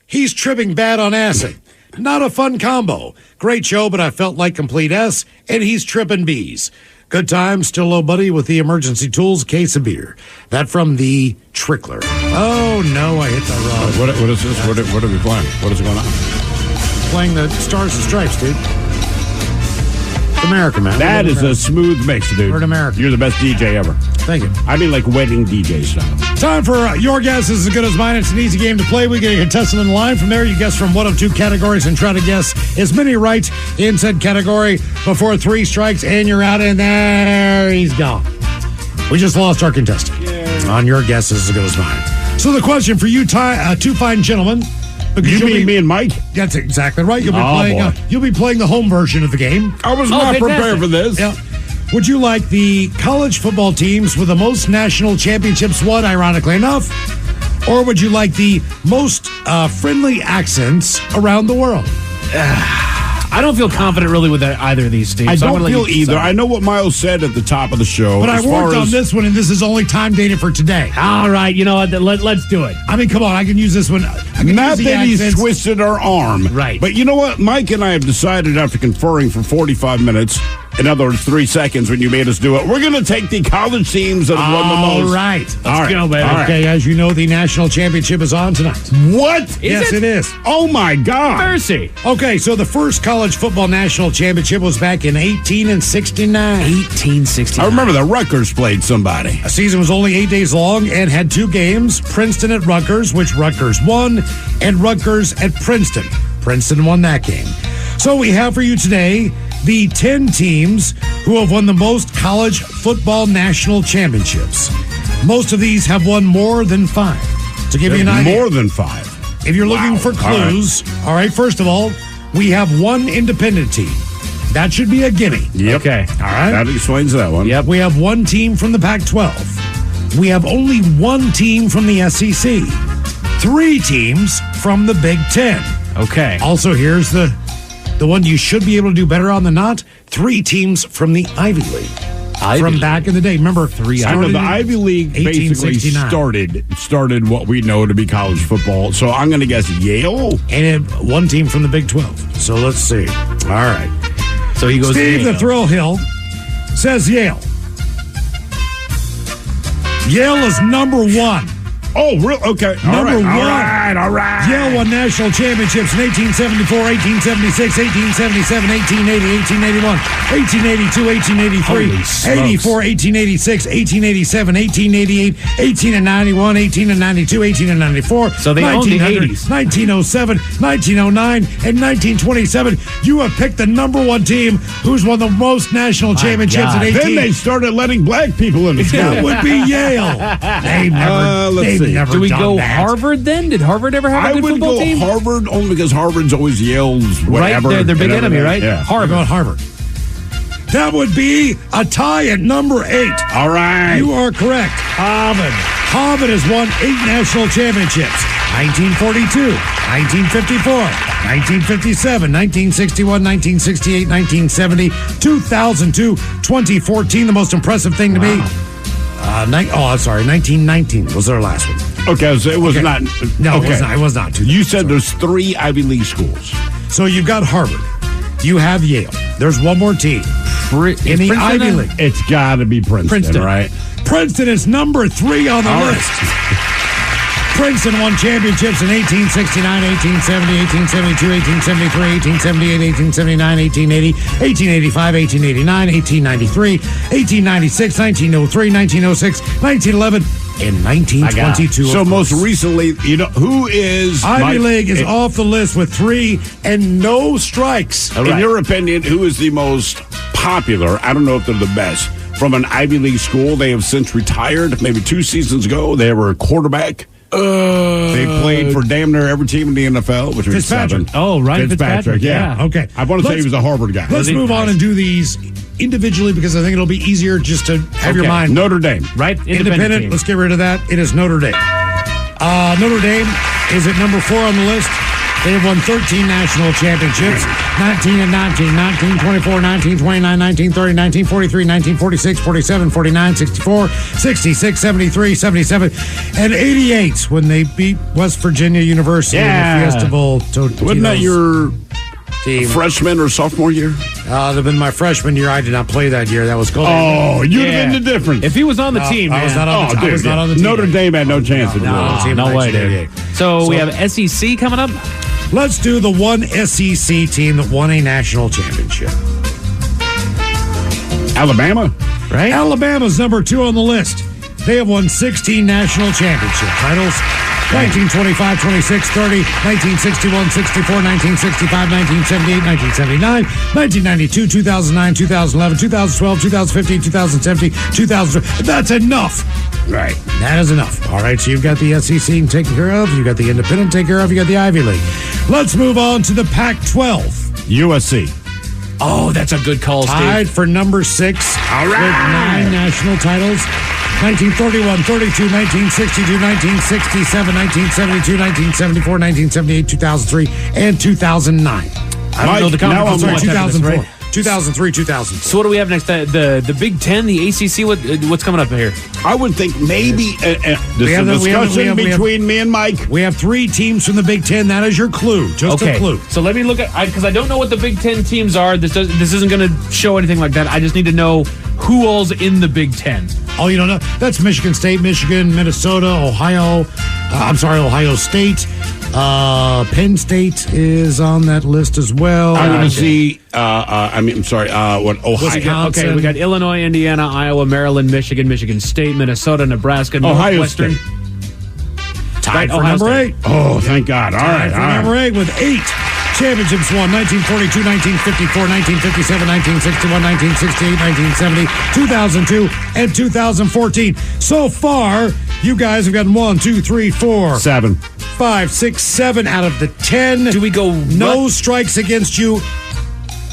he's tripping bad on acid. Not a fun combo. Great show, but I felt like complete S, and he's tripping B's. Good time, still low buddy with the emergency tools, case of beer. That from the Trickler. Oh, no, I hit that wrong. What is this? What are we playing? What is going on? Playing the Stars and Stripes, dude. America, man. That is a smooth mix, dude. We're in America. You're the best DJ ever. Thank you. I mean like wedding DJ style. Time for Your Guess is as good as mine. It's an easy game to play. We get a contestant in the line. From there, you guess from one of two categories and try to guess as many right in said category before 3 strikes, and you're out. And there he's gone. We just lost our contestant. On Your Guess is as good as mine. So the question for you, two fine gentlemen. You mean me and Mike? That's exactly right. You'll be playing the home version of the game. I was not prepared for this. Yeah. Would you like the college football teams with the most national championships won, ironically enough? Or would you like the most friendly accents around the world? I don't feel confident really with either of these, Steve. I don't feel either. I know what Miles said at the top of the show. But I worked on this one, and this is only time dated for today. All right, you know what? Let's do it. I mean, come on. I can use this one. Not that he's twisted our arm. Right. But you know what? Mike and I have decided after conferring for 45 minutes, in other words, 3 seconds when you made us do it, we're going to take the college teams that have won the most. All right. Let's go, baby. Okay, as you know, the national championship is on tonight. What? Yes, it is. Oh, my God. Mercy. Okay, so the first college football national championship was back in 1869. 1869. I remember the Rutgers played somebody. A season was only 8 days long and had 2 games, Princeton at Rutgers, which Rutgers won, and Rutgers at Princeton. Princeton won that game. So we have for you today the 10 teams who have won the most college football national championships. Most of these have won more than 5. To give you an idea. More than 5. If you're looking for clues, all right, first of all, we have 1 independent team. That should be a gimme. Yep. Okay. All right. That explains that one. Yep. We have 1 team from the Pac-12. We have only 1 team from the SEC. 3 teams from the Big Ten. Okay. Also, here's the one you should be able to do better on than not. 3 teams from the Ivy League. From back in the day. Remember, 3 I know the Ivy League basically started what we know to be college football. So I'm going to guess Yale. And 1 team from the Big 12. So let's see. All right. So he goes Steve Yale. the Thrill Hill says Yale. Yale is number 1. Oh, real? Okay. Number 1. All right. Yale won national championships in 1874, 1876, 1877, 1880, 1881, 1882, 1883, 84, 1886, 1887, 1888, 1891, 1892, 1894, so they own the 80s. 1907, 1909, and 1927. You have picked the number 1 team who's won the most national championships at 18. Then they started letting black people in the school. That would be Yale. They've never Do we done go that. Harvard then? Did Harvard ever have a good football team? I would go Harvard only because Harvard's always Yale's whatever. Right, they're big enemy, right? Yeah. Harvard. That would be a tie at number 8. All right. You are correct. Harvard has won 8 national championships. 1942, 1954, 1957, 1961, 1968, 1970, 2002, 2014. The most impressive thing to me. 1919 was our last one. Okay, so it was not. No, okay. it was not. You said there's 3 Ivy League schools. So you've got Harvard. You have Yale. There's 1 more team. In the Ivy League. It's got to be Princeton, right? Princeton is number 3 on the list. Princeton won championships in 1869, 1870, 1872, 1873, 1878, 1879, 1880, 1885, 1889, 1893, 1896, 1903, 1906, 1911, and 1922. So most recently, who is... Ivy League is off the list with 3 and no strikes. In your opinion, who is the most popular? I don't know if they're the best. From an Ivy League school, they have since retired. Maybe 2 seasons ago, they were a quarterback. They played for damn near every team in the NFL, which was Fitzpatrick. 7. Oh, right, Fitzpatrick, yeah. Okay. I want to say he was a Harvard guy. Let's move on and do these individually because I think it'll be easier just to have your mind. Notre Dame. Right? Independent. Team. Let's get rid of that. It is Notre Dame. Notre Dame is at number 4 on the list. They have won 13 national championships. 19 and 19, 1924, 1929, 1930, 1943, 1946, 47, 49, 64, 66, 73, 77, and 88 when they beat West Virginia University in the Fiesta Bowl. Wasn't that your team? Freshman or sophomore year? That have been my freshman year. I did not play that year. That was cool. Oh, you'd have been the difference. If he was on the team, I was not on the team. I was not on the team. Notre Dame had no chance. No way, dude. So we have SEC coming up. Let's do the 1 SEC team that won a national championship. Alabama? Right? Alabama's number 2 on the list. They have won 16 national championship titles. 1925, 26, 30, 1961, 64, 1965, 1978, 1979, 1992, 2009, 2011, 2012, 2015, 2017, 2000. That's enough. Right. That is enough. All right, so you've got the SEC taken care of. You've got the Independent taken care of. You got the Ivy League. Let's move on to the Pac-12. USC. Oh, that's a good call, Steve. Tied for number 6. All right. With 9 national titles. 1931, 32, 1962, 1967, 1972, 1974, 1978, 2003, and 2009. I don't know the conference. Sorry, 2004. Right? 2003, 2000. So what do we have next? The Big Ten, the ACC. What's coming up here? I would think maybe discussion between me and Mike. We have 3 teams from the Big Ten. That is your clue. Just a clue. So let me look at because I don't know what the Big Ten teams are. This isn't going to show anything like that. I just need to know who all's in the Big Ten. Oh, you don't know? That's Michigan State, Michigan, Minnesota, Ohio State. Penn State is on that list as well. I'm going to see. Ohio? Wisconsin. Okay, we got Illinois, Indiana, Iowa, Maryland, Michigan State, Minnesota, Nebraska, Ohio Northwestern. State. Tied for number 8. Oh, thank God. All right. Number 8 with 8 championships won. 1942, 1954, 1957, 1961, 1968, 1970, 2002, and 2014. So far, you guys have gotten 1, 2, 3, 4, 7, 5, 6, 7 out of the 10. Do we go no strikes against you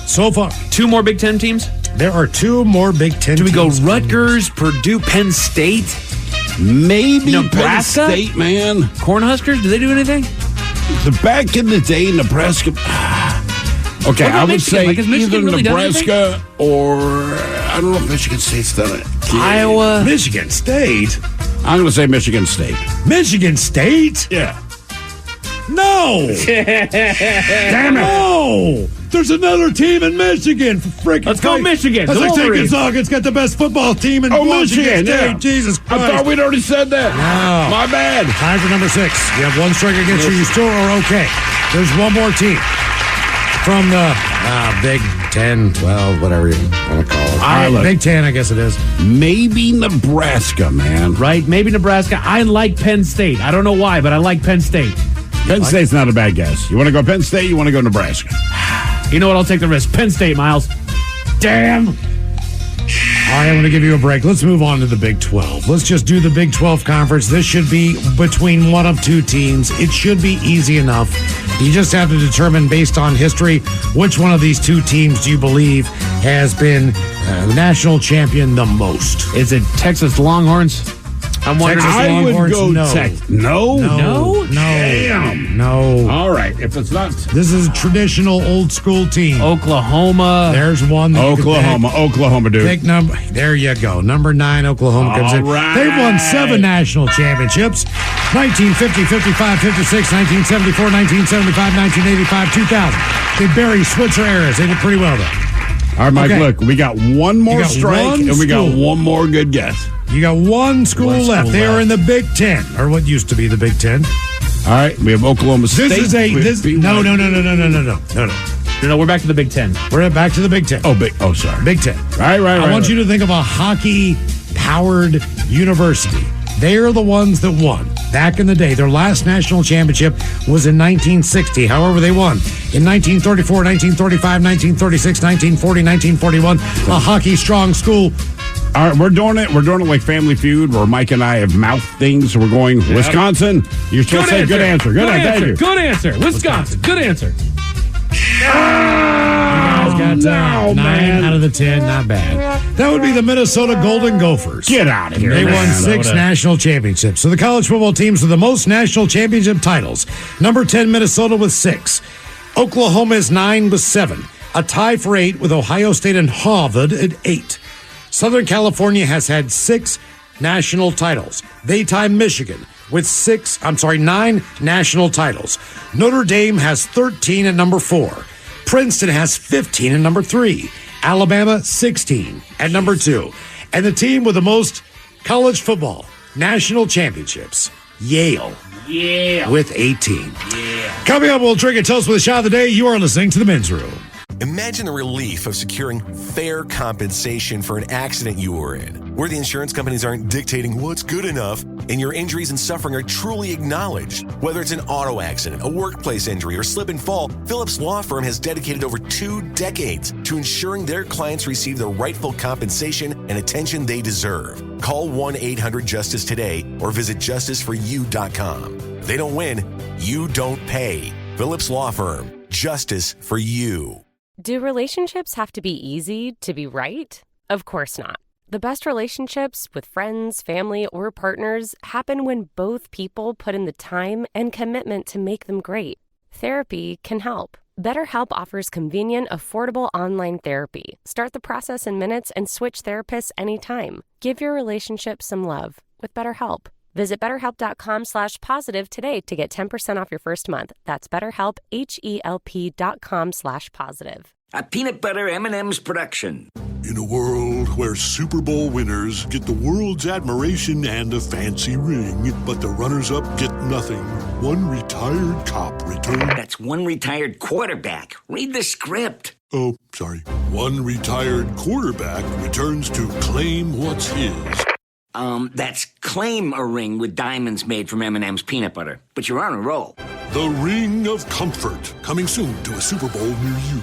so far? 2 more Big Ten teams? There are 2 more Big Ten teams. Do we go Rutgers, Purdue, Penn State? Maybe Nebraska? Penn State, man. Cornhuskers, do they do anything? Back in the day, Nebraska. Okay, I would say either really Nebraska or I don't know if Michigan State's done it. Iowa. Michigan State? I'm going to say Michigan State. Michigan State? Yeah. No! Damn it! No! There's another team in Michigan. For freaking Let's go Michigan. That's like taking Saugus got the best football team in Michigan. State. Yeah. Jesus Christ. I thought we'd already said that. No. My bad. Time for number 6. You have 1 strike against you. You still are okay. There's 1 more team from the Big Ten. Well, whatever you want to call it. Big Ten, I guess it is. Maybe Nebraska, man. Right? Maybe Nebraska. I like Penn State. I don't know why, but I like Penn State. Penn State's not a bad guess. You want to go Penn State? You want to go Nebraska? You know what? I'll take the risk. Penn State, Miles. Damn. All right, I'm going to give you a break. Let's move on to the Big 12. Let's just do the Big 12 conference. This should be between one of 2 teams. It should be easy enough. You just have to determine, based on history, which one of these 2 teams do you believe has been the national champion the most. Is it Texas Longhorns? I'm wondering. I would go Texas. No. Damn. No. All right. If it's not. This is a traditional old school team. Oklahoma. There's one. Oklahoma, dude. Pick number. There you go. Number 9, Oklahoma comes in. Right. They've won 7 national championships. 1950, 55, 56, 1974, 1975, 1985, 2000. The Barry Switzer eras. They did pretty well, though. All right, Mike, look. We got 1 more strike, and we got 1 more good guess. You got 1 school left. They are in the Big Ten, or what used to be the Big Ten. All right, we have Oklahoma State. No. No, we're back to the Big Ten. We're back to the Big Ten. Sorry. Big Ten. Right. I want you to think of a hockey-powered university. They are the ones that won back in the day. Their last national championship was in 1960. However, they won in 1934, 1935, 1936, 1940, 1941. A hockey-strong school. All right, we're doing it like Family Feud, where Mike and I have mouthed things. So we're going Wisconsin. You're supposed to say good answer. Good answer. Wisconsin. Good answer. Got 9 out of the 10. Not bad. That would be the Minnesota Golden Gophers. Get out of here. They won 6 national championships. So the college football teams with the most national championship titles. Number 10, Minnesota with 6. Oklahoma is 9 with 7. A tie for 8 with Ohio State and Harvard at 8. Southern California has had 6 national titles. They tie Michigan with 9 national titles. Notre Dame has 13 at number 4. Princeton has 15 at number 3. Alabama, 16 at number 2. And the team with the most college football national championships, Yale. Yeah. With 18. Yeah. Coming up, we'll drink a toast with a shot of the day. You are listening to The Men's Room. Imagine the relief of securing fair compensation for an accident you were in, where the insurance companies aren't dictating what's good enough and your injuries and suffering are truly acknowledged. Whether it's an auto accident, a workplace injury, or slip and fall, Phillips Law Firm has dedicated over 2 decades to ensuring their clients receive the rightful compensation and attention they deserve. Call 1-800-JUSTICE today or visit justiceforyou.com. If they don't win, you don't pay. Phillips Law Firm. Justice for you. Do relationships have to be easy to be right? Of course not. The best relationships with friends, family, or partners happen when both people put in the time and commitment to make them great. Therapy can help. BetterHelp offers convenient, affordable online therapy. Start the process in minutes and switch therapists anytime. Give your relationship some love with BetterHelp. Visit BetterHelp.com/positive today to get 10% off your first month. That's BetterHelp, HELP.com/positive. A peanut butter M&M's production. In a world where Super Bowl winners get the world's admiration and a fancy ring, but the runners-up get nothing, one retired cop returned... That's one retired quarterback. Read the script. Oh, sorry. One retired quarterback returns to claim what's his. That's claim a ring with diamonds made from M&M's peanut butter. But you're on a roll. The Ring of Comfort, coming soon to a Super Bowl near you.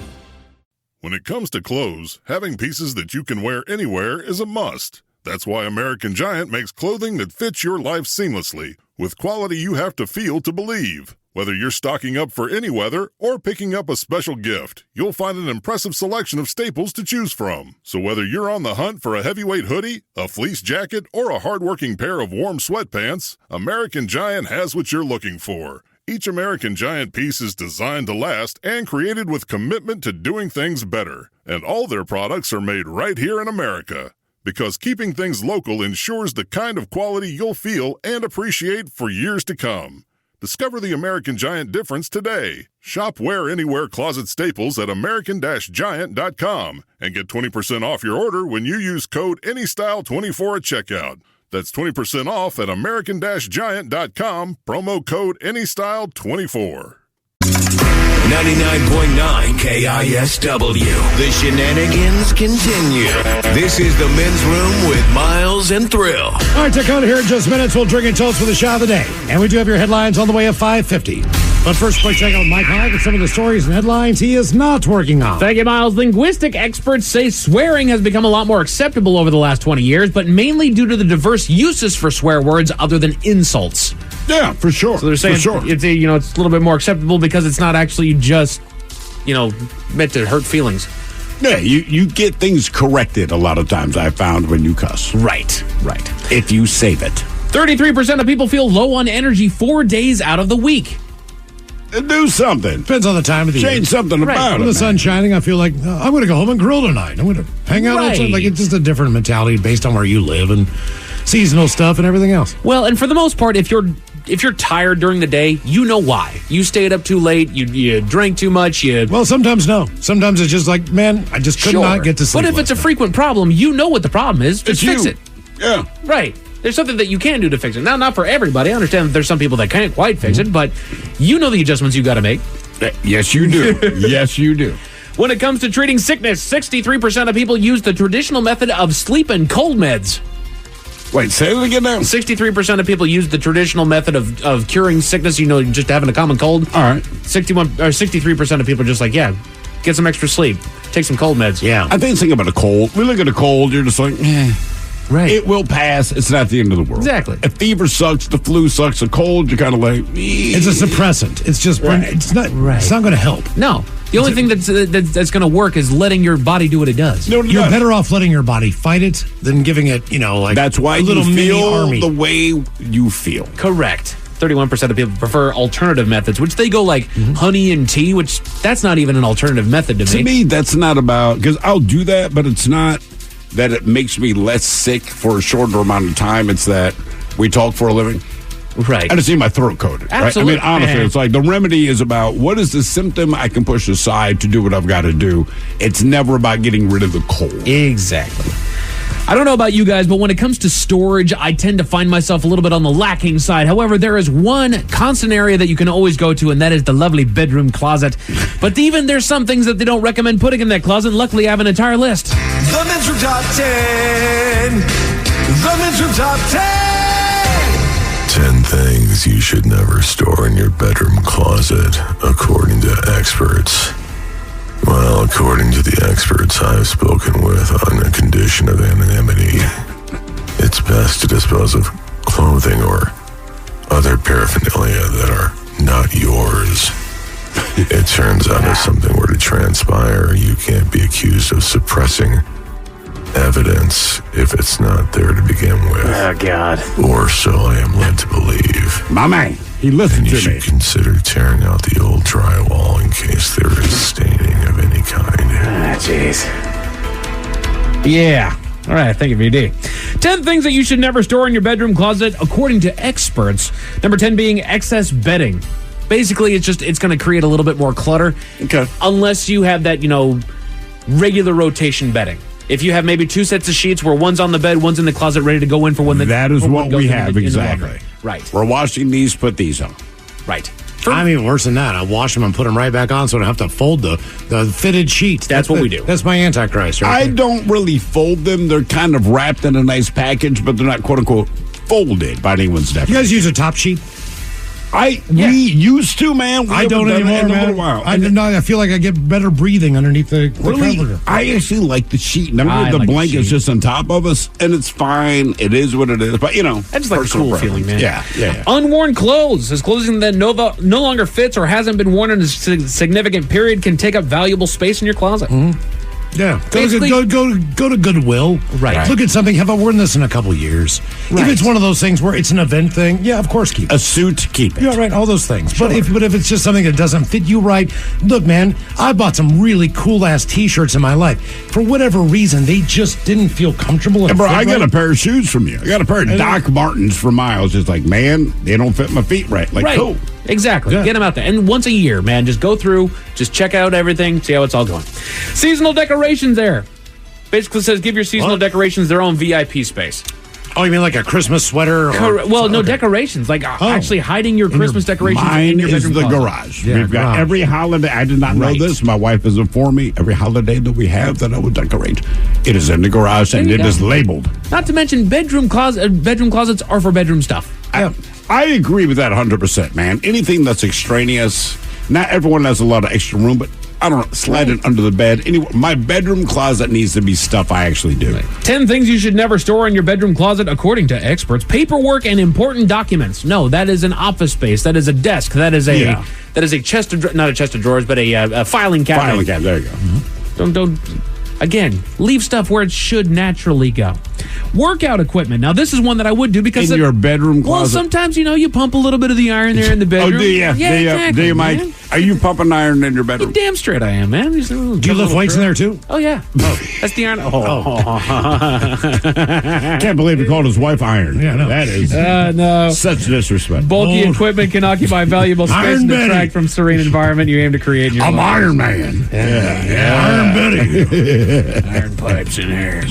When it comes to clothes, having pieces that you can wear anywhere is a must. That's why American Giant makes clothing that fits your life seamlessly, with quality you have to feel to believe. Whether you're stocking up for any weather or picking up a special gift, you'll find an impressive selection of staples to choose from. So whether you're on the hunt for a heavyweight hoodie, a fleece jacket, or a hard-working pair of warm sweatpants, American Giant has what you're looking for. Each American Giant piece is designed to last and created with commitment to doing things better. And all their products are made right here in America. Because keeping things local ensures the kind of quality you'll feel and appreciate for years to come. Discover the American Giant difference today. Shop Wear Anywhere closet staples at american-giant.com and get 20% off your order when you use code ANYSTYLE24 at checkout. That's 20% off at american-giant.com, promo code ANYSTYLE24. 99.9 KISW. The shenanigans continue. This is the Men's Room with Miles and Thrill. All right, Dakota, here in just minutes. We'll drink and toast for the shot of the day. And we do have your headlines on the way at 5:50. But first, quick check out with Mike Hogg and some of the stories and headlines he is not working on. Thank you, Miles. Linguistic experts say swearing has become a lot more acceptable over the last 20 years, but mainly due to the diverse uses for swear words other than insults. Yeah, for sure. So they're saying it's a little bit more acceptable because it's not actually just, meant to hurt feelings. Yeah, you get things corrected a lot of times, I found, when you cuss. Right. If you save it. 33% of people feel low on energy 4 days out of the week. Do something. Depends on the time of the year. Change something about it. When the sun's shining, I feel like I'm going to go home and grill tonight. I'm going to hang out outside. Like, it's just a different mentality based on where you live and seasonal stuff and everything else. Well, and for the most part, if you're tired during the day, you know why. You stayed up too late, you drank too much, Well, sometimes no. Sometimes it's just like, man, I just could not get to sleep. But if it's a frequent problem, you know what the problem is. Just fix it. Yeah. Right. There's something that you can do to fix it. Now, not for everybody. I understand that there's some people that can't quite fix it, but you know the adjustments you got to make. Yes, you do. Yes, you do. When it comes to treating sickness, 63% of people use the traditional method of sleep and cold meds. Wait, say it again now. 63% of people use the traditional method of curing sickness, just having a common cold. All right. 63% of people are just like, yeah, get some extra sleep. Take some cold meds. Yeah. I think about a cold. We look at a cold, you're just like, right. It will pass. It's not the end of the world. Exactly. A fever sucks. The flu sucks. A cold, you're kind of like... It's a suppressant. It's just... Right. It's not going to help. No. The only thing that's going to work is letting your body do what it does. No, you're better off letting your body fight it than giving it, that's why a little you feel mini army. The way you feel. Correct. 31% of people prefer alternative methods, which they go like honey and tea, which that's not even an alternative method to me. To me, that's not about... Because I'll do that, but it's not that it makes me less sick for a shorter amount of time. It's that we talk for a living. Right. I just need my throat coated. Absolutely. Right? I mean, honestly, it's like the remedy is about what is the symptom I can push aside to do what I've got to do. It's never about getting rid of the cold. Exactly. I don't know about you guys, but when it comes to storage, I tend to find myself a little bit on the lacking side. However, there is one constant area that you can always go to, and that is the lovely bedroom closet. But even there's some things that they don't recommend putting in that closet. Luckily, I have an entire list. The Men's Room Top 10. The Men's Room Top 10. 10 things you should never store in your bedroom closet, according to experts. Well, according to the experts I've spoken with on a condition of anonymity, it's best to dispose of clothing or other paraphernalia that are not yours. It turns out if something were to transpire, you can't be accused of suppressing evidence if it's not there to begin with. Oh, God. Or so I am led to believe. My man, he listened and you to me. should consider tearing out the old drywall in case there is staining of any kind. Ah, jeez. Yeah. All right, thank you, VD. 10 things that you should never store in your bedroom closet, according to experts. Number 10 being excess bedding. Basically, it's going to create a little bit more clutter. Okay. Unless you have that, regular rotation bedding. If you have maybe 2 sets of sheets where one's on the bed, one's in the closet ready to go in for when the... That is what we have, exactly. Right. We're washing these, put these on. Right. I'm even worse than that. I wash them and put them right back on so I don't have to fold the fitted sheets. That's what we do. That's my Antichrist, right? I don't really fold them. They're kind of wrapped in a nice package, but they're not, quote-unquote, folded by anyone's definition. You guys use a top sheet? We used to, man. I don't anymore, in a man. little while. I feel like I get better breathing underneath the Really? comforter. I actually like the sheet. Remember the blanket's just on top of us, and it's fine. It is what it is. But, I just like the cool feeling, man. Yeah. Unworn clothes. As clothing that no longer fits or hasn't been worn in a significant period can take up valuable space in your closet. Mm-hmm. Yeah, go to Goodwill. Right. Look at something. Have I worn this in a couple years? Right. If it's one of those things where it's an event thing, yeah, of course keep it. A suit, keep it. Yeah, right. All those things. Sure. But if it's just something that doesn't fit you right, look, man, I bought some really cool ass T-shirts in my life. For whatever reason, they just didn't feel comfortable. And bro, I got a pair of shoes from you. I got a pair of Doc Martens for Miles. Just like, man, they don't fit my feet right. Like, right. cool. Exactly. Yeah. Get them out there. And once a year, man, just go through, just check out everything, see how it's all going. Seasonal decorations there. Basically says give your seasonal decorations their own VIP space. Oh, you mean like a Christmas sweater? No, decorations. Like actually hiding your Christmas decorations in your bedroom is the closet. garage. Yeah, We've got every holiday. I did not know this. My wife has informed me. Every holiday that we have that I would decorate, it is in the garage and it is labeled. Not to mention bedroom closets are for bedroom stuff. I agree with that 100%, man. Anything that's extraneous. Not everyone has a lot of extra room, but I don't know, slide it under the bed. Anyway, my bedroom closet needs to be stuff I actually do. 10 things you should never store in your bedroom closet, according to experts. Paperwork and important documents. No, that is an office space. That is a desk. That is a chest of not a chest of drawers, but a filing cabinet. Filing cabinet. There you go. Mm-hmm. Don't. Again, leave stuff where it should naturally go. Workout equipment. Now, this is one that I would do because... In your bedroom closet? Well, sometimes, you pump a little bit of the iron there in the bedroom. Oh, do you? Yeah, exactly, do you, Mike? man. Are you pumping iron in your bedroom? You're damn straight I am, man. Do you lift weights in there, too? Oh, yeah. That's the iron. Can't believe he called his wife iron. Yeah, no. That is no. such disrespect. Bulky equipment can occupy valuable space and detract from serene environment you aim to create in your I'm life. Iron Man. Iron Betty. Iron pipes in here.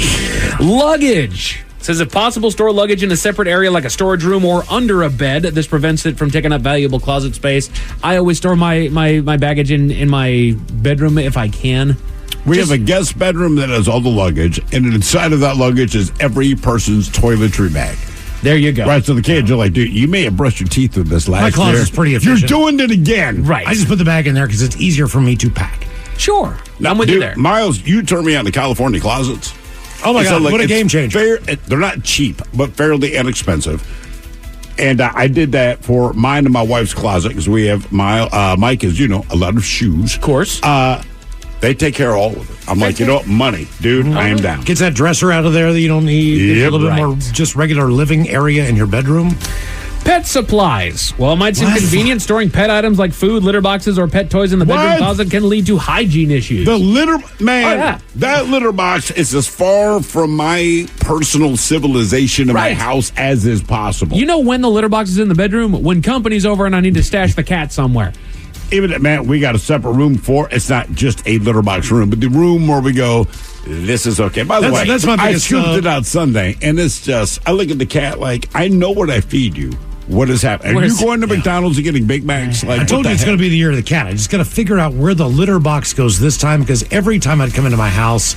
Luggage. Says if possible, store luggage in a separate area like a storage room or under a bed. This prevents it from taking up valuable closet space. I always store my baggage in my bedroom if I can. We have a guest bedroom that has all the luggage, and inside of that luggage is every person's toiletry bag. There you go. Right, so the kids are like, dude, you may have brushed your teeth with this last year. My closet's pretty efficient. You're doing it again. Right. I just put the bag in there because it's easier for me to pack. Sure. Now, I'm with you there. Miles, you turned me on to California closets. Oh, my God, what a game changer. They're not cheap, but fairly inexpensive. And I did that for mine and my wife's closet because we have Mike, as you know, a lot of shoes. Of course. They take care of all of it. I'm like, money, dude, I am down. Gets that dresser out of there that you don't need. Yep. A little bit more just regular living area in your bedroom. Pet supplies. While it might seem convenient, storing pet items like food, litter boxes, or pet toys in the bedroom closet can lead to hygiene issues. The litter, man, that litter box is as far from my personal civilization in my house as is possible. You know when the litter box is in the bedroom? When company's over and I need to stash the cat somewhere. even, man, we got a separate room for, it's not just a litter box room, but the room where we go, this is okay. By the way, that's my biggest, I scooped it out Sunday, and it's just, I look at the cat like, I know what I feed you. What is happening? Are you going to McDonald's and getting Big Macs? Like, I told you it's going to be the year of the cat. I just got to figure out where the litter box goes this time, because every time I'd come into my house,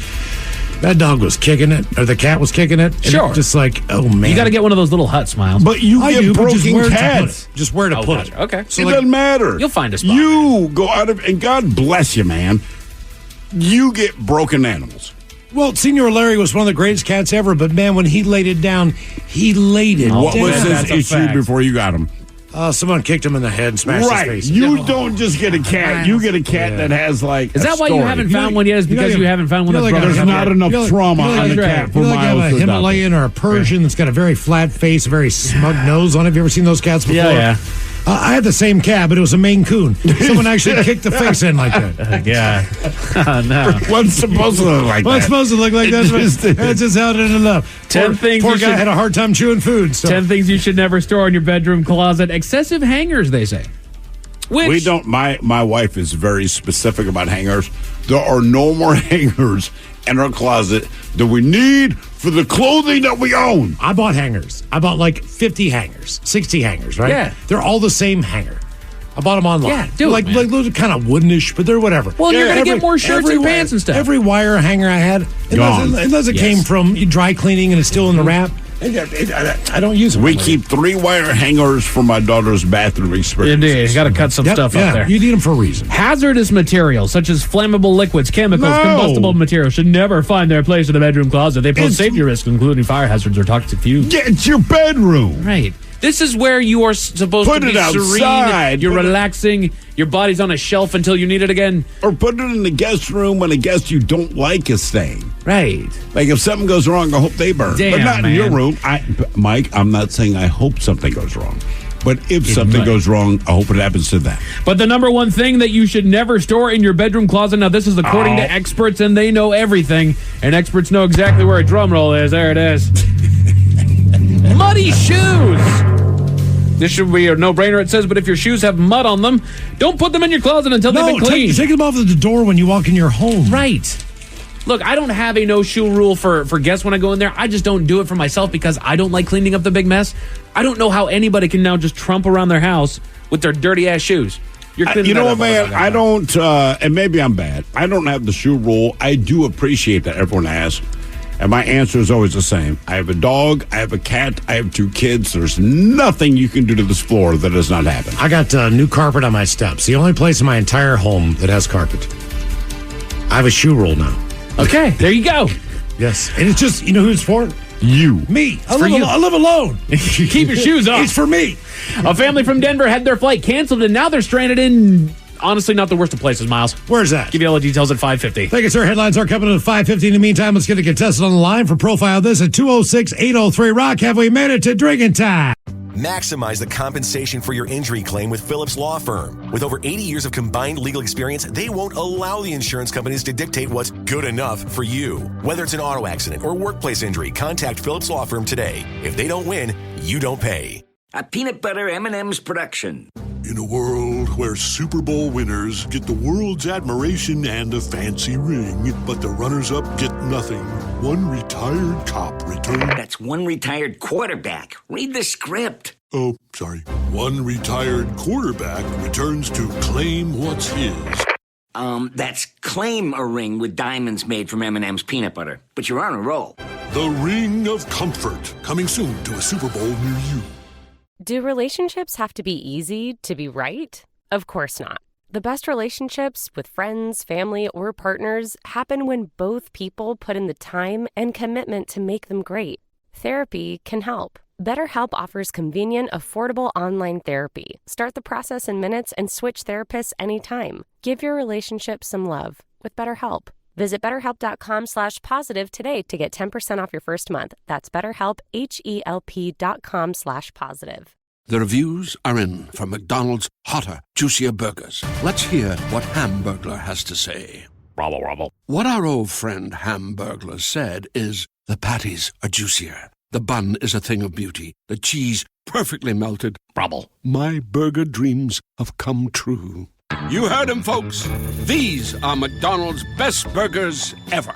that dog was kicking it, or the cat was kicking it. And sure. It just like, oh, man. You got to get one of those little hut smiles. But you get broken cats. Just where to put it. Okay. So it doesn't matter. You'll find a spot. You go out of, and God bless you, man. You get broken animals. Well, Senor Larry was one of the greatest cats ever, but man, when he laid it down, he laid it down. What was his issue before you got him? Someone kicked him in the head and smashed his face. You don't just get a cat. You get a cat that has, like, Is that why you haven't found one yet? Is because you haven't found one that's brought There's not enough trauma on the cat for Miles. A Himalayan or a Persian that's got a very flat face, a very smug nose on it. Have you ever seen those cats before? Yeah. I had the same cat, but it was a Maine Coon. Someone actually kicked the face in like that. No. What's supposed to look like that? What's supposed to look like that? That's just how it ended up. 10 things. Poor guy had a hard time chewing food. So. 10 things you should never store in your bedroom closet. Excessive hangers, they say. Which we don't. My wife is very specific about hangers. There are no more hangers in our closet that we need for the clothing that we own. I bought hangers. I bought like 50 hangers, 60 hangers, right? Yeah. They're all the same hanger. I bought them online. Yeah, do like, it, man. like those are kind of woodenish, but they're whatever. Well, you're going to get more shirts and pants and stuff. Every wire hanger I had, unless it came from dry cleaning and it's still in the wrap, I don't use them. We keep 3 wire hangers for my daughter's bathroom experience. Indeed. You got to cut some stuff up there. You need them for a reason. Hazardous materials, such as flammable liquids, chemicals, combustible materials, should never find their place in the bedroom closet. They pose safety risks, including fire hazards or toxic fumes. Yeah, it's your bedroom. Right. This is where you are supposed to be serene. You're relaxing. Your body's on a shelf until you need it again. Or put it in the guest room when a guest you don't like is staying. Right. Like if something goes wrong, I hope they burn. Damn, but not man. in your room. Mike, I'm not saying I hope something goes wrong. But if something goes wrong, I hope it happens to them. But the number one thing that you should never store in your bedroom closet, now this is according to experts, and they know everything, and experts know exactly where a drum roll is. There it is. Muddy shoes. This should be a no-brainer, it says, but if your shoes have mud on them, don't put them in your closet until they've been cleaned. Take them off at the door when you walk in your home. Right. Look, I don't have a no-shoe rule for guests when I go in there. I just don't do it for myself because I don't like cleaning up the big mess. I don't know how anybody can now just trump around their house with their dirty-ass shoes. You're You know what, man? I don't, and maybe I'm bad. I don't have the shoe rule. I do appreciate that everyone asks. And my answer is always the same. I have a dog, I have a cat, I have 2 kids. There's nothing you can do to this floor that does not happen. I got new carpet on my steps. The only place in my entire home that has carpet. I have a shoe rule now. Okay, there you go. Yes. And it's just, you know who it's for? You. Me. I live alone. Keep your shoes off. It's for me. A family from Denver had their flight canceled, and now they're stranded in... Honestly, not the worst of places, Miles. Where's that? Give you all the details at 5:50. Thank you, sir. Headlines are coming at 5:50. In the meantime, let's get a contestant on the line for Profile This at 206-803-ROCK. Have we made it to drinking time? Maximize the compensation for your injury claim with Phillips Law Firm. With over 80 years of combined legal experience, they won't allow the insurance companies to dictate what's good enough for you. Whether it's an auto accident or workplace injury, contact Phillips Law Firm today. If they don't win, you don't pay. A peanut butter M&M's production. In a world where Super Bowl winners get the world's admiration and a fancy ring, but the runners-up get nothing, one retired cop returns... That's one retired quarterback. Read the script. Oh, sorry. One retired quarterback returns to claim what's his. That's claim a ring with diamonds made from M&M's peanut butter. But you're on a roll. The Ring of Comfort, coming soon to a Super Bowl near you. Do relationships have to be easy to be right? Of course not. The best relationships with friends, family, or partners happen when both people put in the time and commitment to make them great. Therapy can help. BetterHelp offers convenient, affordable online therapy. Start the process in minutes and switch therapists anytime. Give your relationship some love with BetterHelp. Visit BetterHelp.com/positive today to get 10% off your first month. That's BetterHelp, HELP.com/positive. The reviews are in for McDonald's hotter, juicier burgers. Let's hear what Hamburglar has to say. Rubble, rubble. What our old friend Hamburglar said is, the patties are juicier. The bun is a thing of beauty. The cheese perfectly melted. Rubble. My burger dreams have come true. You heard him, folks. These are McDonald's best burgers ever.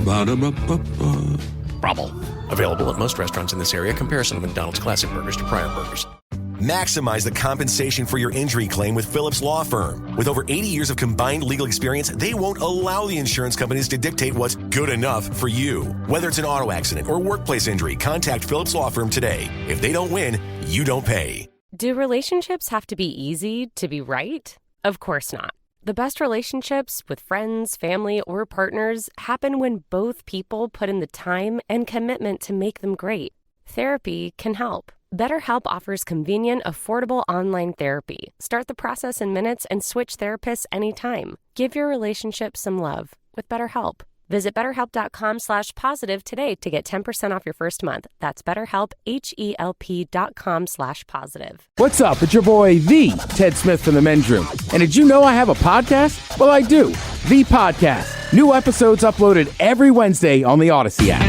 Ba-da-ba-ba-ba. Bravo. Available at most restaurants in this area. Comparison of McDonald's classic burgers to prior burgers. Maximize the compensation for your injury claim with Phillips Law Firm. With over 80 years of combined legal experience, they won't allow the insurance companies to dictate what's good enough for you. Whether it's an auto accident or workplace injury, contact Phillips Law Firm today. If they don't win, you don't pay. Do relationships have to be easy to be right? Of course not. The best relationships with friends, family, or partners happen when both people put in the time and commitment to make them great. Therapy can help. BetterHelp offers convenient, affordable online therapy. Start the process in minutes and switch therapists anytime. Give your relationship some love with BetterHelp. Visit BetterHelp.com/positive today to get 10% off your first month. That's BetterHelp, HELP.com/positive. What's up? It's your boy, the Ted Smith from the Men's Room. And did you know I have a podcast? Well, I do. The Podcast. New episodes uploaded every Wednesday on the Odyssey app.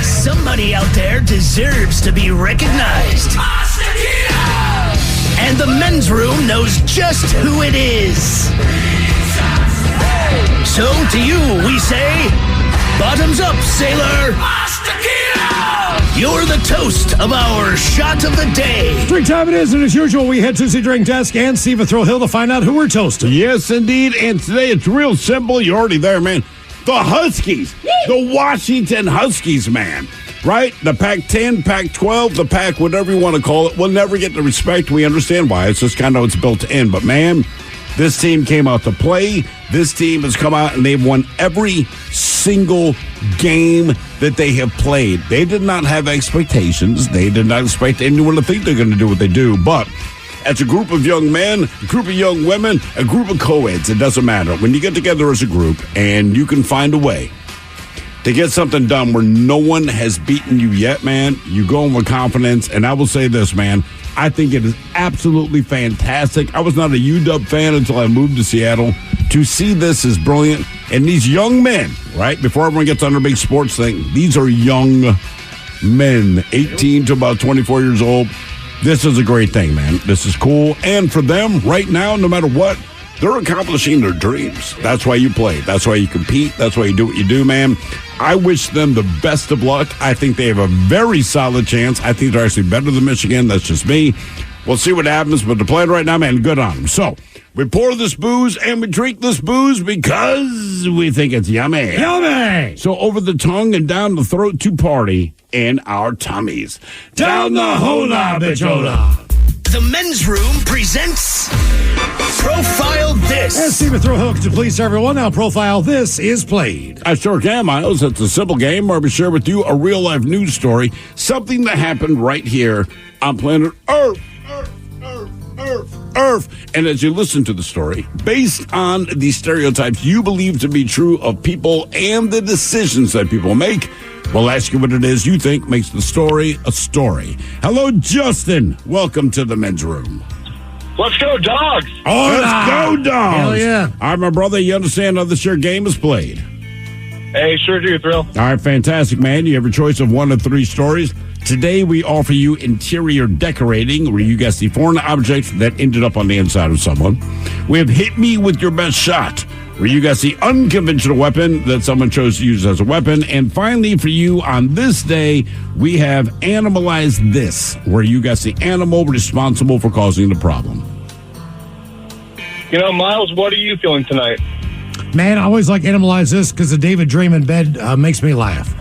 Somebody out there deserves to be recognized. And the Men's Room knows just who it is. So to you, we say, bottoms up, sailor. You're the toast of our shot of the day. Drink time it is, and as usual, we head to the drink desk and Steve Thrill Hill to find out who we're toasting. Yes, indeed. And today it's real simple. You're already there, man. The Huskies. The Washington Huskies, man. Right? The Pac-10, Pac-12, the Pac, whatever you want to call it, will never get the respect. We understand why. It's just kind of how it's built in. But, man, this team came out to play. This team has come out and they've won every single game that they have played. They did not have expectations. They did not expect anyone to think they're going to do what they do. But as a group of young men, a group of young women, a group of co-eds, it doesn't matter. When you get together as a group and you can find a way to get something done where no one has beaten you yet, man, you go in with confidence. And I will say this, man, I think it is absolutely fantastic. I was not a UW fan until I moved to Seattle. To see this is brilliant. And these young men, right, before everyone gets on their big sports thing, these are young men, 18 to about 24 years old. This is a great thing, man. This is cool. And for them right now, no matter what, they're accomplishing their dreams. That's why you play. That's why you compete. That's why you do what you do, man. I wish them the best of luck. I think they have a very solid chance. I think they're actually better than Michigan. That's just me. We'll see what happens, but they're playing right now, man. Good on them. So we pour this booze and we drink this booze because we think it's yummy. Yummy! So over the tongue and down the throat to party in our tummies. Down the hola, bichola. The Men's Room presents Profile This. As Steve Thrill Hill to please everyone, now Profile This is played. I sure can, Miles. It's a simple game where we share with you a real-life news story, something that happened right here on planet Earth. And as you listen to the story, based on the stereotypes you believe to be true of people and the decisions that people make, we'll ask you what it is you think makes the story a story. Hello, Justin. Welcome to the Men's Room. Let's go, dogs. Let's go, dogs. Hell yeah. All right, my brother, you understand how this year game is played? Hey, sure do, Thrill. All right, fantastic, man. You have a choice of 1 of 3 stories. Today, we offer you interior decorating, where you guess the foreign object that ended up on the inside of someone. We have Hit Me With Your Best Shot, where you guess the unconventional weapon that someone chose to use as a weapon. And finally, for you on this day, we have Animalize This, where you guess the animal responsible for causing the problem. You know, Miles, what are you feeling tonight? Man, I always like Animalize This because the David Draymond bed makes me laugh.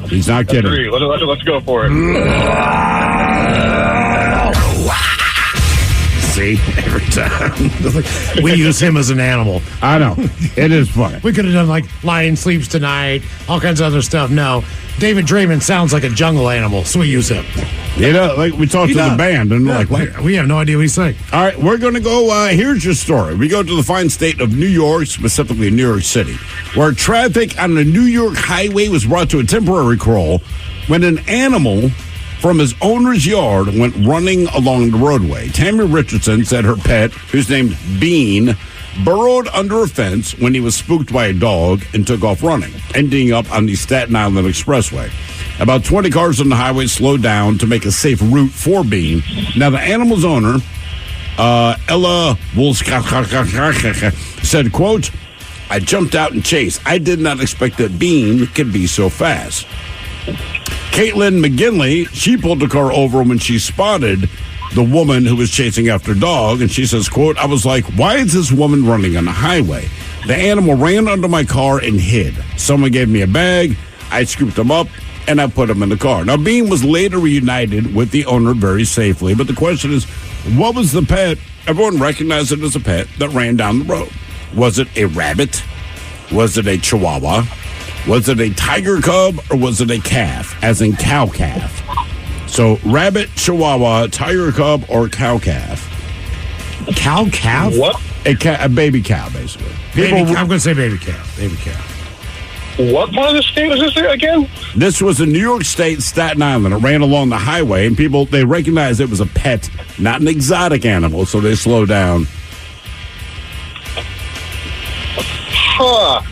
He's not kidding. Let's go for it. See, every time. We use him as an animal. I know. It is funny. We could have done like Lion Sleeps Tonight, all kinds of other stuff. No, David Draymond sounds like a jungle animal, so we use him. You know, like we talked to the band, and like, we have no idea what he's saying. All right, we're going to go. Here's your story. We go to the fine state of New York, specifically New York City, where traffic on the New York highway was brought to a temporary crawl when an animal from his owner's yard went running along the roadway. Tammy Richardson said her pet, who's named Bean, burrowed under a fence when he was spooked by a dog and took off running, ending up on the Staten Island Expressway. About 20 cars on the highway slowed down to make a safe route for Bean. Now, the animal's owner, Ella Wolska, said, quote, I jumped out and chased. I did not expect that Bean could be so fast. Caitlin McGinley, she pulled the car over when she spotted the woman who was chasing after a dog, and she says, quote, I was like, why is this woman running on the highway? The animal ran under my car and hid. Someone gave me a bag. I scooped him up, and I put him in the car. Now, Bean was later reunited with the owner very safely, but the question is, what was the pet? Everyone recognized it as a pet that ran down the road. Was it a rabbit? Was it a chihuahua? Was it a tiger cub, or was it a calf, as in cow calf? So, rabbit, chihuahua, tiger cub, or cow calf? Cow calf? What? A baby cow, basically. I'm going to say baby cow. Baby cow. What part of the state was this again? This was in New York State, Staten Island. It ran along the highway, and people, they recognized it was a pet, not an exotic animal, so they slowed down. Huh.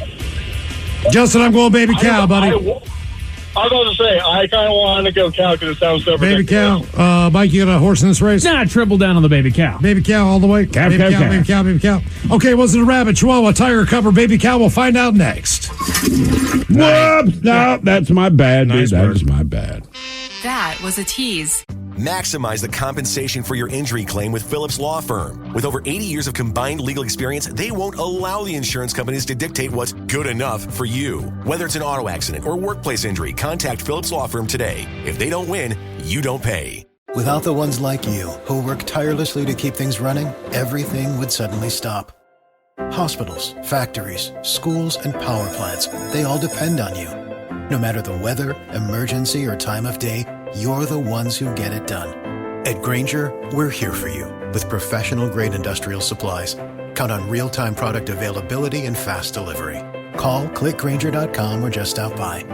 Justin, I'm going baby cow, buddy. I was about to say, I kind of wanted to go cow because it sounds so Baby ridiculous. cow. Mike, you got a horse in this race? Nah, triple down on the baby cow. Baby cow all the way? Cow, baby cow, cow, cow. baby cow, baby cow. Okay, was it a rabbit, chihuahua, tiger, cub, or baby cow? We'll find out next. Whoops! No, that's my bad, dude. That is my bad. That was a tease. Maximize the compensation for your injury claim with Phillips Law Firm. With over 80 years of combined legal experience, they won't allow the insurance companies to dictate what's good enough for you. Whether it's an auto accident or workplace injury, contact Phillips Law Firm today. If they don't win, you don't pay. Without the ones like you, who work tirelessly to keep things running, everything would suddenly stop. Hospitals, factories, schools, and power plants, they all depend on you. No matter the weather, emergency, or time of day, you're the ones who get it done. At Grainger, we're here for you with professional-grade industrial supplies. Count on real-time product availability and fast delivery. Call, clickgrainger.com, or just stop by.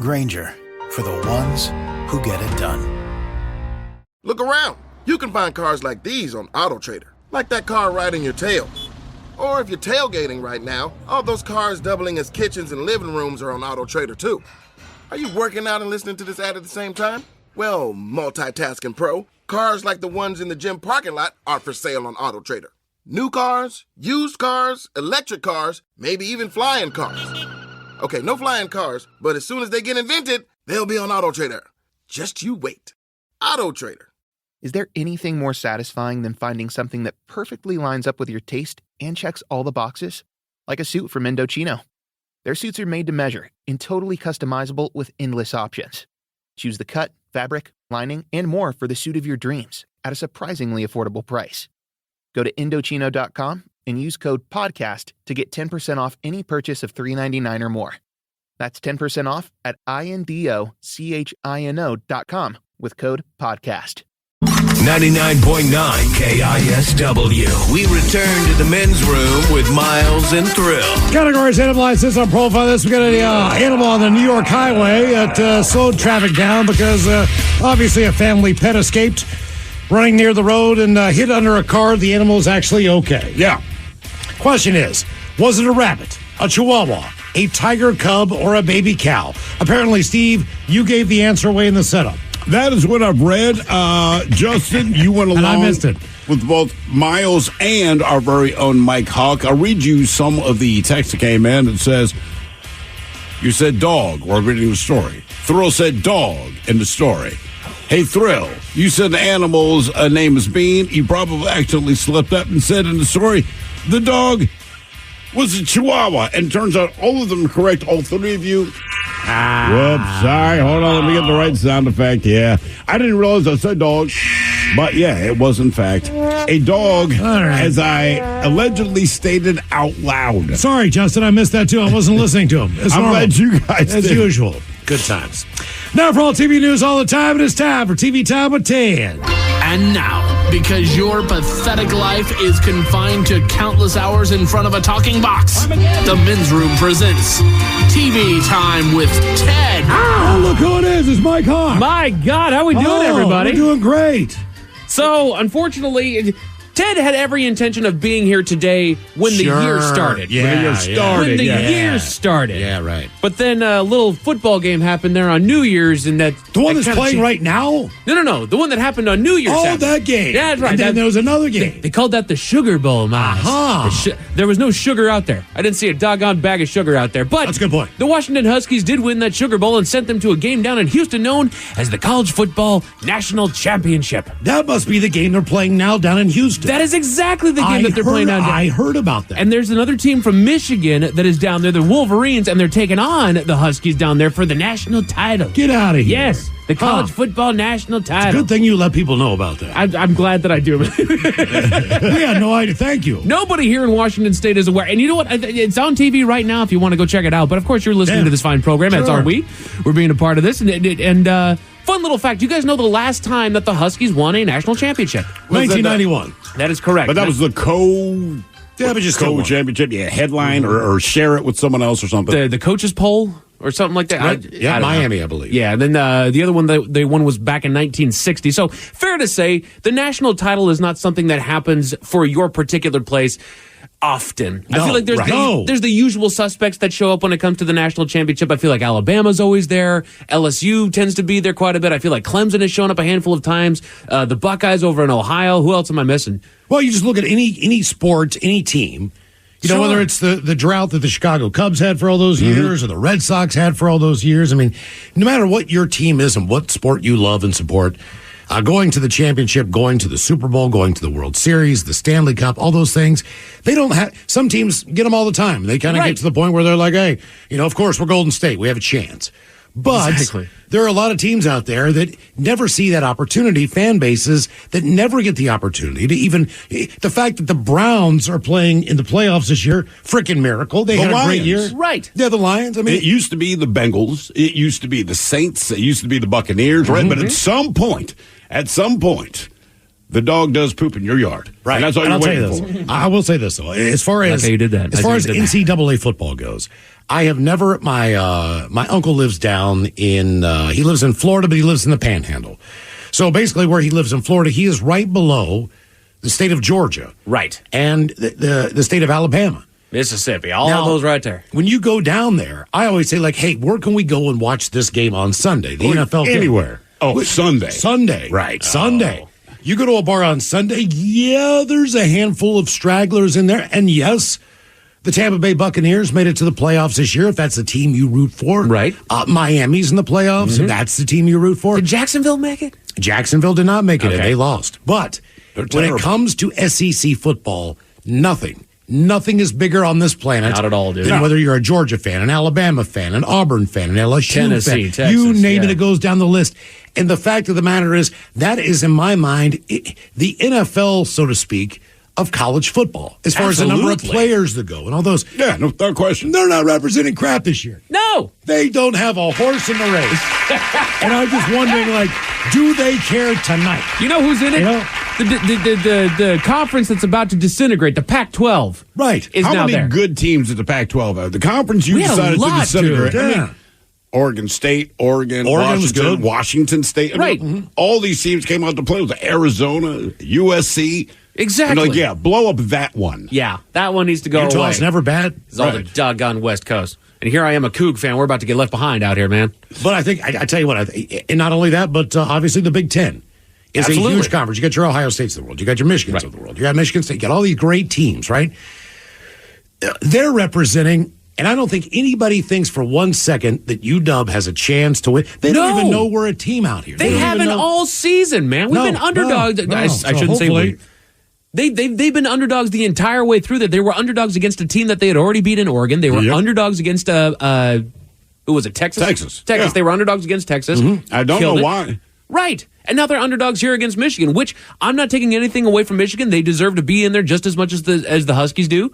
Grainger, for the ones who get it done. Look around. You can find cars like these on AutoTrader, like that car riding your tail. Or if you're tailgating right now, all those cars doubling as kitchens and living rooms are on AutoTrader too. Are you working out and listening to this ad at the same time? Well, multitasking pro, cars like the ones in the gym parking lot are for sale on AutoTrader. New cars, used cars, electric cars, maybe even flying cars. Okay, no flying cars, but as soon as they get invented, they'll be on AutoTrader. Just you wait. AutoTrader. Is there anything more satisfying than finding something that perfectly lines up with your taste and checks all the boxes? Like a suit from Indochino. Their suits are made to measure and totally customizable with endless options. Choose the cut, fabric, lining, and more for the suit of your dreams at a surprisingly affordable price. Go to Indochino.com and use code PODCAST to get 10% off any purchase of $3.99 or more. That's 10% off at INDOCHINO.com with code PODCAST. 99.9 KISW. We return to the men's room with Miles and Thrill. Categories, animal license on profile. This we got an animal on the New York highway that slowed traffic down because obviously a family pet escaped running near the road and hid under a car. The animal is actually okay. Yeah. Question is, was it a rabbit, a chihuahua, a tiger cub, or a baby cow? Apparently, Steve, you gave the answer away in the setup. That is what I've read. Justin, you went along I missed it. with both Miles and our very own Mike Hawk. I'll read you some of the text that came in. It says, you said dog while reading the story. Thrill said dog in the story. Hey, Thrill, you said the animal's name is Bean. You probably accidentally slipped up and said in the story, the dog was a chihuahua. And it turns out all of them are correct, all three of you. Whoops, sorry. Hold on, let me get the right sound effect. Yeah, I didn't realize I said dog. But yeah, it was in fact a dog, as I allegedly stated out loud. Sorry, Justin, I missed that too. I wasn't listening to him. I'm glad you guys as did. usual. Good times. Now for all TV news all the time, it is time for TV Time with 10. And now, because your pathetic life is confined to countless hours in front of a talking box, the Men's Room presents TV Time with Ted. Oh, look who it is. It's Mike Hawk. My God, how we doing, everybody? We're doing great. So, unfortunately, Ted had every intention of being here today when the year started. Yeah, When the year started. Yeah, right. But then a little football game happened there on New Year's, and that The one that's kinda playing right now? No. The one that happened on New Year's. Oh, happened. that game. Yeah, that's right. And then there was another game. They called that the Sugar Bowl, Miles. There was no sugar out there. I didn't see a doggone bag of sugar out there. But that's a good point. The Washington Huskies did win that Sugar Bowl and sent them to a game down in Houston known as the College Football National Championship. That must be the game they're playing now down in Houston. That is exactly the game that they're playing now. I heard about that. And there's another team from Michigan that is down there, the Wolverines, and they're taking on the Huskies down there for the national title. Get out of here. Yes, the College Football National title. It's a good thing you let people know about that. I'm glad that I do. We had no idea. Thank you. Nobody here in Washington State is aware. And you know what? It's on TV right now if you want to go check it out. But of course, you're listening to this fine program, as are we. We're being a part of this. And fun little fact, you guys know the last time that the Huskies won a national championship? 1991. That is correct. But that was the co-championship. Yeah, headline or share it with someone else or something. The coaches poll or something like that. Right. Miami, I believe. Yeah, and then the other one that they won was back in 1960. So fair to say, the national title is not something that happens for your particular place often. I feel like there's the usual suspects that show up when it comes to the national championship. I feel like Alabama's always there. LSU tends to be there quite a bit. I feel like Clemson has shown up a handful of times. The Buckeyes over in Ohio. Who else am I missing? Well, you just look at any sport, any team. You know, whether it's the drought that the Chicago Cubs had for all those years or the Red Sox had for all those years. I mean, no matter what your team is and what sport you love and support, going to the championship, going to the Super Bowl, going to the World Series, the Stanley Cup, all those things, they don't have, some teams get them all the time. They kind of get to the point where they're like, hey, of course we're Golden State. We have a chance. But there are a lot of teams out there that never see that opportunity, fan bases that never get the opportunity to even, the fact that the Browns are playing in the playoffs this year, freaking miracle. They had a great year. Right. Yeah, the Lions. I mean, it used to be the Bengals. It used to be the Saints. It used to be the Buccaneers, right? But at some point, the dog does poop in your yard. Right. And that's all and you're I'll tell you waiting this. for. I will say this, though. As far as you did that. As far as NCAA football goes, I have never, my uncle lives down in, he lives in Florida, but he lives in the Panhandle. So basically where he lives in Florida, he is right below the state of Georgia. Right. And the state of Alabama. Mississippi, all of those right there. When you go down there, I always say, like, hey, where can we go and watch this game on Sunday? The NFL game. Anywhere. Oh, Sunday. Sunday. Right. Sunday. You go to a bar on Sunday, there's a handful of stragglers in there. And yes, the Tampa Bay Buccaneers made it to the playoffs this year, if that's the team you root for. Right. Miami's in the playoffs, if that's the team you root for. Did Jacksonville make it? Jacksonville did not make it, and they lost. But when it comes to SEC football, nothing is bigger on this planet. Not at all, dude. Than whether you're a Georgia fan, an Alabama fan, an Auburn fan, an LSU Tennessee, fan. Texas, you name it goes down the list. And the fact of the matter is, that is, in my mind, the NFL, so to speak, of college football. As far as the number of players that go and all those. Yeah, no question. They're not representing crap this year. No. They don't have a horse in the race. And I'm just wondering, like, do they care tonight? You know who's in it? The conference that's about to disintegrate, the Pac-12. Right. Is How now many there. good teams at the Pac-12 have? The conference you We had a decided lot, to disintegrate. dude. I mean, Oregon State, Oregon was good. Washington State. Right. All these teams came out to play with Arizona, USC. Exactly. And blow up that one. Yeah, that one needs to go away. Utah's never bad. It's all the doggone West Coast. And here I am, a Coug fan. We're about to get left behind out here, man. But I think, I tell you what, and not only that, but obviously the Big Ten is a huge conference. You got your Ohio States of the world. You got your Michigans of the world. You got Michigan State. You got all these great teams, right? They're representing, and I don't think anybody thinks for 1 second that UW has a chance to win. They don't even know we're a team out here. They haven't all season, man. We've been underdogs. I shouldn't say we. They've been underdogs the entire way through that. They were underdogs against a team that they had already beat in Oregon. They were underdogs against who was it? Texas. Yeah. They were underdogs against Texas. I don't know why. Right. And now they're underdogs here against Michigan, which I'm not taking anything away from Michigan. They deserve to be in there just as much as the Huskies do.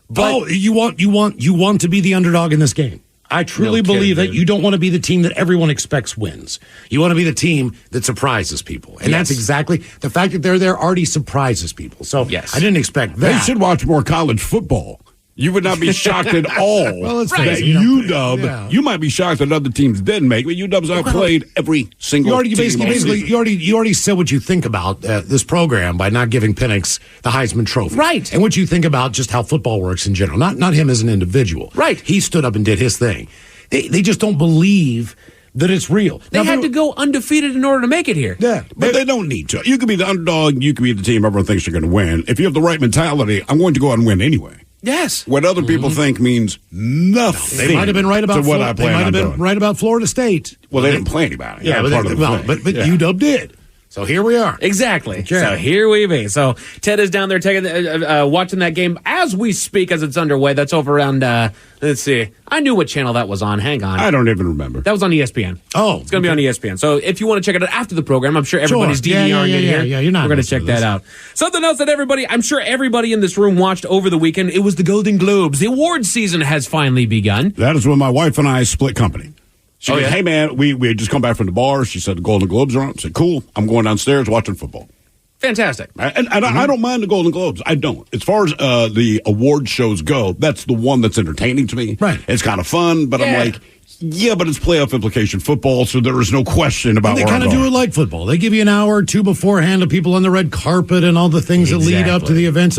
But you want to be the underdog in this game. I truly believe that you don't want to be the team that everyone expects wins. You want to be the team that surprises people. And that's exactly the fact that they're there already surprises people. So I didn't expect that. They should watch more college football. You would not be shocked at all Well, let's that face it, UW. You might be shocked that other teams didn't make, but UW's outplayed every single team. You already said what you think about this program by not giving Penix the Heisman Trophy, right? And what you think about just how football works in general, not him as an individual, right? He stood up and did his thing. They just don't believe that it's real. They had to go undefeated in order to make it here. Yeah, but they don't need to. You could be the underdog. You could be the team everyone thinks you're going to win. If you have the right mentality, I'm going to go out and win anyway. Yes. What other people think means nothing. They might have been right about what I plan on doing. Right about Florida State. Well, they didn't play anybody. Yeah, but UW did. So here we are. Exactly. Okay. So here we be. So Ted is down there watching that game as we speak, as it's underway. That's over around, let's see. I knew what channel that was on. Hang on. I don't even remember. That was on ESPN. Oh. It's going to be on ESPN. So if you want to check it out after the program, I'm sure everybody's DVRing it here. Yeah, you're not. We're going to check that out. Something else that I'm sure everybody in this room watched over the weekend. It was the Golden Globes. The awards season has finally begun. That is when my wife and I split company. She goes, hey, man, we had just come back from the bar. She said the Golden Globes are on. I said, cool. I'm going downstairs watching football. Fantastic. And I don't mind the Golden Globes. I don't. As far as the award shows go, that's the one that's entertaining to me. Right. It's kind of fun, but I'm like, yeah, but it's playoff implication football, so there is no question about They kind of do it like football. They give you an hour or two beforehand of people on the red carpet and all the things that lead up to the events.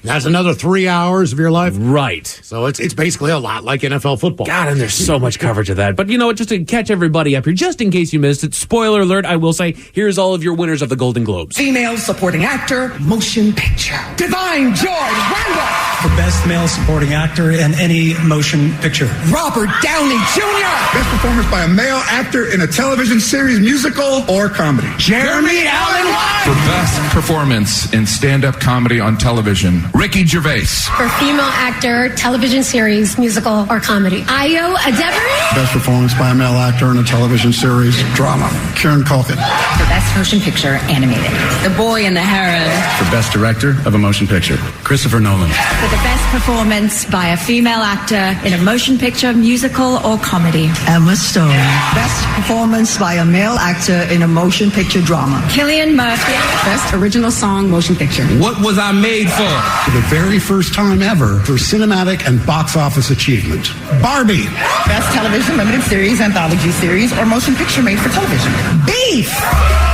That's another 3 hours of your life. Right. So it's basically a lot like NFL football. God, and there's so much coverage of that. But you know what, just to catch everybody up here, just in case you missed it, spoiler alert, I will say, here's all of your winners of the Golden Globes. Female supporting actor, motion picture. Divine Joy Randolph. For Best Male Supporting Actor in any motion picture. Robert Downey Jr. Best performance by a male actor in a television series, musical, or comedy. Jeremy Allen White. For best performance in stand-up comedy on television, Ricky Gervais. For female actor, television series, musical, or comedy, Ayo Adebari. Best performance by a male actor in a television series, drama, Kieran Culkin. For best motion picture, animated, The Boy and the Heron. For best director of a motion picture, Christopher Nolan. For the best performance by a female actor in a motion picture, musical, or comedy, Emma Stone. Best performance by a male actor in a motion picture drama, Cillian Murphy. Best original song, motion picture. What was I made for? For the very first time ever for cinematic and box office achievement, Barbie. Best television limited series, anthology series, or motion picture made for television, Beef.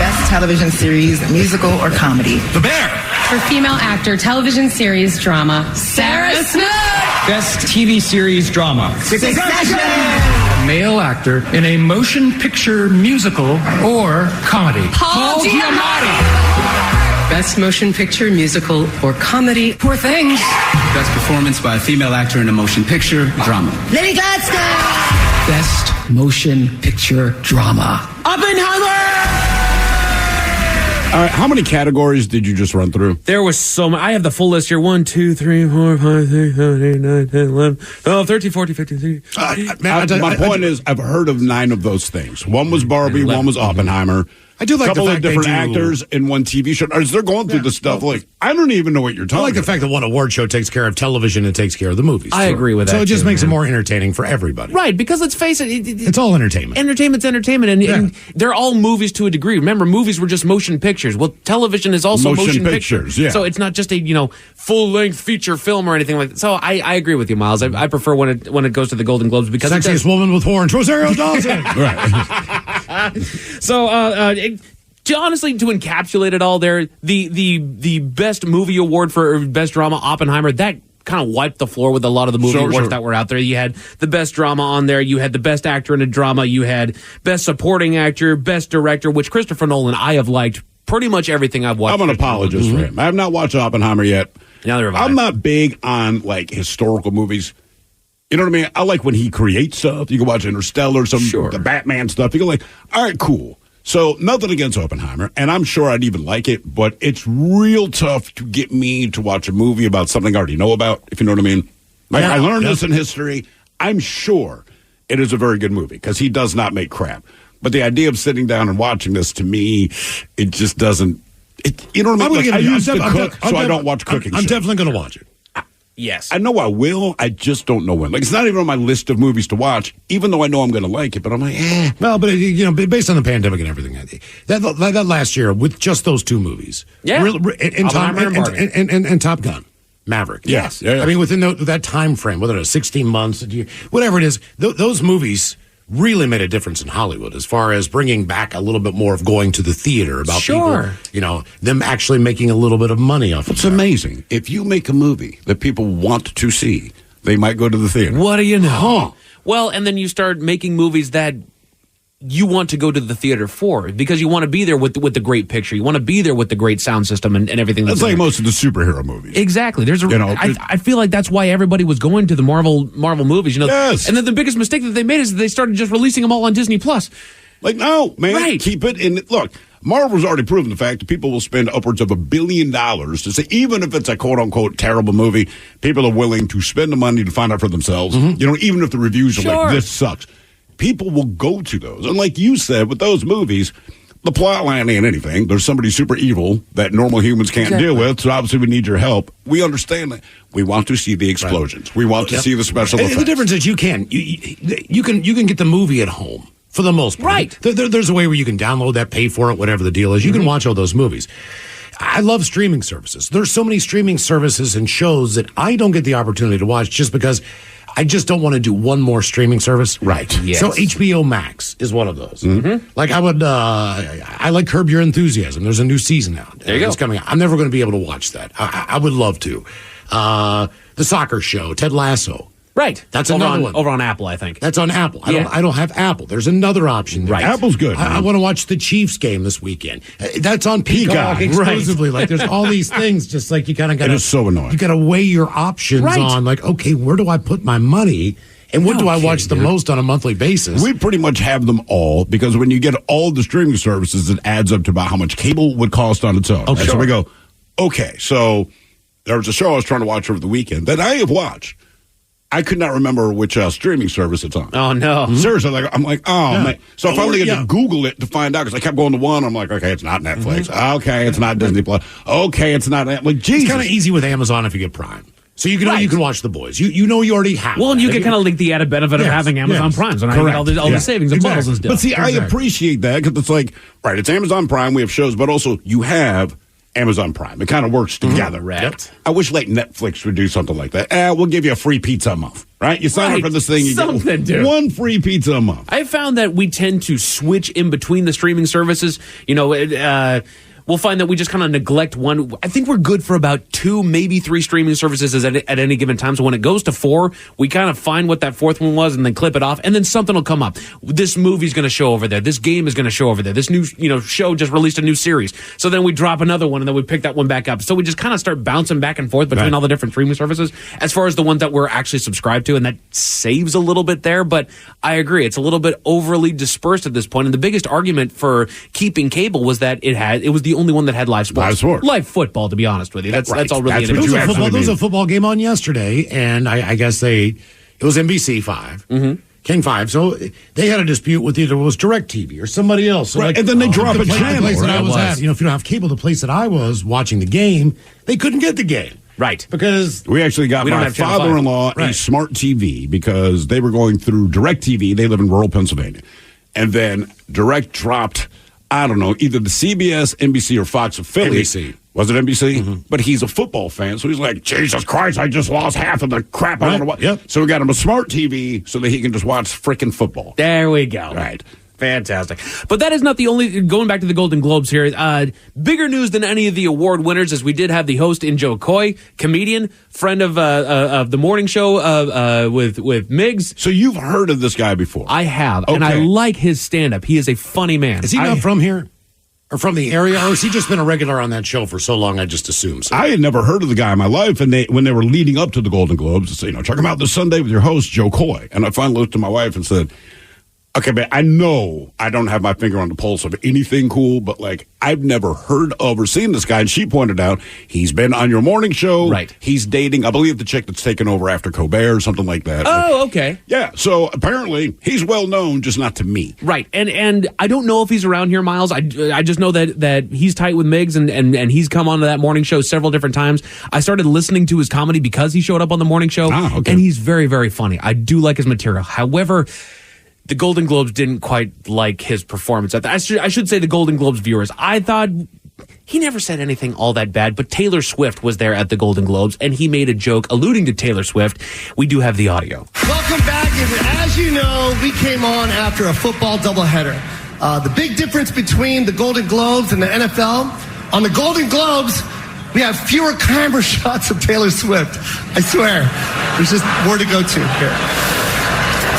Best television series, musical, or comedy, The Bear. For female actor, television series, drama, Sarah Snook. Best TV series drama. Succession. Male actor in a motion picture, musical, or comedy. Paul Giamatti. Best motion picture, musical, or comedy, Poor Things. Best performance by a female actor in a motion picture, drama. Lily Gladstone. Best motion picture drama. Oppenheimer. All right, how many categories did you just run through? There was so many. I have the full list here. 1, 2, 3, 4, 5, 6, 7, 8, 9, 10, 11, 12, 13, 14, 15, 16. My point is, I've heard of 9 of those things. One was Barbie, one was Oppenheimer. I do like a couple the of fact different they do, actors in one TV show. As they're going through the stuff, like, I don't even know what you're talking I like the about. fact that one award show takes care of television and takes care of the movies. I agree with that. So it just too, makes man. it more entertaining for everybody. Right, because let's face it, It's all entertainment. Entertainment's entertainment, and they're all movies to a degree. Remember, movies were just motion pictures. Well, television is also motion pictures. Yeah. So it's not just a full-length feature film or anything like that. So I agree with you, Miles. I prefer when it goes to the Golden Globes because Sexiest woman with horns, Rosario Dawson. Right. So, honestly, to encapsulate it all there, the best movie award for best drama, Oppenheimer, that kind of wiped the floor with a lot of the movie awards that were out there. You had the best drama on there. You had the best actor in a drama. You had best supporting actor, best director, which Christopher Nolan, I have liked pretty much everything I've watched. I'm an apologist for him. I have not watched Oppenheimer yet. Neither have I. I'm not big on, historical movies. You know what I mean? I like when he creates stuff. You can watch Interstellar, the Batman stuff. You go all right, cool. So nothing against Oppenheimer, and I'm sure I'd even like it, but it's real tough to get me to watch a movie about something I already know about, if you know what I mean. I learned this in history. I'm sure it is a very good movie because he does not make crap. But the idea of sitting down and watching this, to me, it just doesn't. You know what I mean? I used to cook, so I don't watch cooking I'm shows. definitely going to watch it. Yes. I know I will. I just don't know when. It's not even on my list of movies to watch, even though I know I'm going to like it. But I'm like, Well, but based on the pandemic and everything, that last year with just those two movies, and Top Gun. Maverick. Yes. Yeah. I mean, within that time frame, whether it's 16 months, whatever it is, those movies really made a difference in Hollywood as far as bringing back a little bit more of going to the theater about people, them actually making a little bit of money off of it. It's amazing. If you make a movie that people want to see, they might go to the theater. What do you know? Well, and then you start making movies that you want to go to the theater for because you want to be there with the great picture. You want to be there with the great sound system and everything. That's like most of the superhero movies. Exactly. I feel like that's why everybody was going to the Marvel movies. Yes. And then the biggest mistake that they made is that they started just releasing them all on Disney Plus. Like, no, man, right. Keep it in. Look, Marvel's already proven the fact that people will spend upwards of $1 billion to say, even if it's a quote unquote terrible movie, people are willing to spend the money to find out for themselves. Mm-hmm. Even if the reviews are like, this sucks. People will go to those. And like you said, with those movies, the plot line ain't anything. There's somebody super evil that normal humans can't deal with, so obviously we need your help. We understand that. We want to see the explosions. Right. We want to see the special effects. And the difference is you can get the movie at home for the most part. Right. There's a way where you can download that, pay for it, whatever the deal is. You can watch all those movies. I love streaming services. There's so many streaming services and shows that I don't get the opportunity to watch just because I just don't want to do one more streaming service. Right. Yes. So HBO Max is one of those. Mm-hmm. Like I like Curb Your Enthusiasm. There's a new season out. There you go. It's coming out. I'm never going to be able to watch that. I would love to. The soccer show, Ted Lasso. Right. That's another one. Over on Apple, I think. That's on Apple. I don't have Apple. There's another option there. Right. Apple's good. I want to watch the Chiefs game this weekend. That's on Peacock exclusively. Right. Like there's all these things. Just like you kind of got to. It is so annoying. You got to weigh your options on. Like, okay, where do I put my money? And what do I watch the most on a monthly basis? We pretty much have them all because when you get all the streaming services, it adds up to about how much cable would cost on its own. Okay. So we go, okay, so there was a show I was trying to watch over the weekend that I have watched. I could not remember which streaming service it's on. Oh, no. Seriously, I'm like, man. So I finally had to Google it to find out because I kept going to one. I'm like, okay, it's not Netflix. Okay, it's not Disney Plus. Okay, it's not. Like, Jesus. It's kind of easy with Amazon if you get Prime. So you can watch The Boys. You already have. Well, and you get kind of like the added benefit of having Amazon Prime. So now you get all the savings and bundles and stuff. But see, I appreciate that because it's like, right, it's Amazon Prime. We have shows, but also you have Amazon Prime. It kind of works together. Right. I wish like Netflix would do something like that. We'll give you a free pizza a month. Right? You sign up for this thing, you get one free pizza a month. I found that we tend to switch in between the streaming services. We'll find that we just kind of neglect one. I think we're good for about 2, maybe 3 streaming services at any given time. So when it goes to 4, we kind of find what that 4th one was and then clip it off. And then something will come up. This movie's going to show over there. This game is going to show over there. This new show just released a new series. So then we drop another one and then we pick that one back up. So we just kind of start bouncing back and forth between all the different streaming services as far as the ones that we're actually subscribed to. And that saves a little bit there. But I agree. It's a little bit overly dispersed at this point. And the biggest argument for keeping cable was that it was the only one that had live sports. Live football, to be honest with you. That's all really There was a football game on yesterday, and I guess it was NBC 5. Mm-hmm. King 5. So they had a dispute with either it was DirecTV or somebody else. So right. And then they drop a channel. The place that I was at, if you don't have cable, the place that I was watching the game, they couldn't get the game. Right. Because we actually got my father-in-law a smart TV because they were going through DirecTV. They live in rural Pennsylvania. And then Direct dropped, I don't know, either the CBS, NBC, or Fox affiliate. NBC. Was it NBC? Mm-hmm. But he's a football fan, so he's like, Jesus Christ, I just lost half of the crap I want to watch. Yep. So we got him a smart TV so that he can just watch freaking football. There we go. Right. Fantastic. But that is not the only, going back to the Golden Globes here, bigger news than any of the award winners as we did have the host in Joe Coy, comedian, friend of the morning show with Miggs. So you've heard of this guy before? I have, and I like his stand-up. He is a funny man. Is he not from here? Or from the area? Or has he just been a regular on that show for so long, I just assumed so? I had never heard of the guy in my life, and when they were leading up to the Golden Globes, check him out this Sunday with your host, Joe Coy. And I finally looked at my wife and said, okay, but I know I don't have my finger on the pulse of anything cool, but I've never heard of or seen this guy. And she pointed out he's been on your morning show. Right. He's dating, I believe, the chick that's taken over after Colbert or something like that. Oh, okay. Yeah. So apparently he's well known, just not to me. Right. And I don't know if he's around here, Miles. I just know that he's tight with Miggs and he's come onto that morning show several different times. I started listening to his comedy because he showed up on the morning show. Ah, okay. And he's very, very funny. I do like his material. However, the Golden Globes didn't quite like his performance. I should say the Golden Globes viewers. I thought he never said anything all that bad, but Taylor Swift was there at the Golden Globes, and he made a joke alluding to Taylor Swift. We do have the audio. Welcome back. As you know, we came on after a football doubleheader. The big difference between the Golden Globes and the NFL, on the Golden Globes, we have fewer camera shots of Taylor Swift. I swear. There's just more to go to here.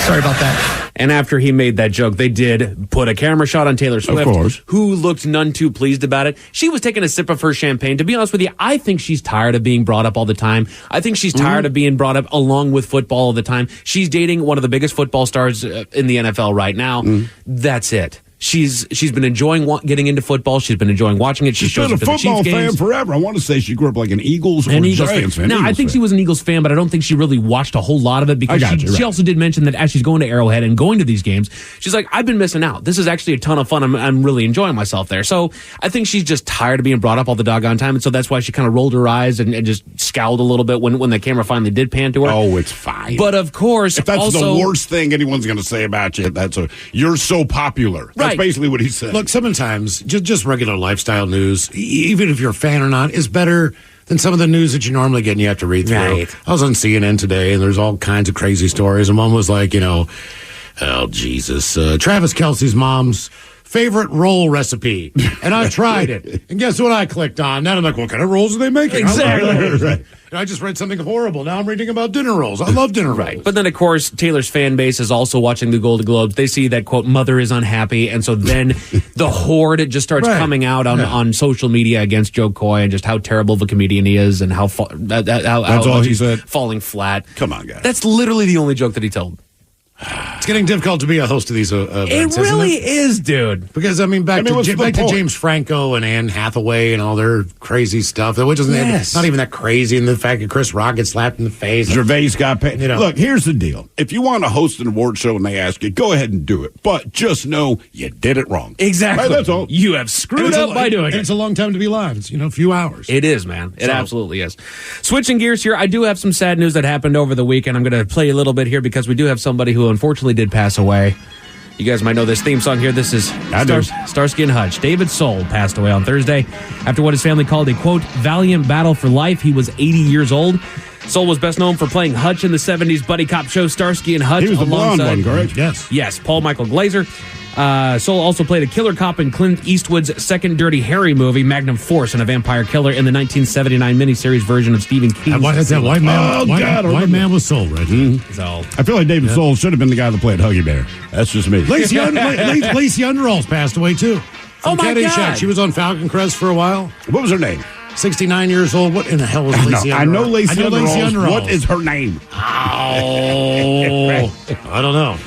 Sorry about that. And after he made that joke, they did put a camera shot on Taylor Swift, of course, who looked none too pleased about it. She was taking a sip of her champagne. To be honest with you, I think she's tired of being brought up all the time. I think she's tired of being brought up along with football all the time. She's dating one of the biggest football stars in the NFL right now. That's it. She's been enjoying getting into football. She's been enjoying watching it. She's been a football fan forever. I want to say she grew up like an Eagles or Giants fan. No, I think she was an Eagles fan, but I don't think she really watched a whole lot of it because she also did mention that as she's going to Arrowhead and going to these games, she's like, I've been missing out. This is actually a ton of fun. I'm really enjoying myself there. So I think she's just tired of being brought up all the doggone time, and so that's why she kind of rolled her eyes and just scowled a little bit when the camera finally did pan to her. Oh, it's fine. But of course, if that's the worst thing anyone's going to say about you, you're so popular. That's basically what he said. Look, sometimes just regular lifestyle news, even if you're a fan or not, is better than some of the news that you normally get and you have to read through. Right. I was on CNN today, and there's all kinds of crazy stories. And one was like, oh, Jesus, Travis Kelce's mom's favorite roll recipe. And I tried it. And guess what I clicked on? Now I'm like, what kind of rolls are they making? Exactly. Right. I just read something horrible. Now I'm reading about dinner rolls. I love dinner rolls. But then, of course, Taylor's fan base is also watching the Golden Globes. They see that, quote, mother is unhappy. And so then the horde just starts coming out on social media against Joe Coy and just how terrible of a comedian he is and how that's all he said. Falling flat. Come on, guys. That's literally the only joke that he told. It's getting difficult to be a host of these events. It really is, dude. Because, back to James Franco and Anne Hathaway and all their crazy stuff, which is not even that crazy. And the fact that Chris Rock gets slapped in the face. Gervais got paid. Look, here's the deal. If you want to host an award show and they ask you, go ahead and do it. But just know you did it wrong. Exactly. Right, that's all. You have screwed up by doing it. It's a long time to be live. It's, a few hours. It is, man. It absolutely is. Switching gears here, I do have some sad news that happened over the weekend. I'm going to play a little bit here because we do have somebody who unfortunately did pass away. You guys might know this theme song here. This is Starsky and Hutch. David Soul passed away on Thursday after what his family called a, quote, valiant battle for life. He was 80 years old. Soul was best known for playing Hutch in the 70s buddy cop show Starsky and Hutch. He was the blonde one, correct? Yes, Paul Michael Glazer. Soul also played a killer cop in Clint Eastwood's second Dirty Harry movie, Magnum Force, and a vampire killer in the 1979 miniseries version of Stephen King's. White man was Soul, right? Mm-hmm. So I feel like David Soul should have been the guy that played Huggy Bear. That's just me. Lacey Underalls passed away, too. Oh, my God. She was on Falcon Crest for a while. What was her name? 69 years old. What in the hell was Lacey Underalls? I know Lacey Underalls. What is her name? Oh, I don't know.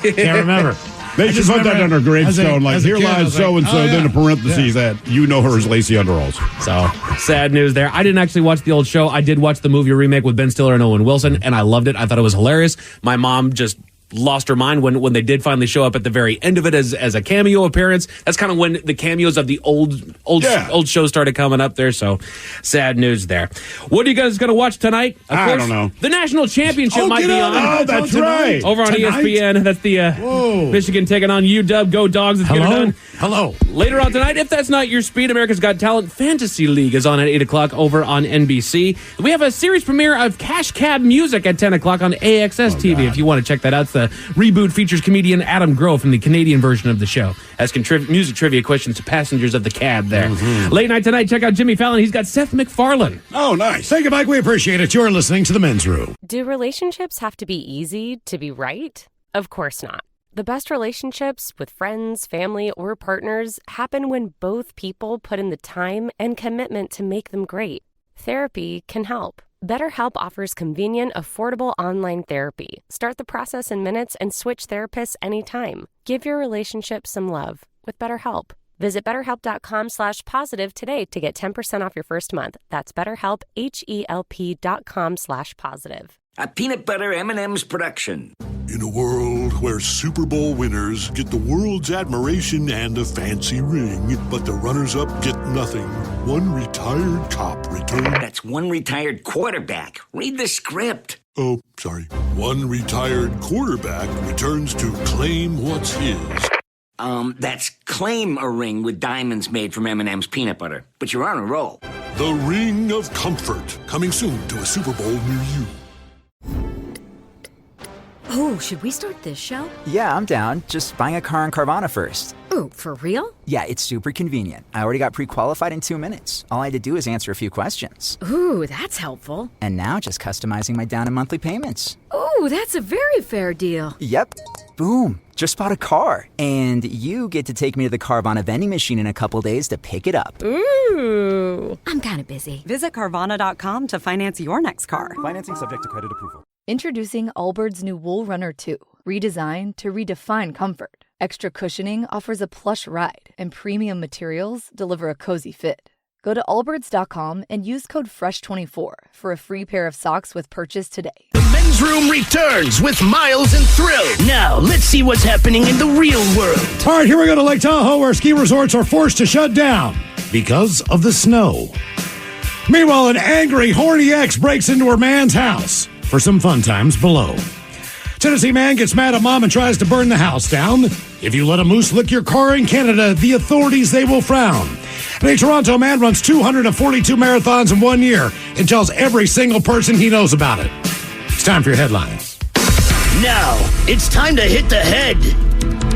Can't remember. They should put that on her gravestone, here lies so-and-so, then in parentheses that you know her as Lacey Underalls. So, sad news there. I didn't actually watch the old show. I did watch the movie remake with Ben Stiller and Owen Wilson, and I loved it. I thought it was hilarious. My mom just lost her mind when they did finally show up at the very end of it as a cameo appearance. That's kind of when the cameos of the old shows started coming up there. So sad news there. What are you guys going to watch tonight? Of I course, don't know. The national championship might be on. Oh, that's right. Over on ESPN. That's the Michigan taking on UW. Go Dogs. It's getting done. Hello. Later on tonight, if that's not your speed, America's Got Talent Fantasy League is on at 8 o'clock over on NBC. We have a series premiere of Cash Cab Music at 10 o'clock on AXS TV. If you want to check that out, it's the reboot features comedian Adam Grove from the Canadian version of the show. Asking music trivia questions to passengers of the cab there. Mm-hmm. Late night tonight, check out Jimmy Fallon. He's got Seth MacFarlane. Oh, nice. Thank you, Mike. We appreciate it. You're listening to The Men's Room. Do relationships have to be easy to be right? Of course not. The best relationships with friends, family, or partners happen when both people put in the time and commitment to make them great. Therapy can help. BetterHelp offers convenient, affordable online therapy. Start the process in minutes and switch therapists anytime. Give your relationship some love with BetterHelp. Visit BetterHelp.com/positive today to get 10% off your first month. That's BetterHelp, HELP.com/positive. A peanut butter M&M's production. In a world where Super Bowl winners get the world's admiration and a fancy ring, but the runners-up get nothing, one retired cop returns... That's one retired quarterback. Read the script. Oh, sorry. One retired quarterback returns to claim what's his. That's claim a ring with diamonds made from M&M's peanut butter. But you're on a roll. The Ring of Comfort, coming soon to a Super Bowl near you. Oh, should we start this show? Yeah, I'm down. Just buying a car on Carvana first. Oh, for real? Yeah, it's super convenient. I already got pre-qualified in 2 minutes. All I had to do is answer a few questions. Ooh, that's helpful. And now just customizing my down and monthly payments. Ooh, that's a very fair deal. Yep. Boom. Just bought a car. And you get to take me to the Carvana vending machine in a couple days to pick it up. Ooh. I'm kind of busy. Visit Carvana.com to finance your next car. Financing subject to credit approval. Introducing Allbirds new Wool Runner 2, redesigned to redefine comfort. Extra cushioning offers a plush ride, and premium materials deliver a cozy fit. Go to allbirds.com and use code FRESH24 for a free pair of socks with purchase today. The Men's Room returns with Miles and Thrill. Now, let's see what's happening in the real world. All right, here we go to Lake Tahoe, where ski resorts are forced to shut down because of the snow. Meanwhile, an angry, horny ex breaks into her man's house for some fun times below. Tennessee man gets mad at mom and tries to burn the house down. If you let a moose lick your car in Canada, the authorities, they will frown. And a Toronto man runs 242 marathons in 1 year and tells every single person he knows about it. It's time for your headlines. Now, it's time to hit the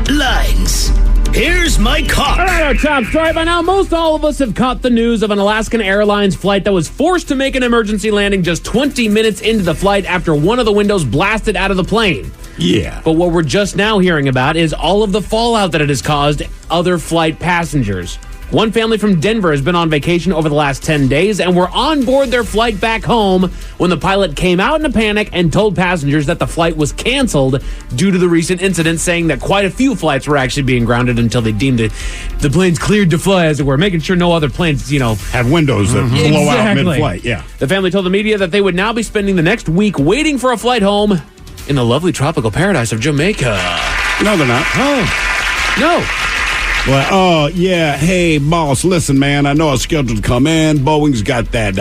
headlines. Here's my cop. All right, our top story. By now, most all of us have caught the news of an Alaskan Airlines flight that was forced to make an emergency landing just 20 minutes into the flight after one of the windows blasted out of the plane. Yeah. But what we're just now hearing about is all of the fallout that it has caused other flight passengers. One family from Denver has been on vacation over the last 10 days and were on board their flight back home when the pilot came out in a panic and told passengers that the flight was canceled due to the recent incident, saying that quite a few flights were actually being grounded until they deemed it the planes cleared to fly, as it were, making sure no other planes, have windows that blow out mid-flight. Yeah. The family told the media that they would now be spending the next week waiting for a flight home in the lovely tropical paradise of Jamaica. No, they're not. Oh, no. Well, yeah. Hey, boss, listen, man. I know I was scheduled to come in. Boeing's got that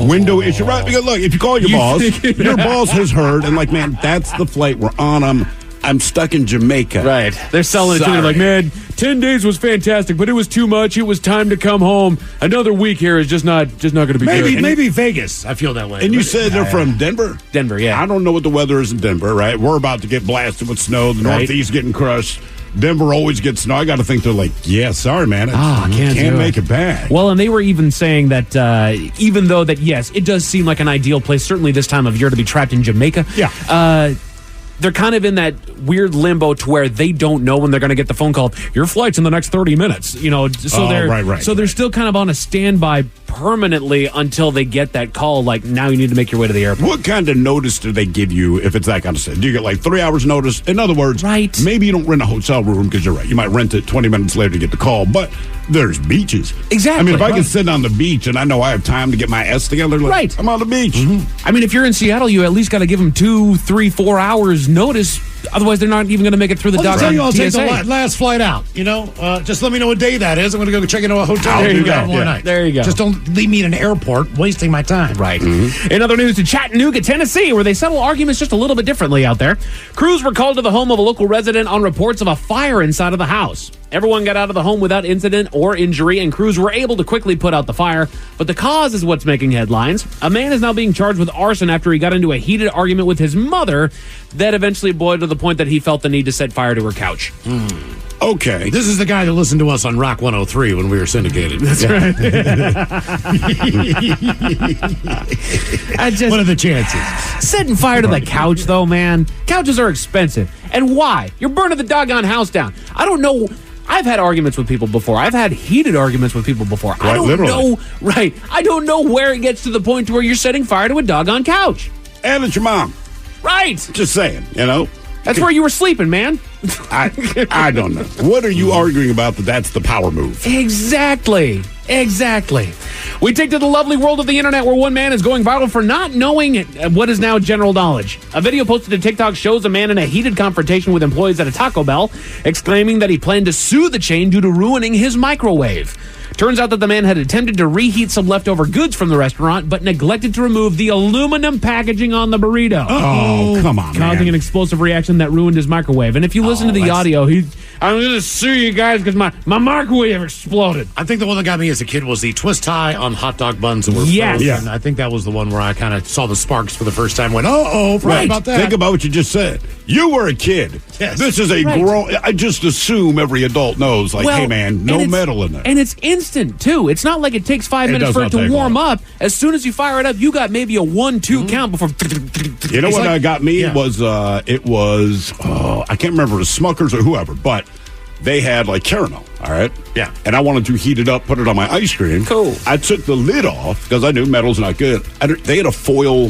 window issue, right? Because look, if you call your boss, your boss has heard, and like, man, that's the flight we're on. I'm stuck in Jamaica. Right. They're selling it to me like, man, 10 days was fantastic, but it was too much. It was time to come home. Another week here is just not going to be good. Maybe Vegas. I feel that way. And you said they're from Denver? Denver, yeah. I don't know what the weather is in Denver, right? We're about to get blasted with snow. The Northeast getting crushed. Denver always gets snow. I got to think they're like, yeah, sorry, man. Can't make it back. Well, and they were even saying that even though that, yes, it does seem like an ideal place, certainly this time of year, to be trapped in Jamaica. Yeah. They're kind of in that weird limbo to where they don't know when they're going to get the phone call. Your flight's in the next 30 minutes. So they're still kind of on a standby permanently until they get that call. Like, now you need to make your way to the airport. What kind of notice do they give you if it's that kind of stuff? Do you get like 3 hours notice? In other words, maybe you don't rent a hotel room because you're right. You might rent it 20 minutes later to get the call, but there's beaches. Exactly. I mean, if I can sit on the beach and I know I have time to get my S together, like, I'm on the beach. I mean, if you're in Seattle, you at least got to give them 2, 3, 4 hours notice. Otherwise, they're not even going to make it through the dock. I'll take the last flight out. Just let me know what day that is. I'm going to go check into a hotel. There you go. There you go. Just don't leave me in an airport wasting my time. Right. In other news, to Chattanooga, Tennessee, where they settle arguments just a little bit differently out there. Crews were called to the home of a local resident on reports of a fire inside of the house. Everyone got out of the home without incident or injury, and crews were able to quickly put out the fire. But the cause is what's making headlines. A man is now being charged with arson after he got into a heated argument with his mother that eventually boiled to the point that he felt the need to set fire to her couch. Okay. This is the guy that listened to us on Rock 103 when we were syndicated. That's right. What are the chances? Setting fire to the couch, though, man. Couches are expensive. And why? You're burning the doggone house down. I don't know. I've had arguments with people before. I've had heated arguments with people before. I don't know. Right. I don't know where it gets to the point to where you're setting fire to a doggone couch. And it's your mom. Right. Just saying, That's where you were sleeping, man. I don't know. What are you arguing about that's the power move? Exactly. We take to the lovely world of the internet, where one man is going viral for not knowing what is now general knowledge. A video posted to TikTok shows a man in a heated confrontation with employees at a Taco Bell, exclaiming that he planned to sue the chain due to ruining his microwave. Turns out that the man had attempted to reheat some leftover goods from the restaurant, but neglected to remove the aluminum packaging on the burrito. Oh, come on, causing an explosive reaction that ruined his microwave. And if you listen to the audio, I'm going to sue you guys because my microwave exploded. I think the one that got me as a kid was the twist tie on hot dog buns that were frozen. Yeah. I think that was the one where I kind of saw the sparks for the first time. Went, forgot about that. Think about what you just said. You were a kid. Yes. This is a grown. I just assume every adult knows. Like, hey man, no metal in there. And it's instant too. It's not like it takes 5 minutes for it to warm up. As soon as you fire it up, you got maybe a 1-2 count before. You know what got me was I can't remember, it was Smuckers or whoever, but they had like caramel, all right? Yeah. And I wanted to heat it up, put it on my ice cream. Cool. I took the lid off because I knew metal's not good. They had a foil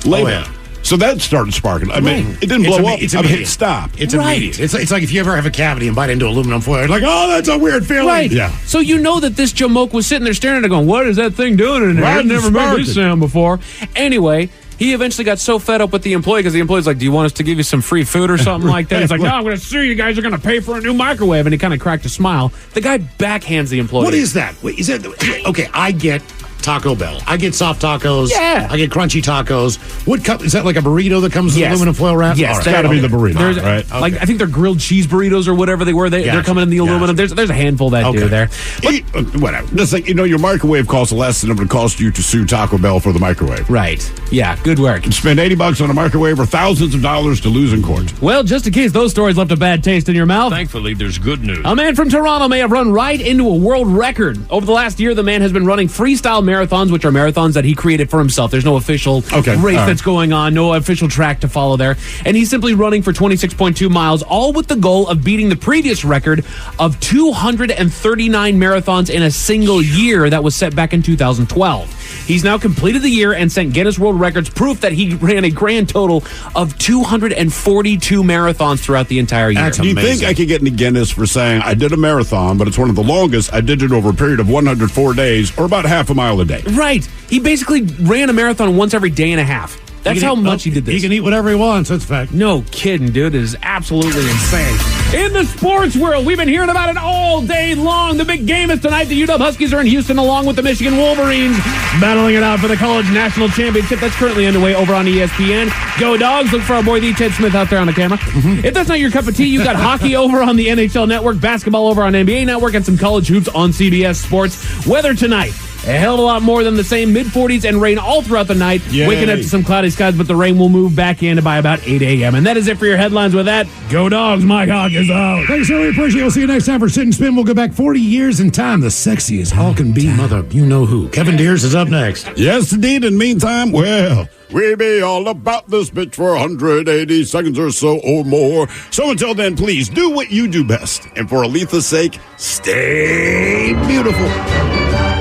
label. yeah. So that started sparking. I mean, it didn't blow up. I hit stop. It's immediate. It's like if you ever have a cavity and bite into aluminum foil, you're like, oh, that's a weird feeling. Right. Yeah. So you know that this jamoke was sitting there staring at it going, what is that thing doing in there? Right, I've never made this sparking. sound before. Anyway, he eventually got so fed up with the employee because the employee's like, do you want us to give you some free food or something like that? He's like, no, I'm going to sue you guys. Are going to pay for a new microwave. And he kind of cracked a smile. The guy backhands the employee. What is that? Wait, is that okay? I get Taco Bell. I get soft tacos. Yeah. I get crunchy tacos. What cup is that? Like a burrito that comes with aluminum foil wrap? Yes, It's got to be the burrito, right? Like I think they're grilled cheese burritos or whatever they were. They're coming in the aluminum. There's a handful that do there. Whatever. Just like, your microwave costs less than it would cost you to sue Taco Bell for the microwave. Right. Yeah. Good work. Spend $80 on a microwave or thousands of dollars to lose in court. Well, just in case those stories left a bad taste in your mouth. Thankfully, there's good news. A man from Toronto may have run right into a world record. Over the last year, the man has been running freestyle marathons, which are marathons that he created for himself. There's no official race that's going on, no official track to follow there. And he's simply running for 26.2 miles, all with the goal of beating the previous record of 239 marathons in a single year that was set back in 2012. He's now completed the year and sent Guinness World Records proof that he ran a grand total of 242 marathons throughout the entire year. Do you think I could get into Guinness for saying I did a marathon, but it's one of the longest? I did it over a period of 104 days, or about half a mile a day. Right. He basically ran a marathon once every day and a half. That's how much he did this. He can eat whatever he wants. That's a fact. No kidding, dude. It is absolutely insane. In the sports world, we've been hearing about it all day long. The big game is tonight. The UW Huskies are in Houston along with the Michigan Wolverines, battling it out for the college national championship that's currently underway over on ESPN. Go Dogs. Look for our boy, the Ted Smith, out there on the camera. If that's not your cup of tea, you've got hockey over on the NHL Network, basketball over on NBA Network, and some college hoops on CBS Sports. Weather tonight. A hell of a lot more than the same, mid-40s and rain all throughout the night. Yay. Waking up to some cloudy skies, but the rain will move back in by about 8 a.m. And that is it for your headlines. With that, go Dogs, Mike Hawk is out. Thanks, sir. We appreciate it. We'll see you next time for Sit and Spin. We'll go back 40 years in time. The sexiest Hulk and B mother, you know who. Kevin Deers is up next. Yes, indeed. In the meantime, well, we be all about this bitch for 180 seconds or so or more. So until then, please do what you do best. And for Aletha's sake, stay beautiful.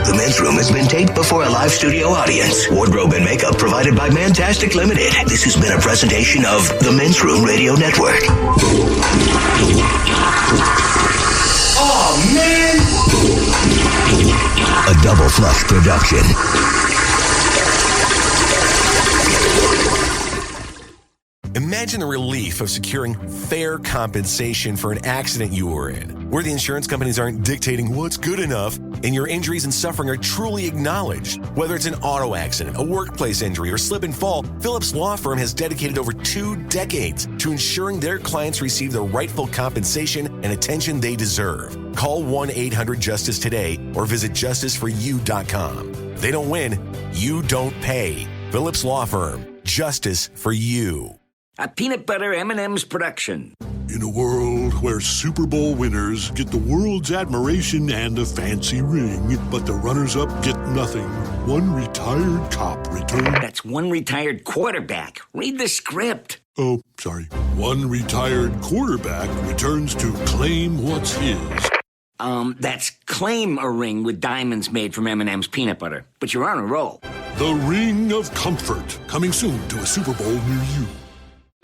The Men's Room has been taped before a live studio audience. Wardrobe and makeup provided by Mantastic Limited. This has been a presentation of the Men's Room Radio Network. Oh, man! A Double Flush production. Imagine the relief of securing fair compensation for an accident you were in, where the insurance companies aren't dictating what's good enough and your injuries and suffering are truly acknowledged. Whether it's an auto accident, a workplace injury, or slip and fall, Phillips Law Firm has dedicated over 2 decades to ensuring their clients receive the rightful compensation and attention they deserve. Call 1-800-JUSTICE today or visit justiceforyou.com. They don't win, you don't pay. Phillips Law Firm, justice for you. A peanut butter M&M's production. In a world where Super Bowl winners get the world's admiration and a fancy ring, but the runners-up get nothing, one retired cop returned... That's one retired quarterback. Read the script. Oh, sorry. One retired quarterback returns to claim what's his. That's claim a ring with diamonds made from M&M's peanut butter. But you're on a roll. The Ring of Comfort, coming soon to a Super Bowl near you.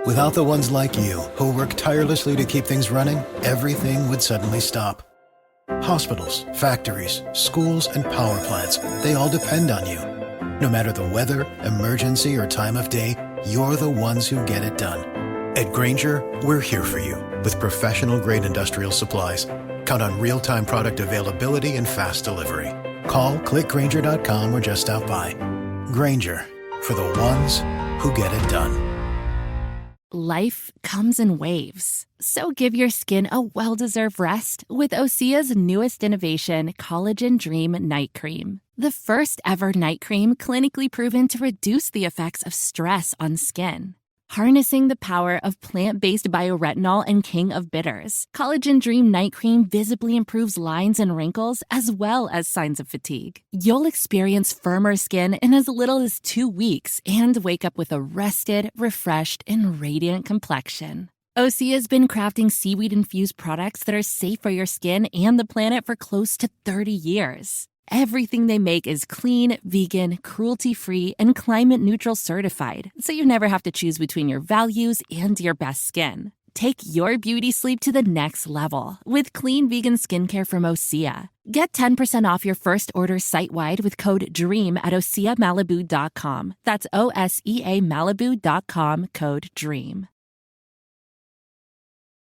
Without the ones like you, who work tirelessly to keep things running, everything would suddenly stop. Hospitals, factories, schools, and power plants, they all depend on you. No matter the weather, emergency, or time of day, you're the ones who get it done. At Grainger, we're here for you with professional-grade industrial supplies. Count on real-time product availability and fast delivery. Call, clickgrainger.com, or just stop by. Grainger, for the ones who get it done. Life comes in waves, so give your skin a well-deserved rest with Osea's newest innovation, Collagen Dream Night Cream. The first ever night cream clinically proven to reduce the effects of stress on skin. Harnessing the power of plant-based bioretinol and king of bitters, Collagen Dream Night Cream visibly improves lines and wrinkles as well as signs of fatigue. You'll experience firmer skin in as little as 2 weeks and wake up with a rested, refreshed, and radiant complexion. Osea's been crafting seaweed-infused products that are safe for your skin and the planet for close to 30 years. Everything they make is clean, vegan, cruelty-free, and climate-neutral certified, so you never have to choose between your values and your best skin. Take your beauty sleep to the next level with clean vegan skincare from Osea. Get 10% off your first order site-wide with code DREAM at OseaMalibu.com. That's OSEA Malibu.com, code DREAM.